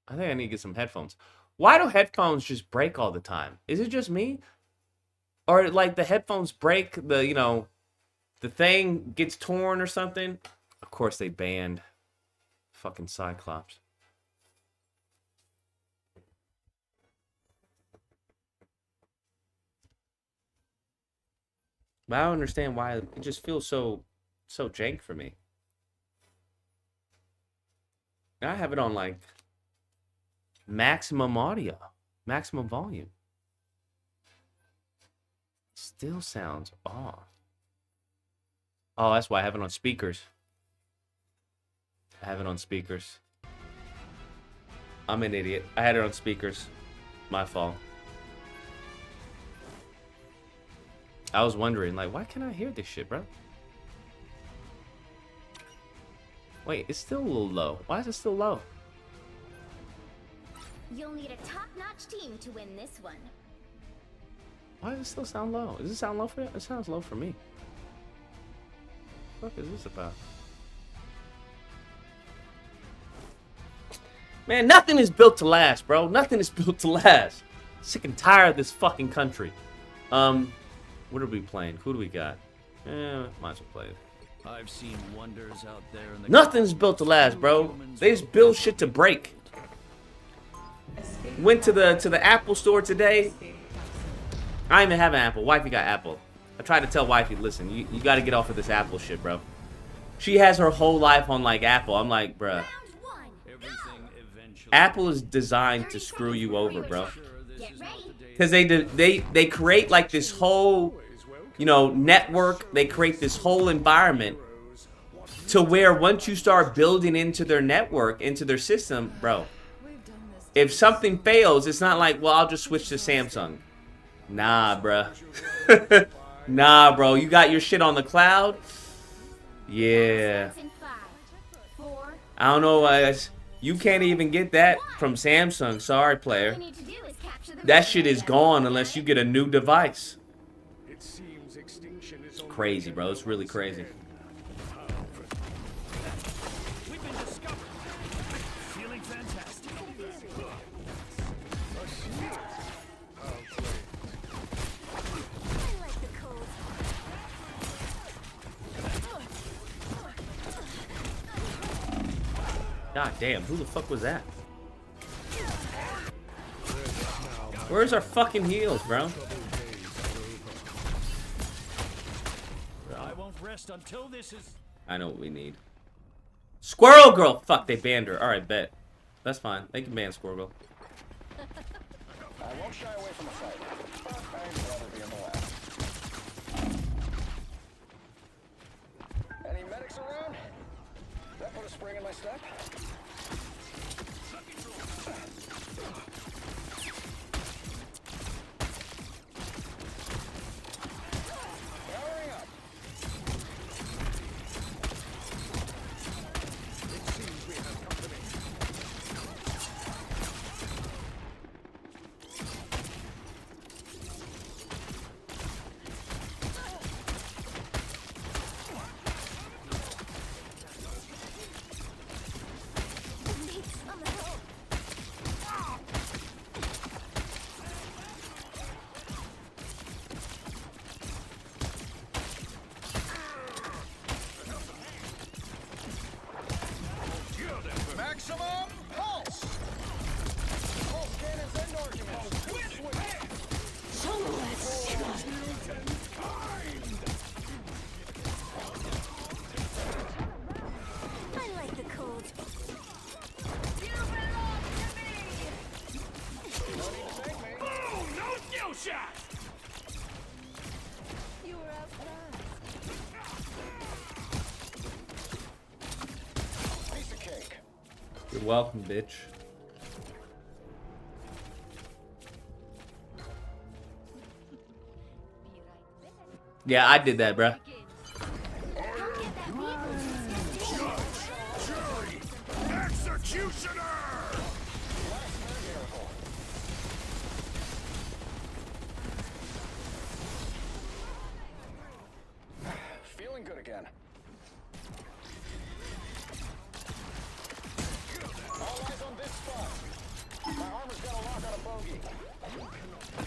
S2: I think I need to get some headphones. Why do headphones just break all the time? Is it just me? Or like the headphones break, the thing gets torn or something? Of course they banned fucking Cyclops. But I don't understand why it just feels so jank for me. I have it on like maximum audio, maximum volume. Still sounds off. Oh, that's why I have it on speakers. I have it on speakers. I'm an idiot. I had it on speakers. My fault. I was wondering, like, why can't I hear this shit, bro? Wait, it's still a little low. Why is it still low?
S3: You'll need a top-notch team to win this one.
S2: Why does it still sound low? Does it sound low for you? It sounds low for me. What the fuck is this about? Man, nothing is built to last, bro. Nothing is built to last. Sick and tired of this fucking country. What are we playing? Who do we got? Might as well play it.
S4: I've seen wonders out there in the
S2: Nothing's built to last, bro. They just build shit to break. Went to the Apple store today. I don't even have an Apple. Wifey got Apple. I try to tell wifey, listen, you got to get off of this Apple shit, bro. She has her whole life on like Apple. I'm like, bruh.
S3: Round one.
S4: Everything eventually.
S2: Apple is designed to screw you over, bro.
S4: Sure, this
S3: Get
S4: is not
S3: ready.
S4: the day.
S2: Because they create like this whole, you know, network. They create this whole environment to where once you start building into their network, into their system, bro, if something fails, it's not like, well, I'll just switch to Samsung. Nah, bruh. Nah, bro. You got your shit on the cloud? Yeah.
S3: In 5, 4.
S2: I don't know, guys. You can't even get that from Samsung. Sorry,
S3: All
S2: player.
S3: you need to do is capture the
S2: That shit is gone unless you get a new device.
S5: It seems extinction is only
S2: Crazy, bro. It's really crazy.
S4: We've been discovered. Feeling fantastic.
S3: I like the cold.
S2: God damn, who the fuck was that? Where's our fucking heals, bro?
S4: I won't rest until this is.
S2: I know what we need. Squirrel Girl! Fuck, they banned her. Alright, bet. That's fine. They can ban Squirrel Girl.
S5: I won't shy away from a fight, but I'd rather be in the lab. Any medics around? That put a spring in my step? Powering up. It seems we have company. Maximum pulse! Pulse cannons and arguments.
S3: I like the cold.
S4: No skill shot.
S3: You were outdone.
S5: Piece of cake.
S2: You're welcome, bitch. Yeah, I did that, bruh.
S5: Executioner! Feeling good again. All eyes on this spot. My armor's got a lock on a bogey. Powering up.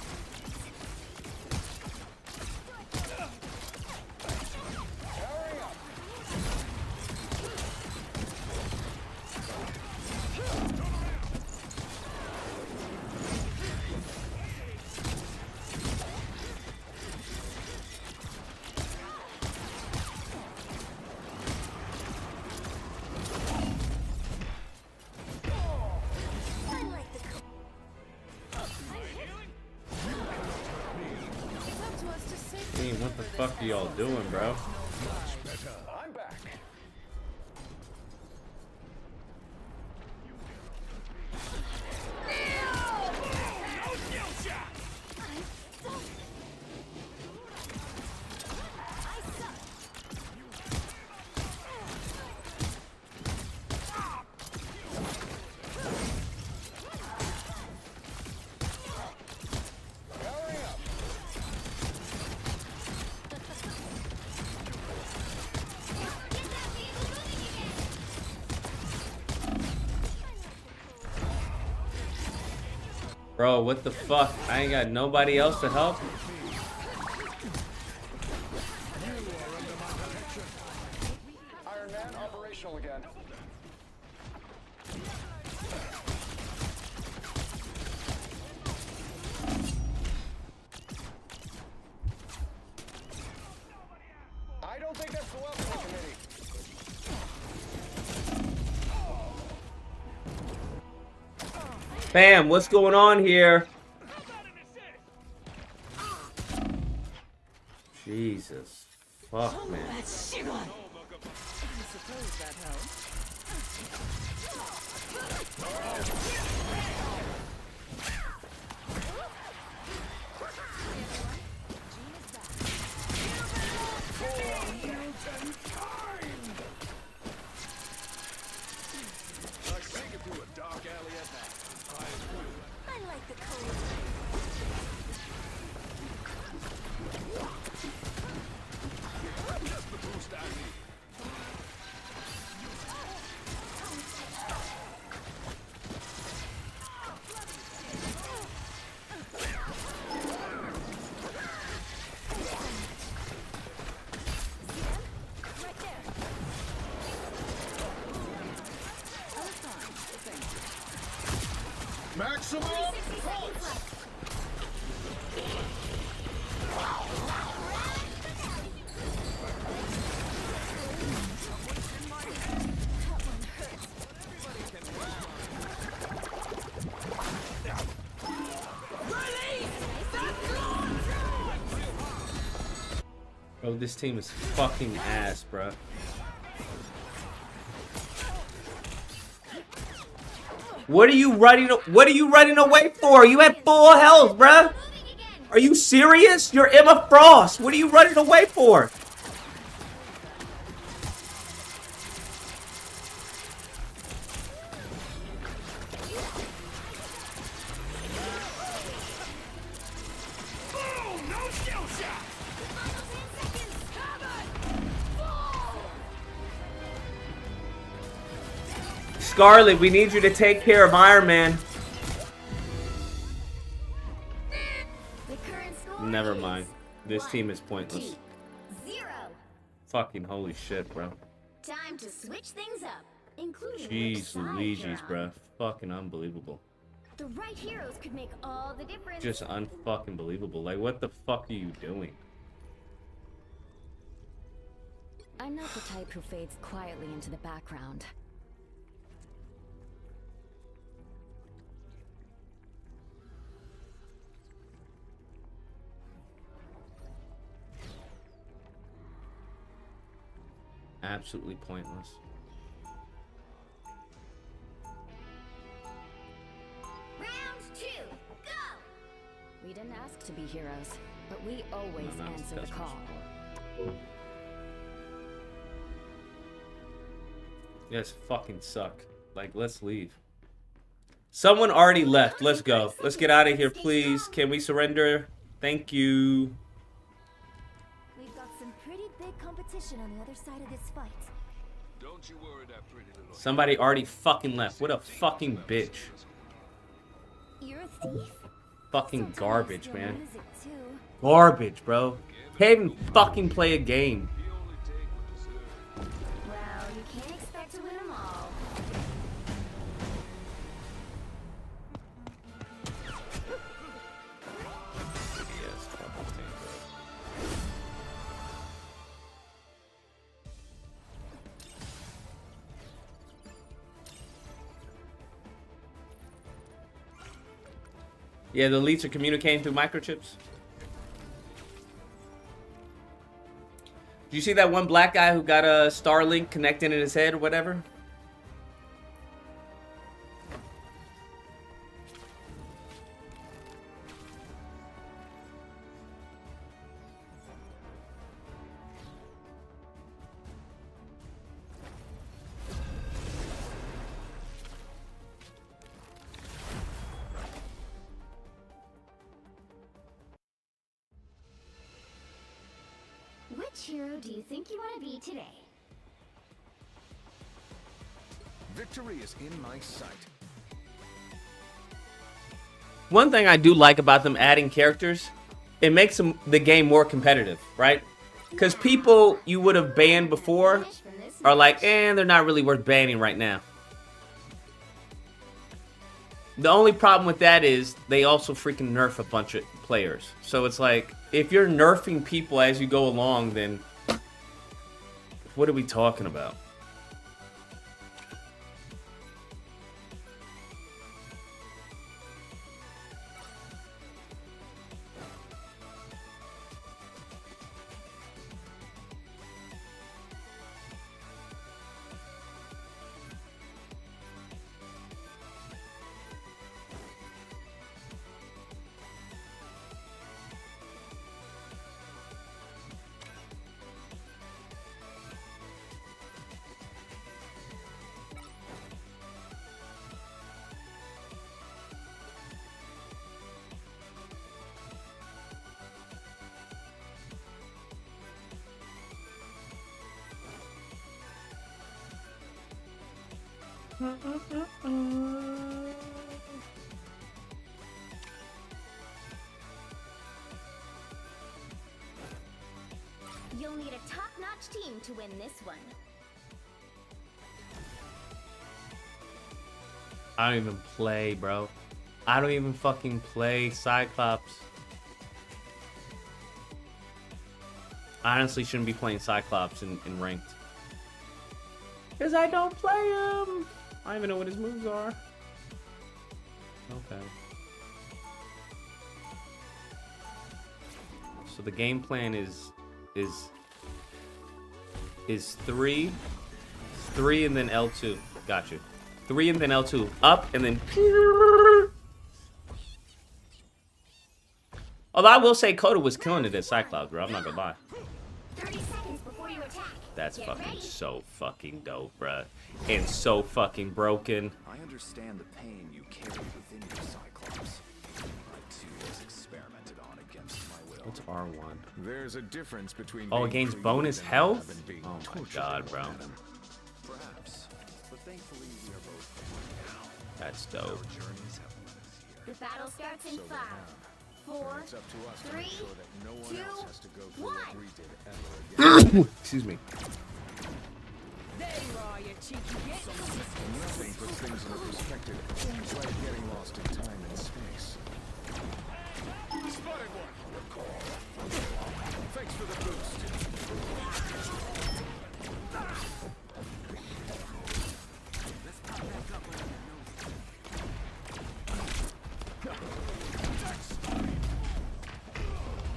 S3: I like the cold.
S2: Damn, what the fuck are y'all doing, bro?
S5: I'm back. Powering up.
S2: Bro, what the fuck? I ain't got nobody else to help?
S5: Iron Man operational again.
S1: Fam, what's going on here? Jesus. Fuck, man.
S3: I suppose that helps.
S5: Like sneaking through a dark alley at night.
S3: I like the cold.
S5: Just the boost I need.
S3: Right there.
S5: Maximum
S3: 60 seconds left. That one hurts.
S1: Bro, this team is fucking ass, bro. What are you running away for? You at full health, bruh. Are you serious? You're Emma Frost. What are you running away for?
S5: boom! No skill shot!
S1: Scarlet, we need you to take care of Iron Man.
S3: The current score
S1: Never
S3: is
S1: mind. This team is pointless.
S3: 2-0.
S1: Fucking holy shit, bro.
S3: Time to switch things up, including which
S1: Jeez
S3: side you're
S1: Louises,
S3: on.
S1: bro. Fucking unbelievable.
S3: The right heroes could make all the difference.
S1: Just unfucking believable. Like, what the fuck are you doing?
S3: I'm not the type who fades quietly into the background.
S1: Absolutely pointless.
S3: Round 2, go! We didn't ask to be heroes, but we always
S1: No, no,
S3: answer the
S1: that's
S3: call.
S1: You guys fucking suck. Like, let's leave. Someone already left. Let's go. Let's get out of here, please. Can we surrender? Thank you.
S3: We've got some pretty big competition on the other side of this fight.
S5: Don't you worry that pretty little...
S1: Somebody already fucking left. What a fucking bitch.
S3: You're a thief?
S1: Fucking
S3: Sometimes
S1: garbage,
S3: you're
S1: man.
S3: music, too.
S1: Garbage, bro. Can't even fucking play a game.
S5: You only take what deserved.
S3: Well, you can't expect to win them all.
S1: Yes, fucking team, bro. Yeah, the elites are communicating through microchips. Did you see that one black guy who got a Starlink connected in his head or whatever?
S3: Which hero do you think you want to be today?
S5: Victory is in my sight.
S1: One thing I do like about them adding characters, it makes the game more competitive, right? Because people you would have banned before are like, they're not really worth banning right now. The only problem with that is they also freaking nerf a bunch of players. So it's like, if you're nerfing people as you go along, then what are we talking about?
S3: You'll need a top-notch team to win this one.
S2: I don't even play, bro. I don't even fucking play Cyclops. I honestly shouldn't be playing Cyclops in ranked. Because I don't play him. I don't even know what his moves are. Okay. So the game plan is three and then L2. Got you. 3 and then L2. Up and then. Although I will say Coda was killing it at Cyclops, bro. I'm not gonna lie.
S3: 30 seconds before you attack.
S2: That's
S3: Get
S2: fucking
S3: ready.
S2: so fucking dope, bruh. And so fucking broken.
S5: I understand the pain you carry within your Cyclops. I too was experimented on against my will.
S2: What's R1?
S6: There's a difference between
S2: Oh,
S6: being
S2: it gains
S6: creative
S2: bonus
S6: and
S2: health?
S6: and being
S2: Oh my
S6: tortured.
S2: god, bro.
S5: Perhaps, but thankfully we are both
S2: That's dope.
S5: journeys have led us here.
S3: The battle starts in 5, 4,
S6: It's up to us to
S3: 3,
S6: make sure that no one
S3: 2,
S6: else has to go through
S3: 1.
S6: what we did ever again.
S2: Excuse me.
S6: Nothing puts things into perspective. It's like getting lost in time and space. Spotted one. Thanks for the boost.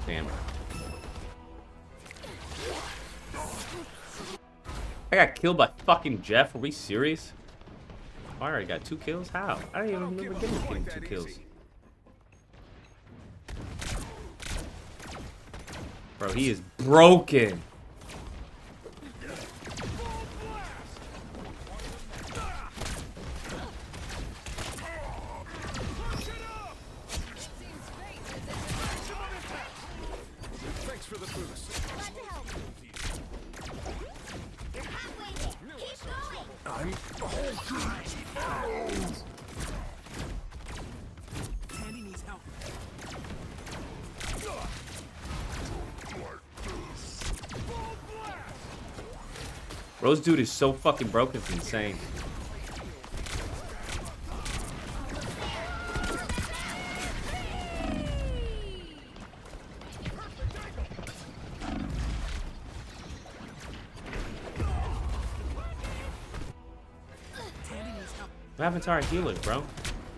S2: Damn. I got killed by fucking Jeff. Are we serious? I already got 2 kills? How? I don't even remember getting 2 kills. Bro, he is broken.
S6: Thanks for the boost.
S3: Glad to help. You're halfway there. Keep going.
S2: Rose dude is so fucking broken, it's insane. What happened to our healers, bro?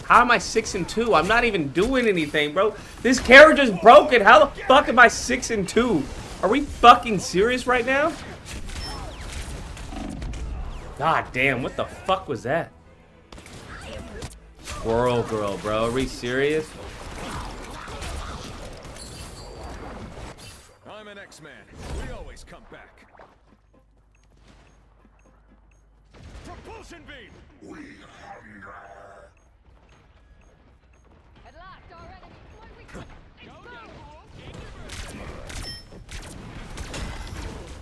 S2: How am I 6 and 2? I'm not even doing anything, bro. This character's broken. How the fuck am I 6 and 2? Are we fucking serious right now? God damn, what the fuck was that? Squirrel girl, bro. Are we serious?
S6: I'm an X-Man. We always come back. Propulsion beam.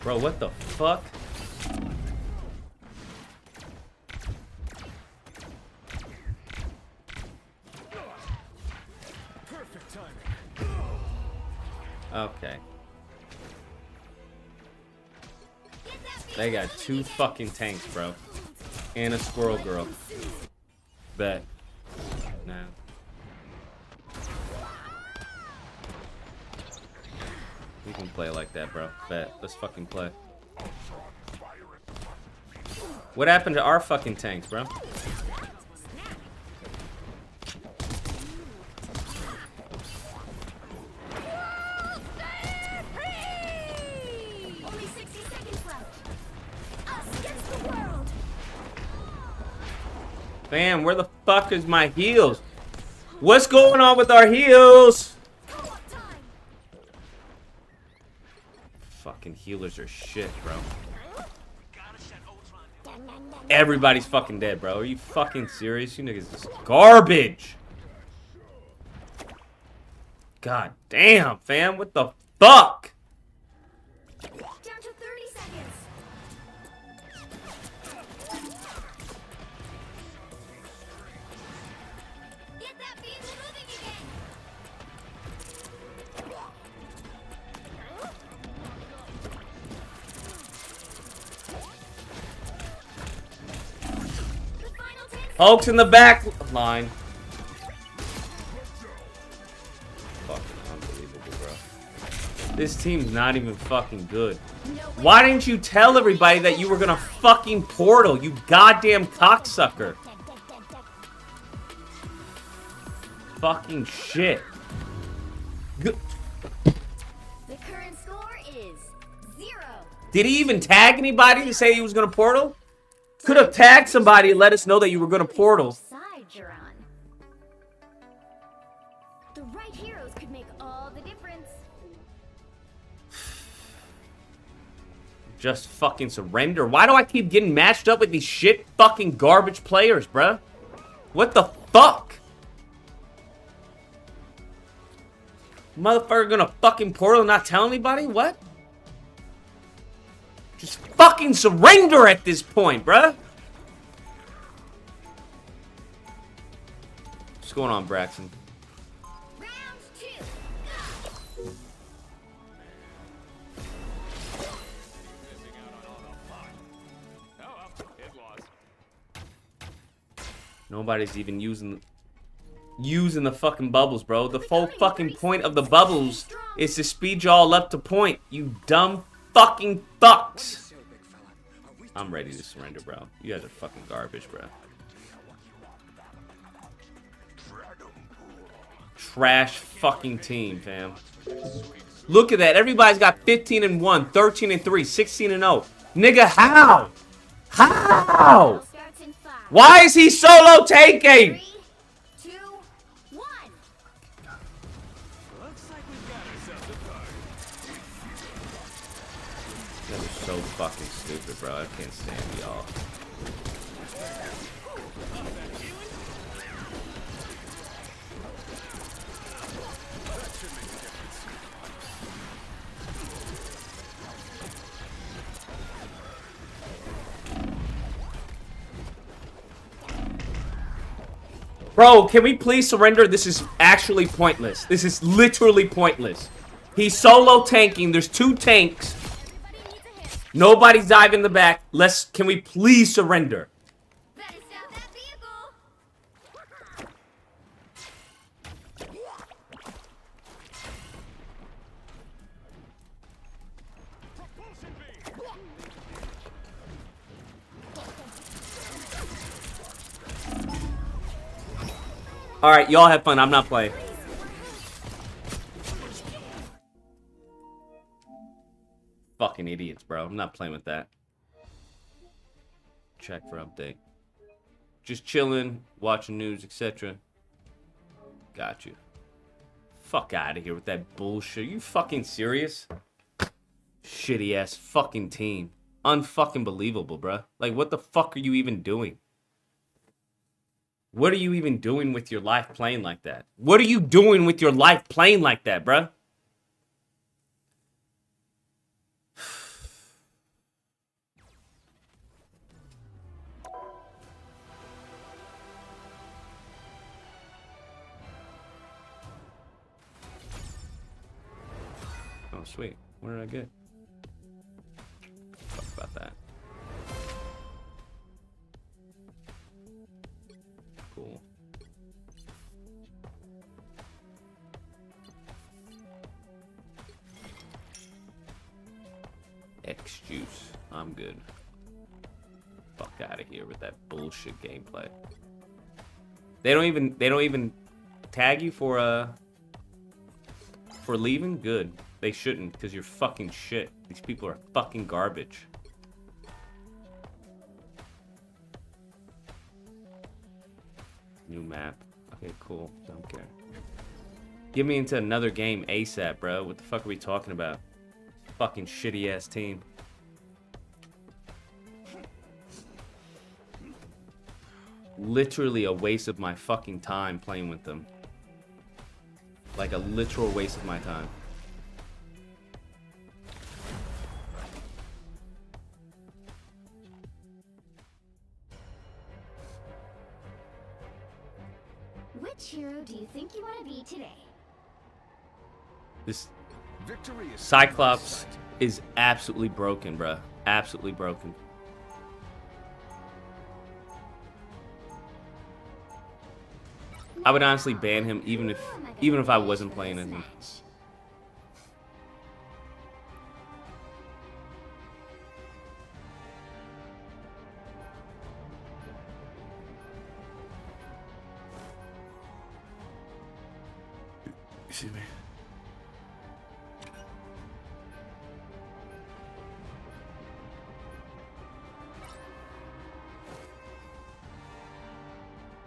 S2: Bro, what the fuck?
S6: Perfect timing.
S2: Okay. They got 2 fucking tanks, bro. And a squirrel girl. Bet. Nah. We can play like that, bro. Bet. Let's fucking play. What happened to our fucking tanks, bro?
S3: Only 60 seconds left. Us against the world.
S2: Fam, where the fuck is my heals? What's going on with our heals?
S3: Co-op time.
S2: Fucking healers are shit, bro. Everybody's fucking dead, bro. Are you fucking serious? You niggas is garbage. God damn, fam. What the fuck?
S3: Down to 30 seconds.
S2: Hulk's in the back line. Fucking unbelievable, bro. This team's not even fucking good. Why didn't you tell everybody that you were gonna fucking portal, you goddamn cocksucker? Fucking shit.
S3: The current score is 0.
S2: Did he even tag anybody to say he was gonna portal? Could have tagged somebody and let us know that you were gonna portal.
S3: Side you're on. The right heroes could make all the difference.
S2: Just fucking surrender. Why do I keep getting matched up with these shit fucking garbage players, bruh? What the fuck? Motherfucker gonna fucking portal and not tell anybody? What? Just fucking surrender at this point, bruh. What's going on, Braxton?
S3: Round 2. Go.
S2: Nobody's even using the fucking bubbles, bro. The whole fucking point of the bubbles is to speed y'all up to point, you dumb fucking fucks. I'm ready to surrender, bro. You guys are fucking garbage, bro. Trash fucking team, fam. Look at that. Everybody's got 15-1, 13-3, 16-0. Nigga, how? How?
S3: Starts in 5.
S2: Why is he solo taking?
S3: 3, 2, 1.
S4: Looks like we've got ourselves a target.
S2: That is so fucking stupid, bro. I can't stand y'all. Bro, can we please surrender? This is actually pointless. This is literally pointless. He's solo tanking. There's 2 tanks.
S3: Everybody needs a hit.
S2: Nobody's diving the back. Can we please surrender?
S3: Better stop that vehicle.
S2: Alright, y'all have fun. I'm not playing. Fucking idiots, bro. I'm not playing with that. Check for update. Just chilling, watching news, etc. Got you. Fuck out of here with that bullshit. Are you fucking serious? Shitty ass fucking team. Unfucking believable, bro. Like, what the fuck are you even doing? What are you even doing with your life playing like that? What are you doing with your life playing like that, bruh? Oh, sweet. What did I get? Fuck about that. Cool. X juice. I'm good. Fuck out of here with that bullshit gameplay. They don't even tag you for leaving? Good. They shouldn't, because you're fucking shit. These people are fucking garbage. New map. Okay, cool. Don't care. Get me into another game ASAP, bro. What the fuck are we talking about? Fucking shitty ass team. Literally a waste of my fucking time playing with them. Like a literal waste of my time.
S3: Which hero do you think you want to be today?
S2: This
S6: Victory is
S2: Cyclops is absolutely broken, bruh. Absolutely broken. I would honestly ban him even if I wasn't playing as him. Excuse me.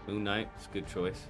S2: Moon Knight, it's a good choice.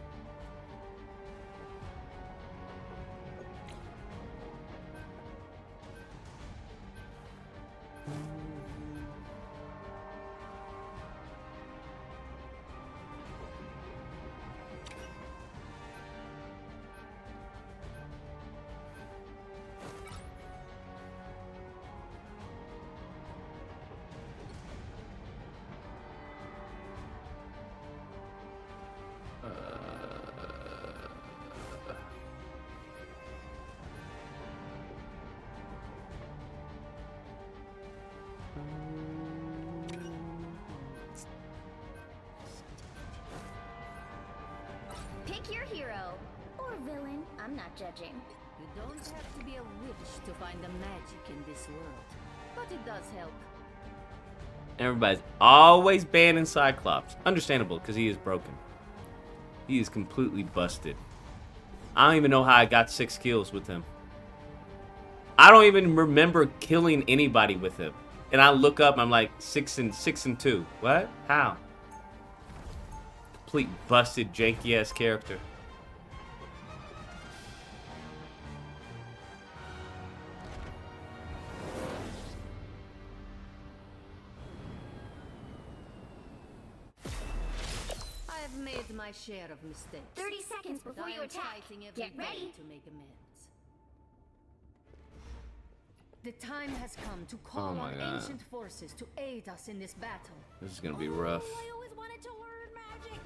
S3: Pick your hero. Or villain. I'm not judging.
S7: You don't have to be a witch to find the magic in this world. But it does help.
S2: Everybody's always banning Cyclops. Understandable, because he is broken. He is completely busted. I don't even know how I got 6 kills with him. I don't even remember killing anybody with him. And I look up, I'm like 6 and 2. What? How? Complete busted, janky ass character.
S7: I have made my share of mistakes.
S3: 30 seconds
S7: But
S3: before
S7: I
S3: you
S7: am
S3: attack.
S7: fighting every
S3: Get
S7: day
S3: ready.
S7: to make amends. The time has come to call
S2: Oh my
S7: on
S2: God.
S7: ancient forces to aid us in this battle.
S2: This is gonna be rough.
S3: I always wanted to learn magic.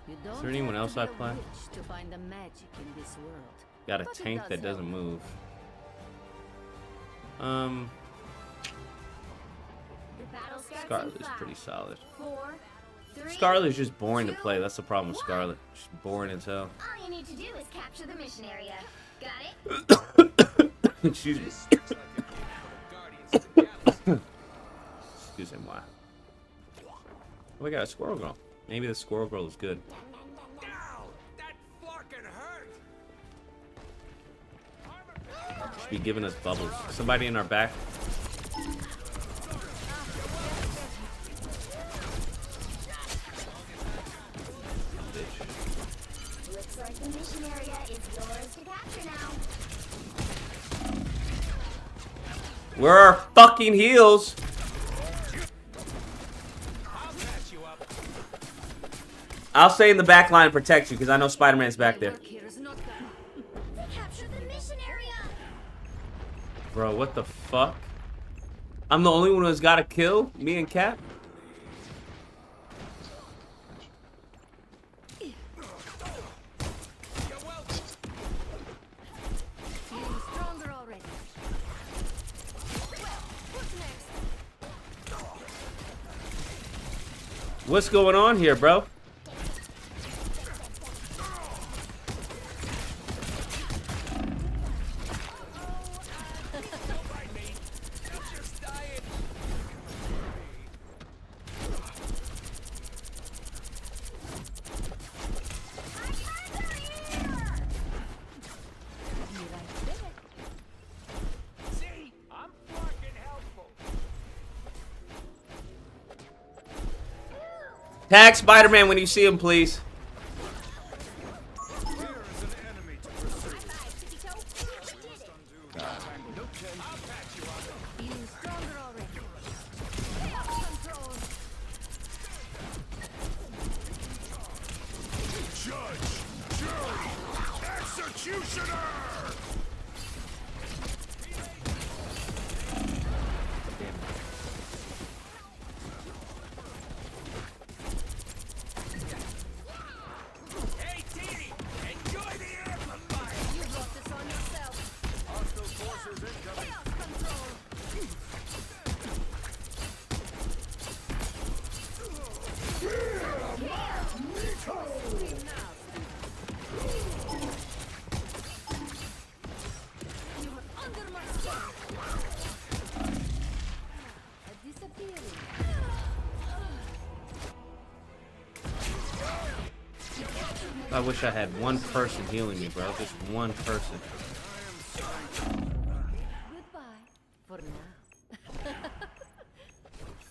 S7: You don't
S2: there anyone
S7: have
S2: else
S7: to
S2: I
S7: be a
S2: play?
S7: witch to find the magic in this world.
S2: Got a
S7: But it
S2: tank
S7: does
S2: that doesn't
S7: help.
S2: move.
S3: The battle starts in
S2: Scarlet's
S3: 5,
S2: pretty solid.
S3: 4, 3.
S2: Scarlet's just boring to play. That's the problem with Scarlet. She's boring as hell.
S3: All you need to do is capture the mission area. Got it?
S2: Excuse me. Excuse me, why? We got a squirrel girl. Maybe the squirrel girl is good. Should be giving us bubbles. Somebody in our back.
S3: Looks like the mission area is yours to capture now.
S2: Where are our fucking heels? I'll stay in the back line and protect you because I know Spider-Man's back there.
S7: Work here is not done.
S3: Capture the mission area.
S2: Bro, what the fuck? I'm the only one who's got a kill? Me and Cap?
S7: Feeling stronger already. Well, what's next?
S2: What's going on here, bro?
S4: See? I'm fucking helpful.
S2: Tag Spider-Man when you see him, please.
S6: Here is an enemy to pursue.
S7: Feeling stronger already. Chaos control.
S6: Judge, jury, executioner!
S4: Hey, Teeny! Enjoy the amplifier!
S7: You brought this on yourself.
S6: Hostile forces incoming.
S7: Chaos control.
S2: I wish I had one person healing me, bro. Just one person.
S7: Goodbye for now.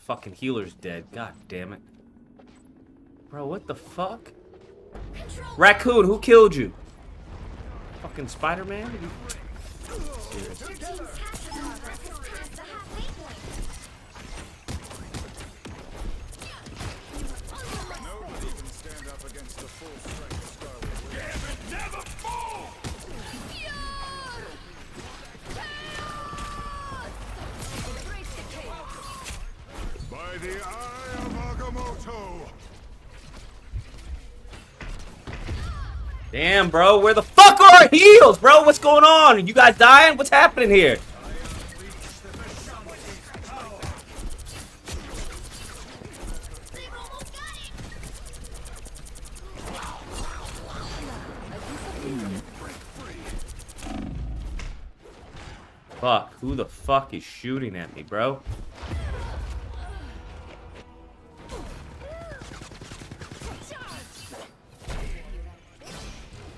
S2: Fucking healer's dead. God damn it. Bro, what the fuck? Raccoon, who killed you? Fucking Spider-Man?
S6: Nobody can stand up against the full strength Scarlet.
S4: Never fall!
S6: By the eye of Agamotto!
S2: Damn, bro. Where the fuck are our heals, bro? What's going on? You guys dying? What's happening here? Fuck. Who the fuck is shooting at me, bro?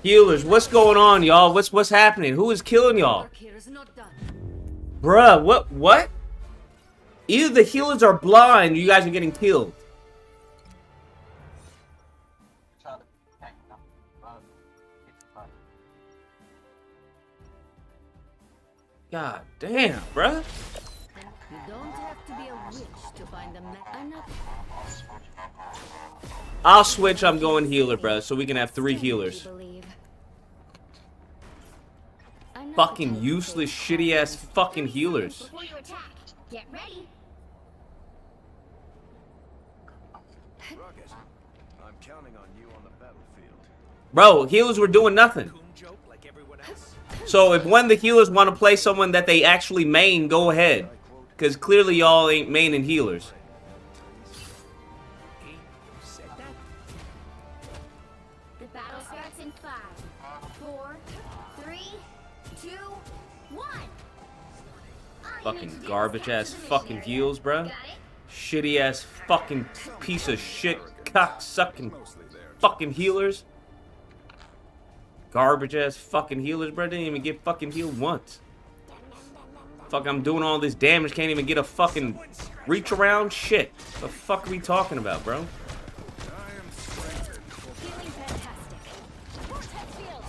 S2: Healers, what's going on, y'all? What's happening? Who is killing y'all?
S7: Work here is not done.
S2: Bruh, what? Either the healers are blind or you guys are getting killed. God damn, bruh.
S7: You don't have to be a witch to find a I'm not.
S2: I'll switch. I'm going healer, bruh, so we can have 3 healers. Fucking useless, shitty ass fucking healers.
S3: Before you attack, get ready.
S6: Rocket, I'm counting on you on the battlefield.
S2: Bro, healers were doing nothing. So if one of the healers want to play someone that they actually main, go ahead. Because clearly y'all ain't maining healers.
S3: The battle starts in 5, 4, 3, 2, 1.
S2: Fucking garbage ass fucking heals, bro.
S3: Got it?
S2: Shitty ass fucking piece of shit cock sucking fucking healers. Garbage ass fucking healers, bro. Didn't even get fucking healed once. Fuck, I'm doing all this damage, can't even get a fucking reach around shit. The fuck are we talking about, bro?
S3: Feeling fantastic. Vortex field.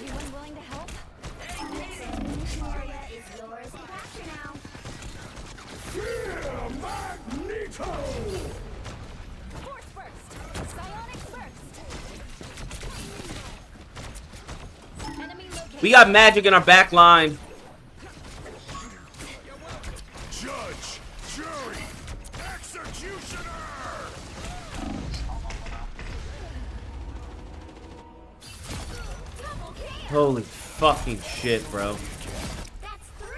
S3: Anyone willing to help? This area is yours to capture now. Force burst. Psionic burst. Enemy located.
S2: We got magic in our back line.
S6: Judge, jury, executioner!
S3: Double kill.
S2: Holy fucking shit, bro.
S3: That's 3.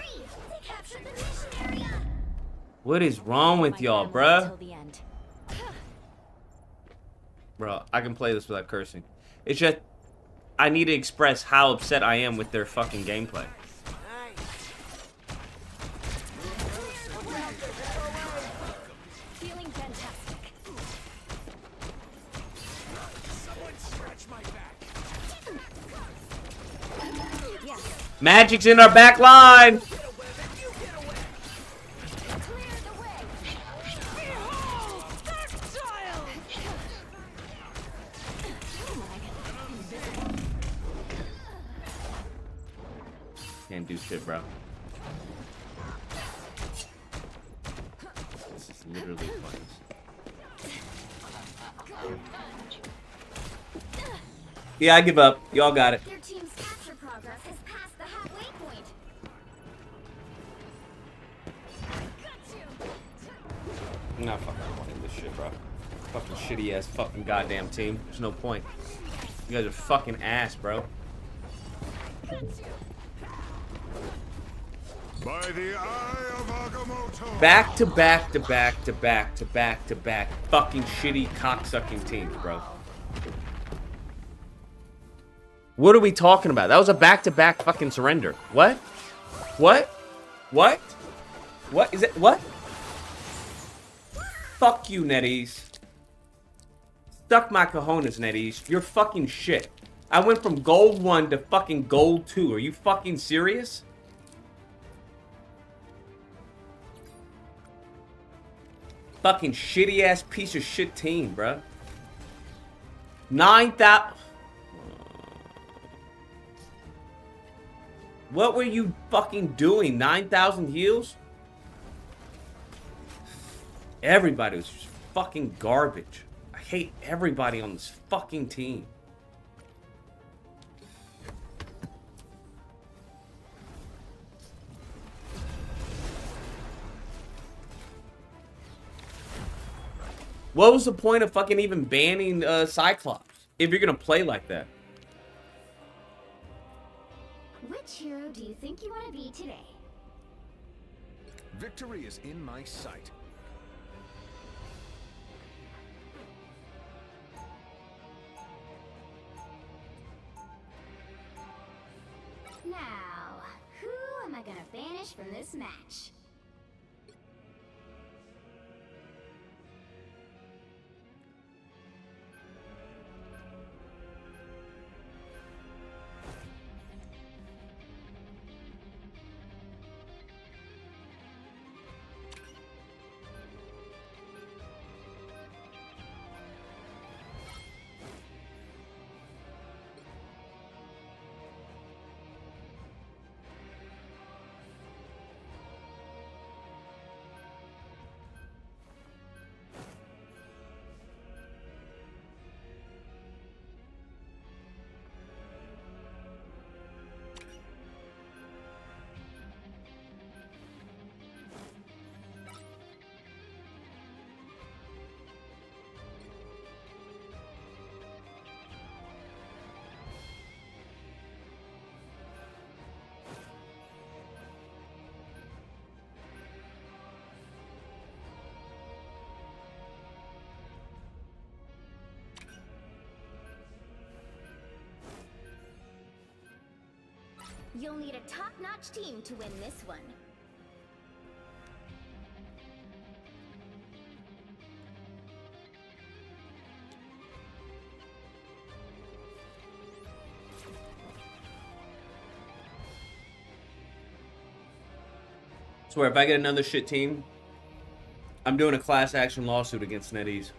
S3: They captured the mission area.
S2: What is wrong with y'all,
S7: Till
S2: bruh?
S7: the end.
S2: Bro, I can play this without cursing. It's just, I need to express how upset I am with their fucking gameplay.
S7: Feeling fantastic.
S2: Magic's in our back line!
S3: Clear the way.
S2: Can't do shit, bro. This is literally fucking... Yeah, I give up. Y'all got it.
S3: Their team's capture progress has passed the halfway point.
S2: I'm not fucking playing this shit, bro. Fucking shitty ass fucking goddamn team. There's no point. You guys are fucking ass, bro.
S6: By the eye of Agamotto!
S2: Back to back to back to back to back to back fucking shitty cocksucking teams, bro. What are we talking about? That was a back-to-back fucking surrender. What? What? What? What is it? What? Fuck you, Netties.
S1: Suck my cojones, NetEase. You're fucking shit. I went from gold 1 to fucking gold 2. Are you fucking serious? Fucking shitty ass piece of shit team, bruh. 9,000. What were you fucking doing? 9,000 heals? Everybody was just fucking garbage. I hate everybody on this fucking team. What was the point of fucking even banning Cyclops if you're gonna play like that?
S3: Which hero do you think you want to be today?
S6: Victory is in my sight.
S3: Now, who am I gonna banish from this match? You'll need a top-notch team to win this one.
S1: Swear, if I get another shit team, I'm doing a class action lawsuit against NetEase.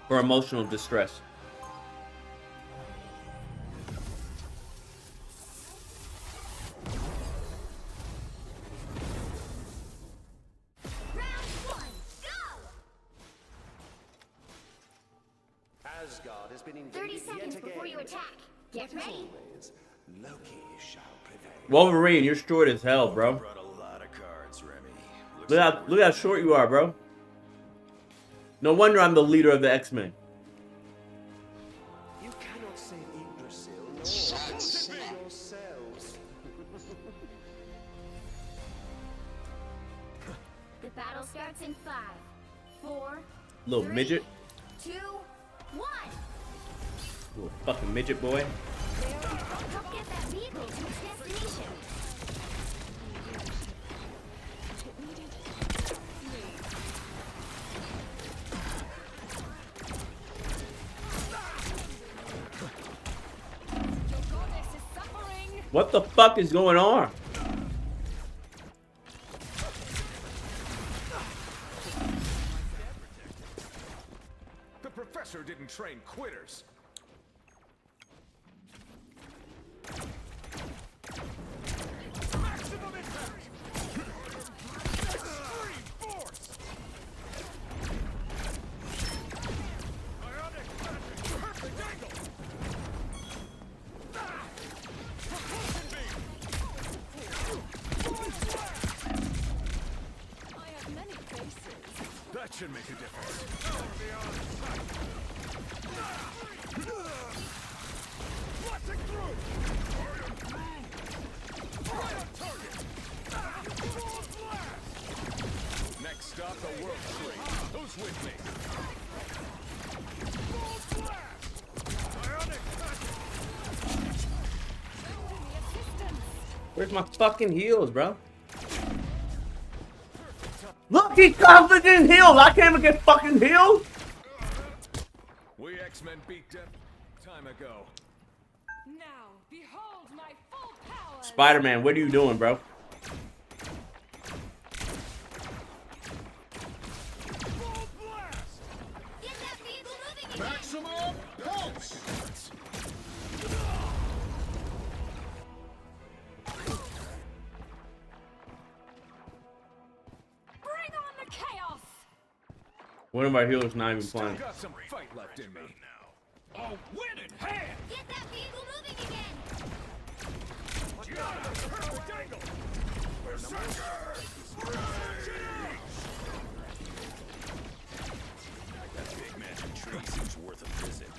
S1: For emotional distress.
S6: Asgard has been
S3: 30 seconds before you attack. Get ready.
S6: Loki shall prevail.
S1: Wolverine, you're short as hell, bro.
S6: Brought a lot of cards, Remy.
S1: Look how short you are, bro. No wonder I'm the leader of the X-Men.
S6: You cannot save Yggdrasil, nor save yourselves.
S3: The battle starts in 5, 4,
S1: Little
S3: 3,
S1: midget.
S3: 2, 1.
S1: Little fucking midget boy.
S3: Help get that vehicle to its destination.
S1: What the fuck is going on?
S6: The professor didn't train quitters. Maximum impact! Extreme force! Ionic magic! Perfect angle! Propulsion beam! Force blast!
S7: I have many faces.
S6: That should make a difference. Blasting through! Right on target! Full blast! Next stop, the World Tree. Who's with me? Full blast! Ionic magic!
S1: Where's my fucking heals, bro?
S6: Perfect
S1: Look, he's confident healed. I can't even get fucking healed.
S6: We X-Men beat Death time ago.
S7: Now, behold my full power.
S1: Spider-Man, what are you doing, bro?
S6: Full blast!
S3: Get that vehicle moving again!
S6: Maximum pulse!
S7: Bring on the chaos.
S1: One of our healers not even
S6: Still
S1: playing.
S6: got some fight left in me. A win in hand!
S3: Get that vehicle moving again!
S6: Gianna, perfect angle! Berserker! That big magic tree seems worth a visit.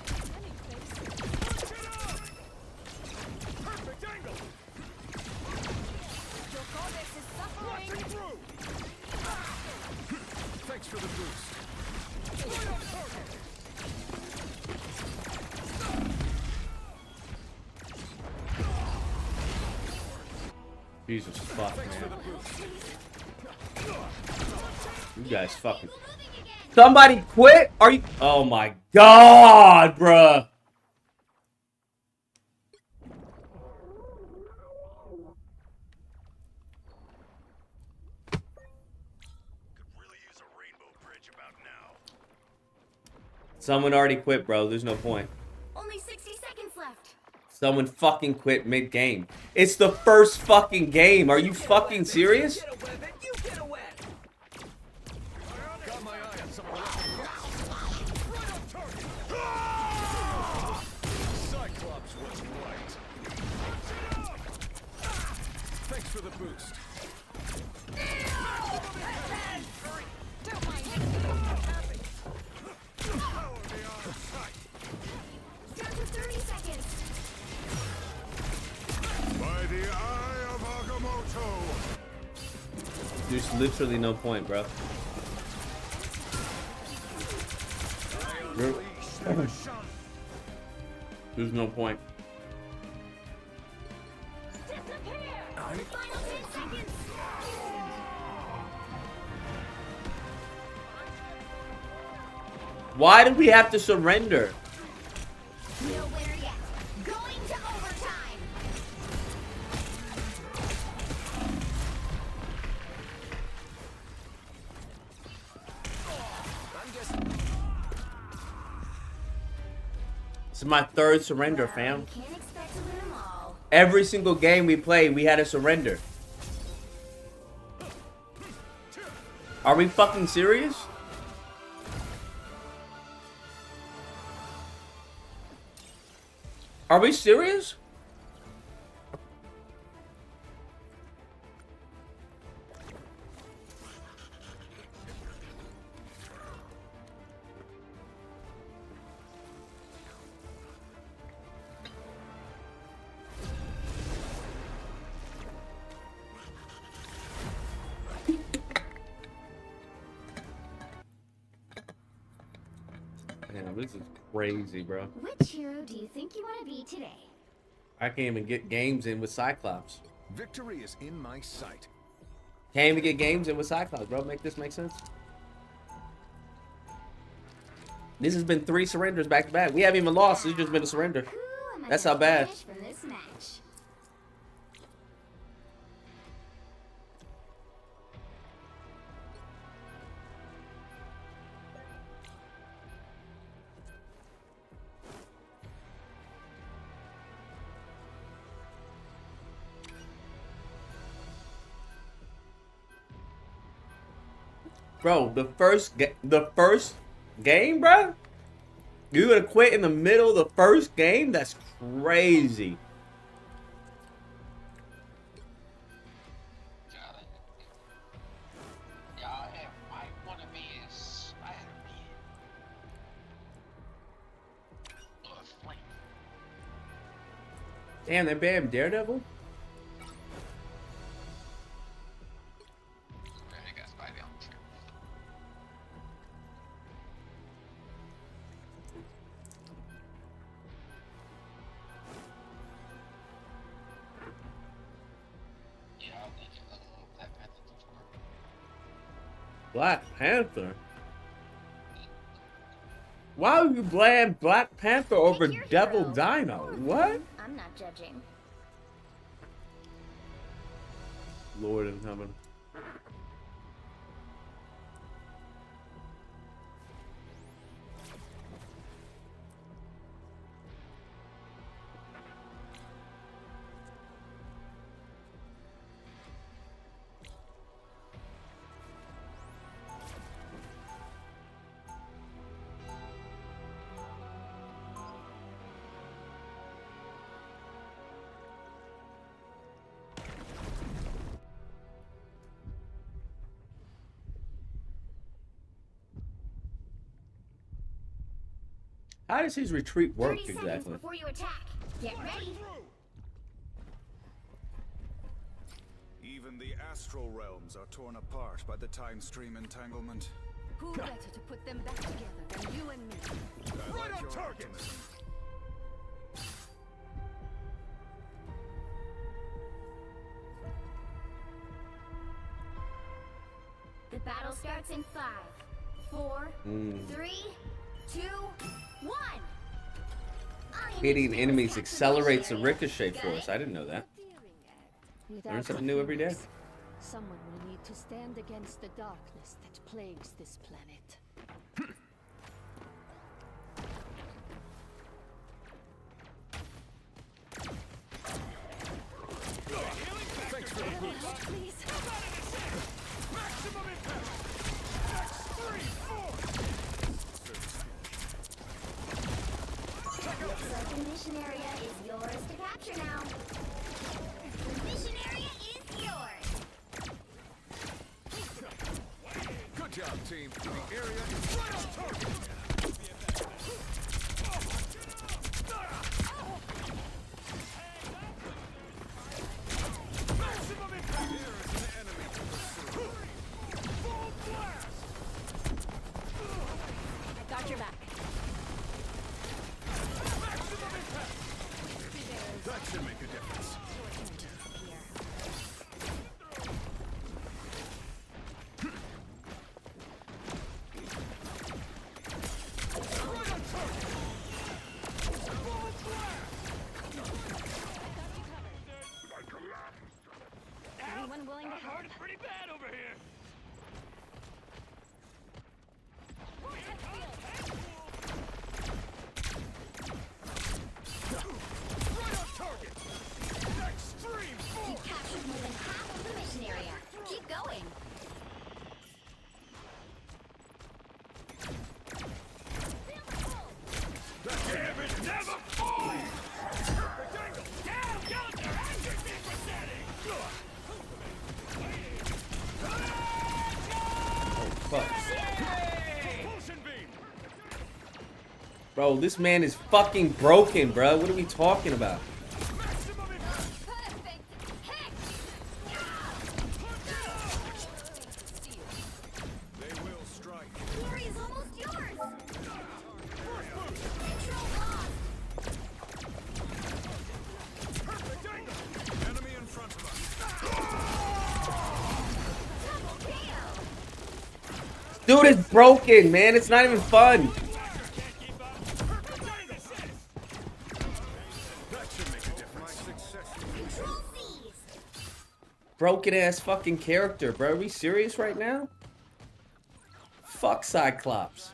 S6: Perfect angle!
S7: Your goddess is suffering.
S6: Blasting through! Thanks for the boost. Right on target!
S1: Jesus fuck,
S6: Thanks for
S1: man.
S6: the boost.
S1: You guys fucking.
S3: Moving again!
S1: Somebody quit? Are you? Oh my god, bruh.
S6: Could really use a rainbow bridge about now.
S1: Someone already quit, bro. There's no point.
S3: Only 60 seconds left.
S1: Someone fucking quit mid-game. It's the first fucking game. Are you fucking serious?
S6: Got my eye on someone. Right on target. Cyclops was right. Thanks for the boost.
S7: Don't mind.
S6: Power beyond sight.
S3: Down to 30 seconds.
S6: By the eye of Agamotto.
S1: There's literally no point, bro. There's no point.
S3: Final 10 seconds.
S1: Why did we have to surrender?
S3: Nowhere yet. Going to overtime.
S1: This is my third surrender, fam.
S3: Can't expect to win them all.
S1: Every single game we played, we had to surrender. Are we fucking serious? Are we serious? Damn, this is crazy, bro.
S3: Which hero do you think you want to be today?
S1: I can't even get games in with Cyclops.
S6: Victory is in my sight.
S1: Can't even get games in with Cyclops, bro. Make this make sense? This has been 3 surrenders back to back. We haven't even lost. It's just been a surrender.
S3: Who am I
S1: That's
S3: gonna
S1: how bad.
S3: finish from this match?
S1: Bro, the first game, bro? You gonna quit in the middle of the first game? That's crazy.
S8: Y'all might want to be a Spider-Man. Or a Flame.
S1: Damn, they banned Daredevil?
S8: They got Spidey on the trip. Yeah, I think Black Panther before.
S1: Black Panther? Why would you blame Black Panther over
S3: Pick your
S1: Devil
S3: hero.
S1: Dino? What?
S3: I'm not judging.
S1: Lord in heaven. How does his retreat work
S3: 30 seconds
S1: exactly?
S3: before you attack. Get ready.
S5: Even the astral realms are torn apart by the time stream entanglement.
S7: Who better to put them back together than you and me?
S5: I like your optimism.
S3: The battle starts in 5, 4, 3, 2, 1.
S1: Hitting enemies accelerates the ricochet force. I didn't know that. Learn something new every day.
S7: Someone will need to stand against the darkness that plagues this planet.
S6: Thanks for the boost.
S7: Please.
S6: Maximum impact. Next 3, 4.
S3: So the mission area is yours to capture now. The mission area is yours.
S6: Good job, team. The area is right on target. Maximum impact. There is an enemy to pursue. Full blast.
S7: I got your back.
S6: Maximum impact. That should make a difference. Right on target. Full blast.
S7: Anyone willing to help?
S4: Pretty bad over here.
S6: Right on target. Extreme
S3: You
S6: force.
S3: captured more than half of the mission area. Keep going.
S6: That damage never falls. Perfect angle.
S4: Down, counter, and
S1: Fuck.
S6: Propulsion beam.
S1: Bro, this man is fucking broken, bro. What are we talking about?
S6: Maximum impact.
S3: Perfect hit.
S5: They will strike.
S3: Glory is almost yours. Control lost.
S6: Perfect angle.
S5: Enemy in front of us.
S3: Double kill.
S1: Dude is broken, man. It's not even fun.
S6: That should make a difference.
S3: Control C's.
S1: Broken ass fucking character, bro. Are we serious right now? Fuck Cyclops.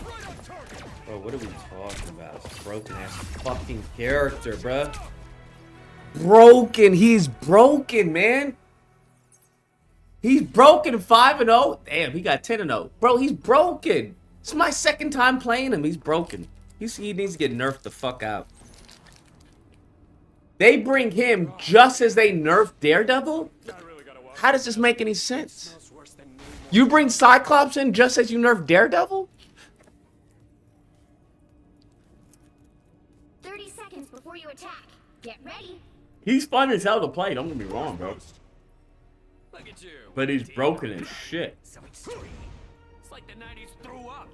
S6: Right on target.
S1: Bro, what are we talking about? This broken ass fucking character, bro. Broken. He's broken, man. He's broken 5-0. Damn, he got 10-0. Bro, he's broken. This is my second time playing him. He's broken. He needs to get nerfed the fuck out. They bring him just as they nerf Daredevil? How does this make any sense? You bring Cyclops in just as you nerf Daredevil?
S3: 30 seconds before you attack. Get ready.
S1: He's fun as hell to play, don't get me wrong, bro.
S4: Look at you.
S1: But he's broken as shit.
S4: So extreme. It's like the 90s threw up.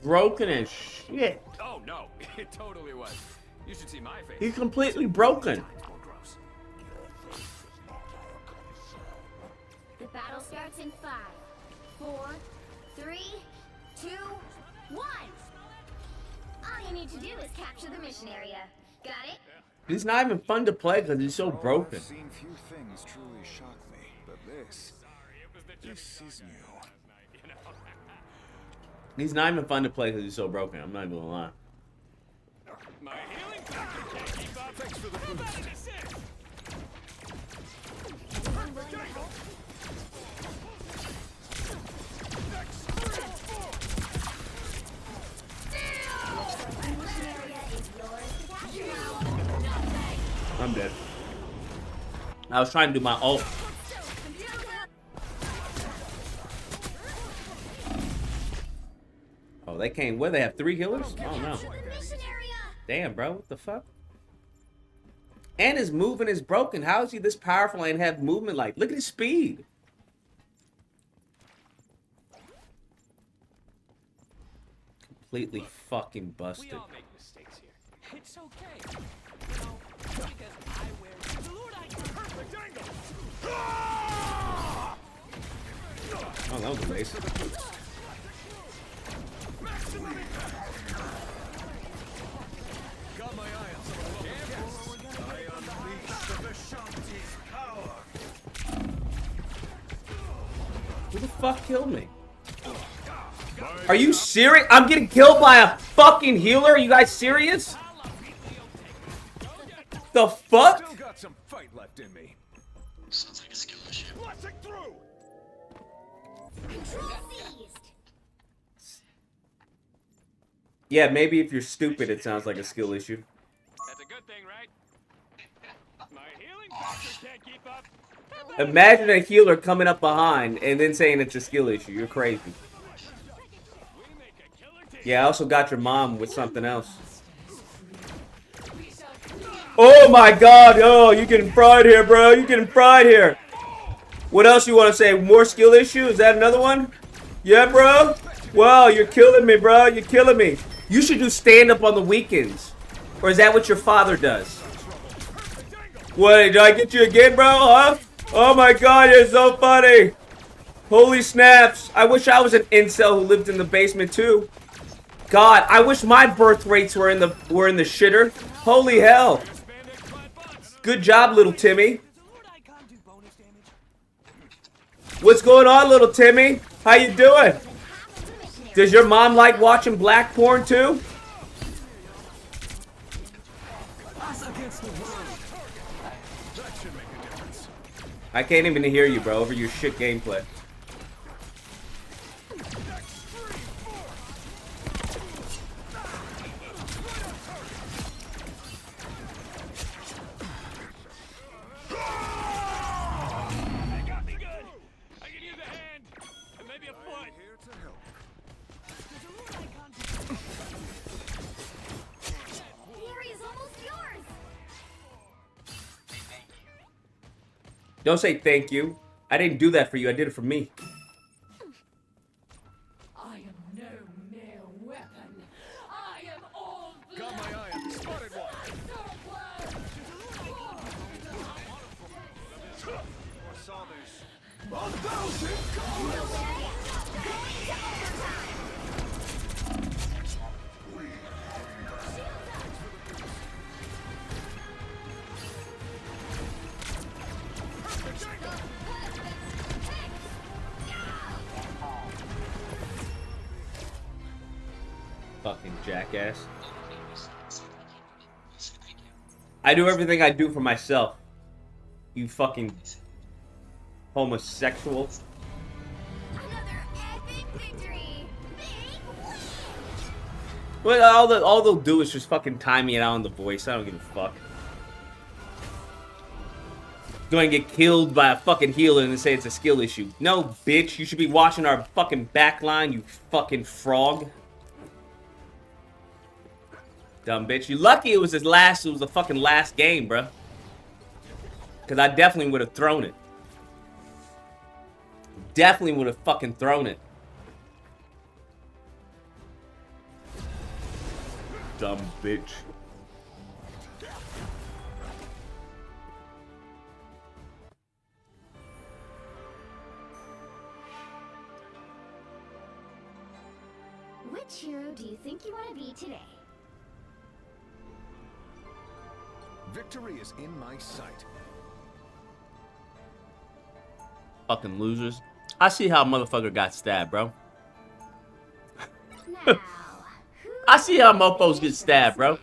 S1: broken as shit.
S6: Oh no, it totally was. You should see my face.
S1: He's completely broken.
S6: More gross.
S3: The battle starts in 5, 4, 3, 2, 1. All you need to do is capture the mission area. Got it?
S1: He's not even fun to play because he's so broken.
S5: I've seen few things truly shock me, but this is new.
S1: He's not even fun to play because he's so broken. I'm not even gonna lie.
S6: My healing factor can't keep up. Thanks for the boost.
S3: Mission area is yours to capture.
S1: I'm dead. I was trying to do my ult. Oh, they came. What? They have 3 healers? Oh no.
S3: The mission area.
S1: Damn, bro. What the fuck? And his movement is broken. How is he this powerful and have movement like? Look at his speed. Completely fucking busted.
S4: We all make mistakes here. It's okay. You know, because I wear the Lord perfect angle.
S1: Oh, that was a waste.
S6: Got my eye on someone. I unleash the Vishanti's power.
S1: Who the fuck killed me? Are you serious? I'm getting killed by a fucking healer? Are you guys serious? The fuck?
S6: Still got some fight left in me.
S8: Sounds like a skill issue.
S6: Blasting through.
S3: Control seized.
S1: Yeah, maybe if you're stupid, it sounds like a skill issue.
S6: That's a good thing, right? My healing factor can't keep up.
S1: Imagine a healer coming up behind and then saying it's a skill issue. You're crazy.
S6: We make a killer team.
S1: Yeah, I also got your mom with something else. Oh my god, oh, you getting fried here, bro. You getting fried here. What else you want to say? More skill issue? Is that another one? Yeah, bro? Wow, you're killing me, bro. You're killing me. You should do stand-up on the weekends. Or is that what your father does? What, did I get you again, bro? Huh? Oh my god, you're so funny. Holy snaps. I wish I was an incel who lived in the basement too. God, I wish my birth rates were in the shitter. Holy hell. Good job, little Timmy. What's going on, little Timmy? How you doing? Does your mom like watching black porn too? I can't even hear you, bro, over your shit gameplay. Don't say thank you. I didn't do that for you. I did it for me.
S7: I am no mere weapon. I am all
S6: Got my eye on spotted one.
S1: Fucking jackass. I do everything I do for myself. You fucking homosexual.
S3: Another epic victory. Big win.
S1: Well, all they'll do is just fucking time me out on the voice. I don't give a fuck. Going to get killed by a fucking healer and then say it's a skill issue. No, bitch. You should be watching our fucking backline, you fucking frog. Dumb bitch. You lucky it was the fucking last game, bruh. Because I definitely would have thrown it. Definitely would have fucking thrown it. Dumb bitch.
S3: Which hero do you think you want to be today?
S6: Victory is in my sight.
S2: Fucking losers. I see how a motherfucker got stabbed, bro.
S3: Now,
S2: I see how mofos get stabbed, bro.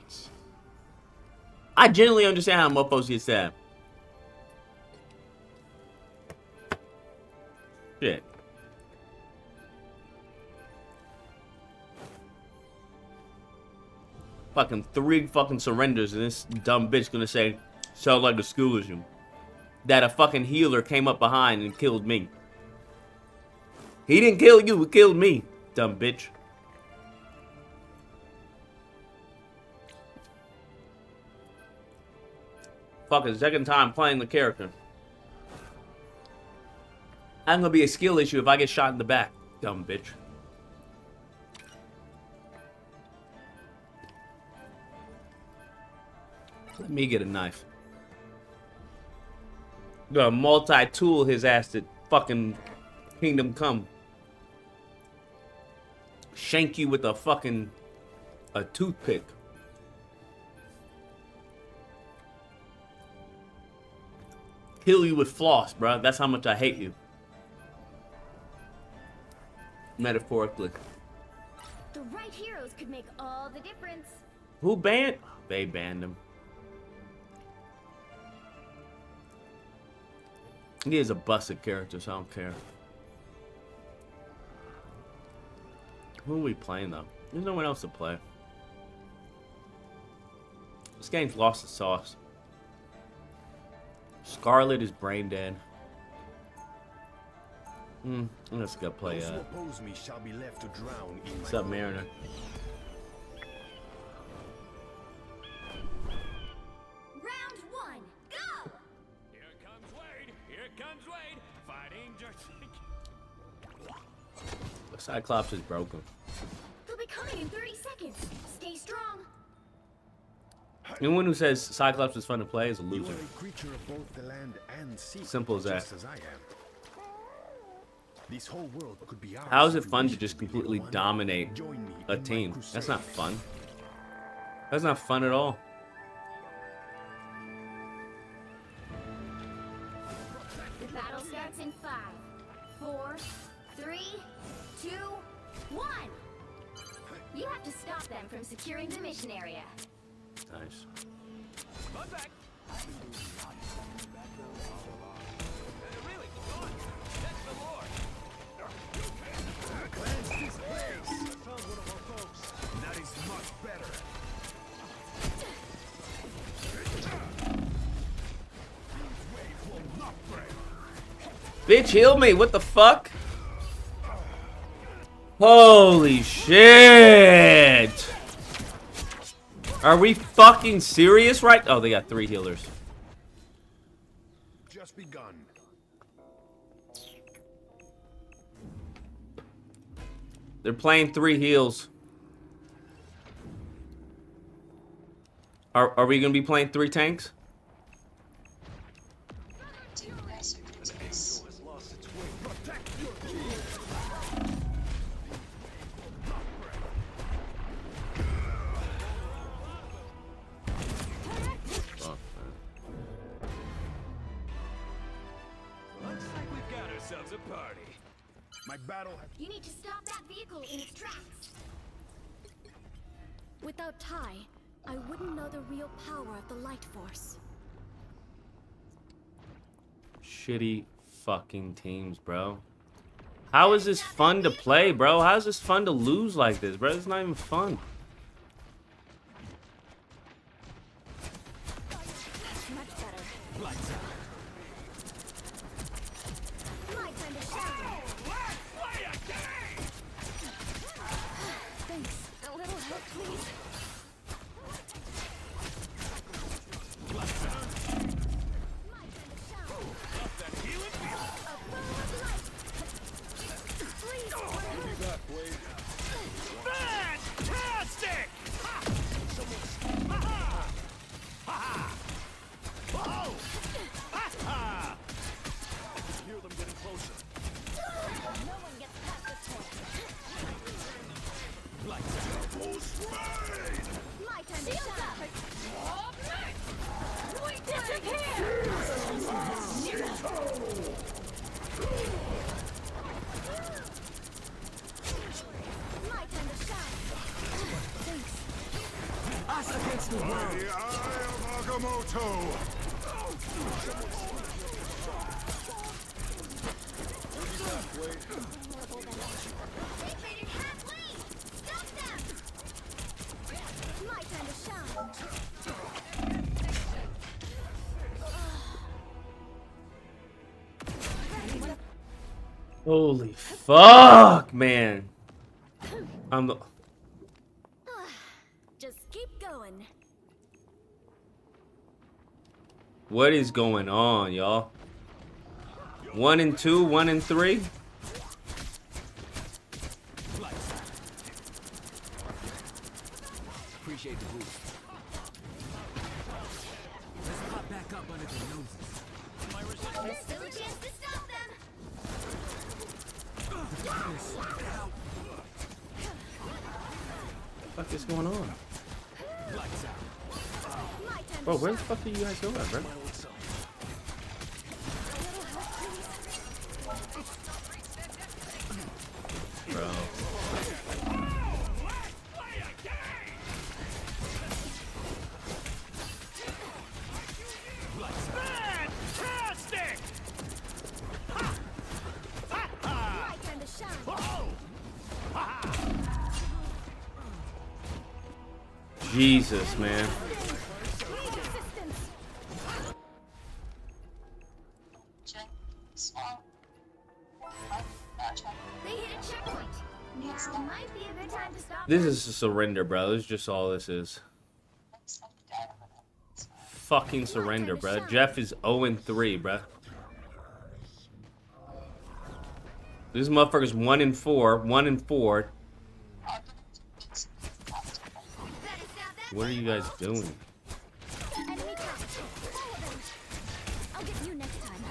S2: I genuinely understand how mofos get stabbed. Shit. Fucking 3 fucking surrenders, and this dumb bitch gonna say, sound like a schoolism. That a fucking healer came up behind and killed me. He didn't kill you, he killed me, dumb bitch. Fucking second time playing the character. I'm gonna be a skill issue if I get shot in the back, dumb bitch. Let me get a knife. Gonna multi-tool his ass at fucking Kingdom Come. Shank you with a fucking toothpick. Kill you with floss, bro. That's how much I hate you. Metaphorically.
S3: the right heroes could make all the difference.
S2: Who banned? They banned him. He is a busted character, so I don't care. Who are we playing, though? There's no one else to play. This game's lost its sauce. Scarlet is brain dead. Let's go play
S6: Those who oppose me shall be left to drown in my
S2: Submariner.
S3: Round one, go!
S4: Here comes Wade. Here comes Wade. Fighting just.
S2: Cyclops is broken.
S3: They'll be coming in 30 seconds. Stay strong.
S2: Anyone who says Cyclops is fun to play is a
S6: You
S2: loser.
S6: are a creature of both the land and sea.
S2: Simple as that.
S6: Just as I am. This whole world could be ours.
S2: How is it
S6: if we
S2: fun
S6: wish
S2: to just
S6: be the
S2: completely
S6: one.
S2: dominate
S6: Join me
S2: a
S6: in my
S2: team?
S6: crusade.
S2: That's not fun. That's not fun at all.
S3: The battle starts in 5, 4, 3, 2, 1. You have to stop them from securing the mission area.
S2: Nice.
S4: Run back. Really? Go on. That's the Lord.
S6: Cleanse this place. I found one of our folks. That is much better. These waves will not break.
S2: Bitch, heal me. What the fuck? Holy shit. Are we fucking serious right? Oh, they got 3 healers.
S6: Just begun.
S2: They're playing 3 heals. Are we gonna be playing 3 tanks?
S4: Looks like we've got ourselves a party.
S6: My battle has
S3: You need to stop that vehicle in its tracks.
S9: Without Ty, I wouldn't know the real power of the light force.
S2: Shitty fucking teams, bro. How is this fun to play, bro? How is this fun to lose like this, bro? It's not even fun.
S9: Much better.
S3: My time to shine.
S9: Thanks. A little help, please.
S6: By the eye of Agamotto!
S1: Holy fuck, man. I'm the...
S9: Just keep going.
S1: What is going on, y'all? 1 and 2, 1 and 3.
S4: Appreciate the boost. Let's pop back up under their noses.
S3: There's still a chance to stop them.
S1: What the fuck is going on?
S4: Lights out.
S1: Bro, where the fuck are you guys going, bro? Bro.
S4: Fantastic!
S9: My time to shine.
S1: Jesus, man.
S3: They hit a checkpoint. Now might be a good time to stop.
S1: This is a surrender, bro. This is just all this is. Fucking surrender, bro. Jeff is 0 and 3, bro. This motherfucker's 1 and 4, 1 and 4. What are you guys doing?
S9: Enemy touch. Follow them. I'll get you next time.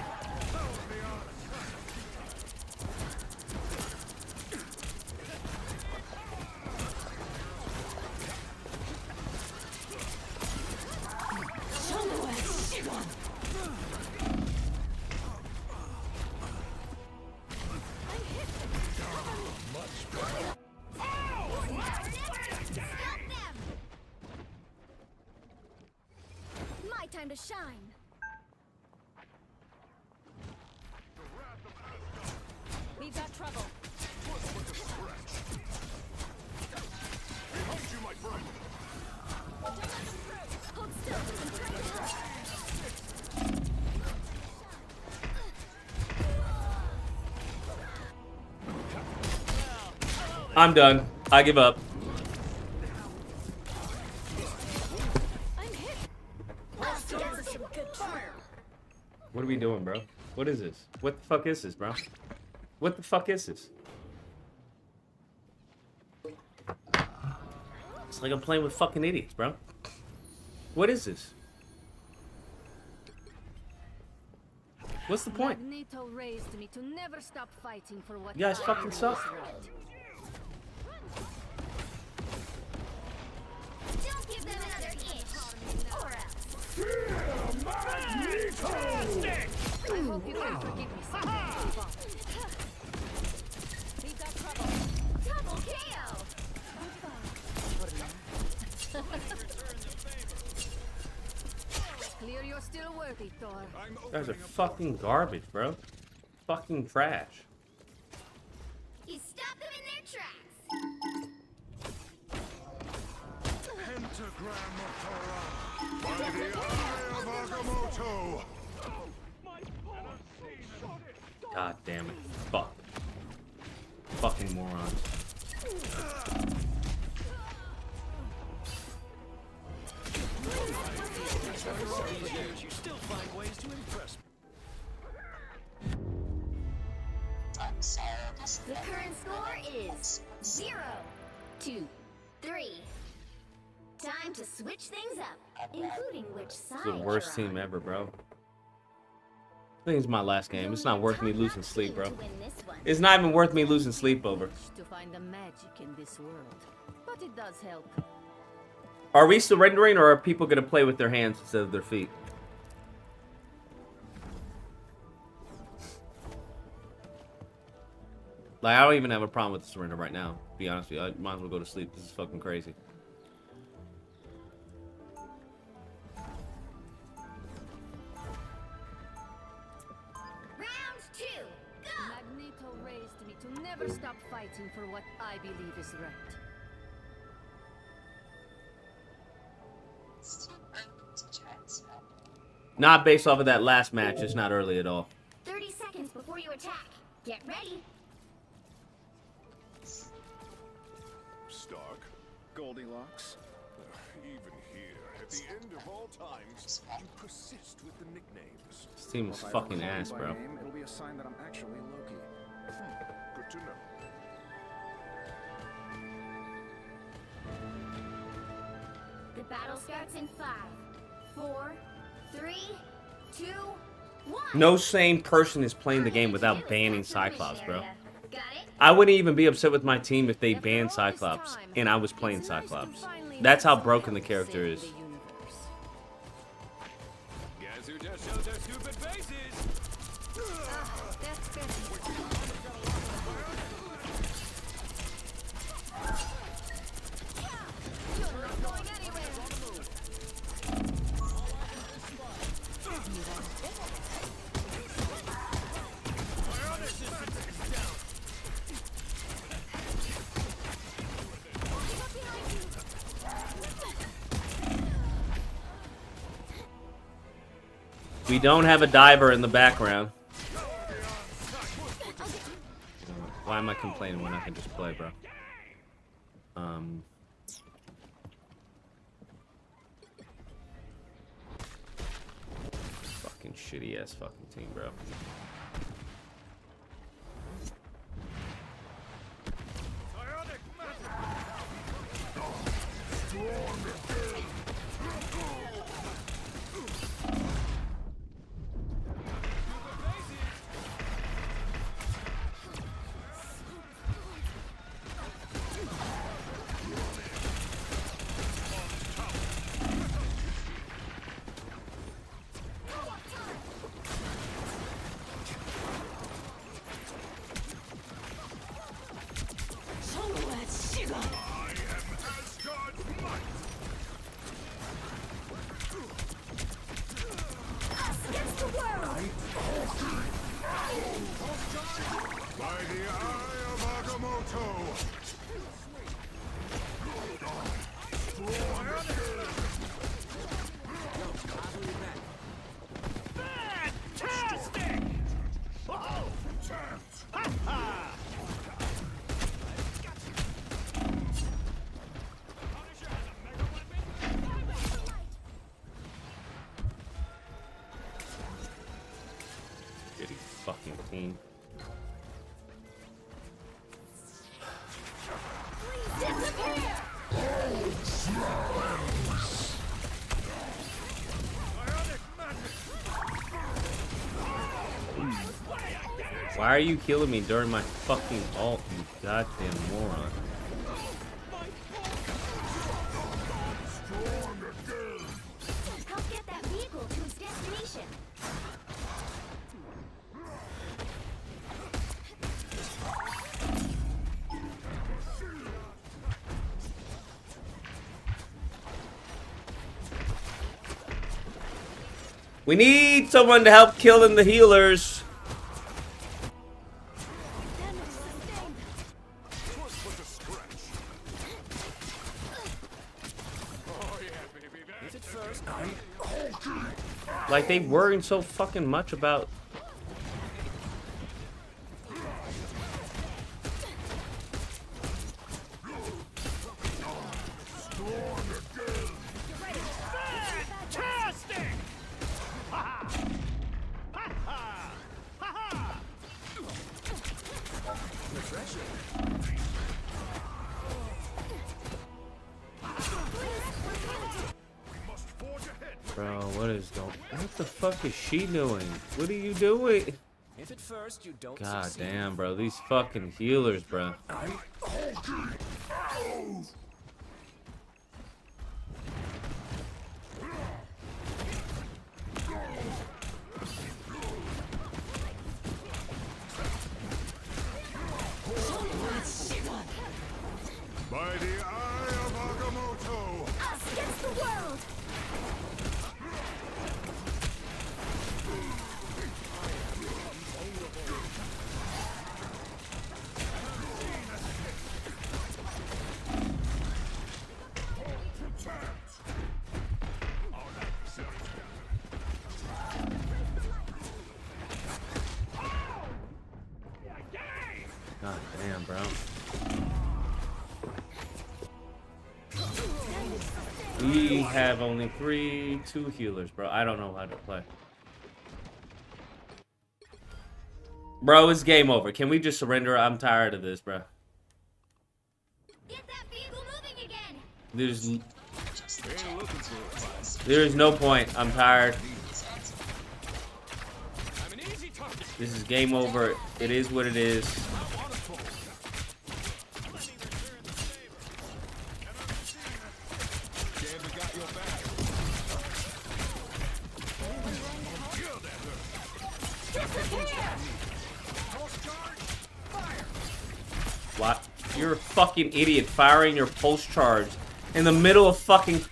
S9: My time to shine. We've got trouble. Hold still. I'm trying to help.
S1: I'm done. I give up.
S9: I'm hit. Let's get some good fire.
S1: What are we doing, bro? What is this? What the fuck is this, bro? What the fuck is this? It's like I'm playing with fucking idiots, bro. What is this? What's the point?
S7: Magneto raised me to never stop fighting for what
S1: You guys
S7: I
S1: fucking
S7: know
S1: suck.
S7: is right.
S3: Don't give them another inch, or else.
S7: I hope you can forgive me someday. We've got trouble.
S3: Double KO.
S7: Clear you're still worthy, Thor.
S1: You guys are fucking garbage, bro. Fucking trash.
S3: You stop them in their tracks.
S6: Pentagram of Torah! By the eye of Agamotto!
S1: God damn it. Fuck. Fucking morons.
S4: You still find ways to impress me.
S3: The current score is 0-2-3. Time to switch things up, including which side.
S1: It's the worst team ever, bro. I think it's my last game. It's not worth me losing sleep, bro. It's not even worth me losing sleep over.
S7: To find the magic in this world, but it does help.
S2: Are we surrendering, or are people gonna play with their hands instead of their feet? Like, I don't even have a problem with the surrender right now. To be honest with you, I might as well go to sleep. This is fucking crazy.
S3: Round 2, go!
S7: Magneto raised me to never stop fighting for what I believe is right.
S2: Not based off of that last match. It's not early at all.
S3: 30 seconds before you attack. Get ready.
S6: Stark, Goldilocks. Even here, at the end of all times, you persist with the nicknames.
S2: This team is
S5: If I
S2: fucking
S5: don't call you
S2: ass,
S5: by
S2: bro.
S5: name, it'll be a sign that I'm actually Loki.
S6: Good to know.
S3: The battle starts in 5, 4, 3, 2, 1.
S2: No sane person is playing the game without banning Cyclops, bro. I wouldn't even be upset with my team if they banned Cyclops and I was playing Cyclops. That's how broken the character is.
S6: Guess who just shows their stupid faces?
S2: We don't have a diver in the background. Why am I complaining when I can just play, bro? Fucking shitty ass fucking team, bro.
S6: By the eye of Agamotto!
S4: Fantastic! Oh, chance! Ha ha! Punisher has a mega weapon?
S2: Shitty fucking team. Why are you killing me during my fucking ult, you goddamn moron?
S3: Help get that vehicle to its destination.
S2: We need someone to help killing the healers.
S6: Twas but a scratch. Oh yeah, baby, that's it first.
S2: Like, they worrying so fucking much about...
S4: Fantastic! Ha ha! Ha ha! Ha ha!
S6: We must forge ahead.
S2: Bro, what is going... What the fuck is she doing? What are you doing?
S4: If at first you don't
S2: God
S4: succeed,
S2: damn, bro. These fucking healers, bro.
S9: against the world.
S1: God damn, bro. We have only two healers, bro. I don't know how to play. Bro, it's game over. Can we just surrender? I'm tired of this, bro.
S3: Get that vehicle moving again.
S1: There's no point. I'm tired.
S4: I'm an easy target.
S1: This is game over. It is what it is. What? You're a fucking idiot firing your pulse charge in the middle of fucking...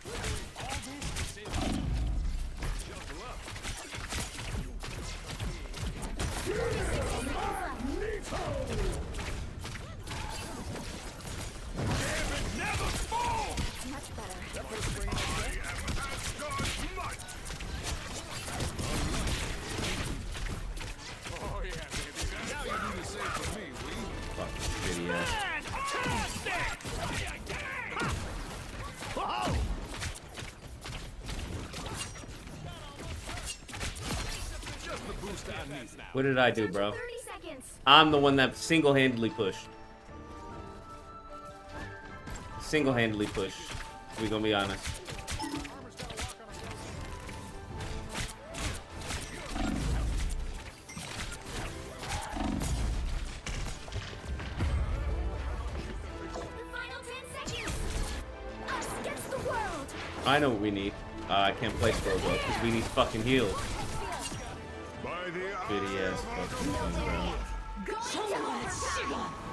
S1: What did I do, bro?
S3: 30 seconds.
S1: I'm the one that single-handedly pushed. Single-handedly pushed. We gonna be honest.
S3: The final 10 seconds.
S9: Us against the world.
S1: I know what we need. I can't play Scroll though, because we need fucking heals.
S6: By the
S1: Shitty ass fucking thing, bro.
S9: Go down.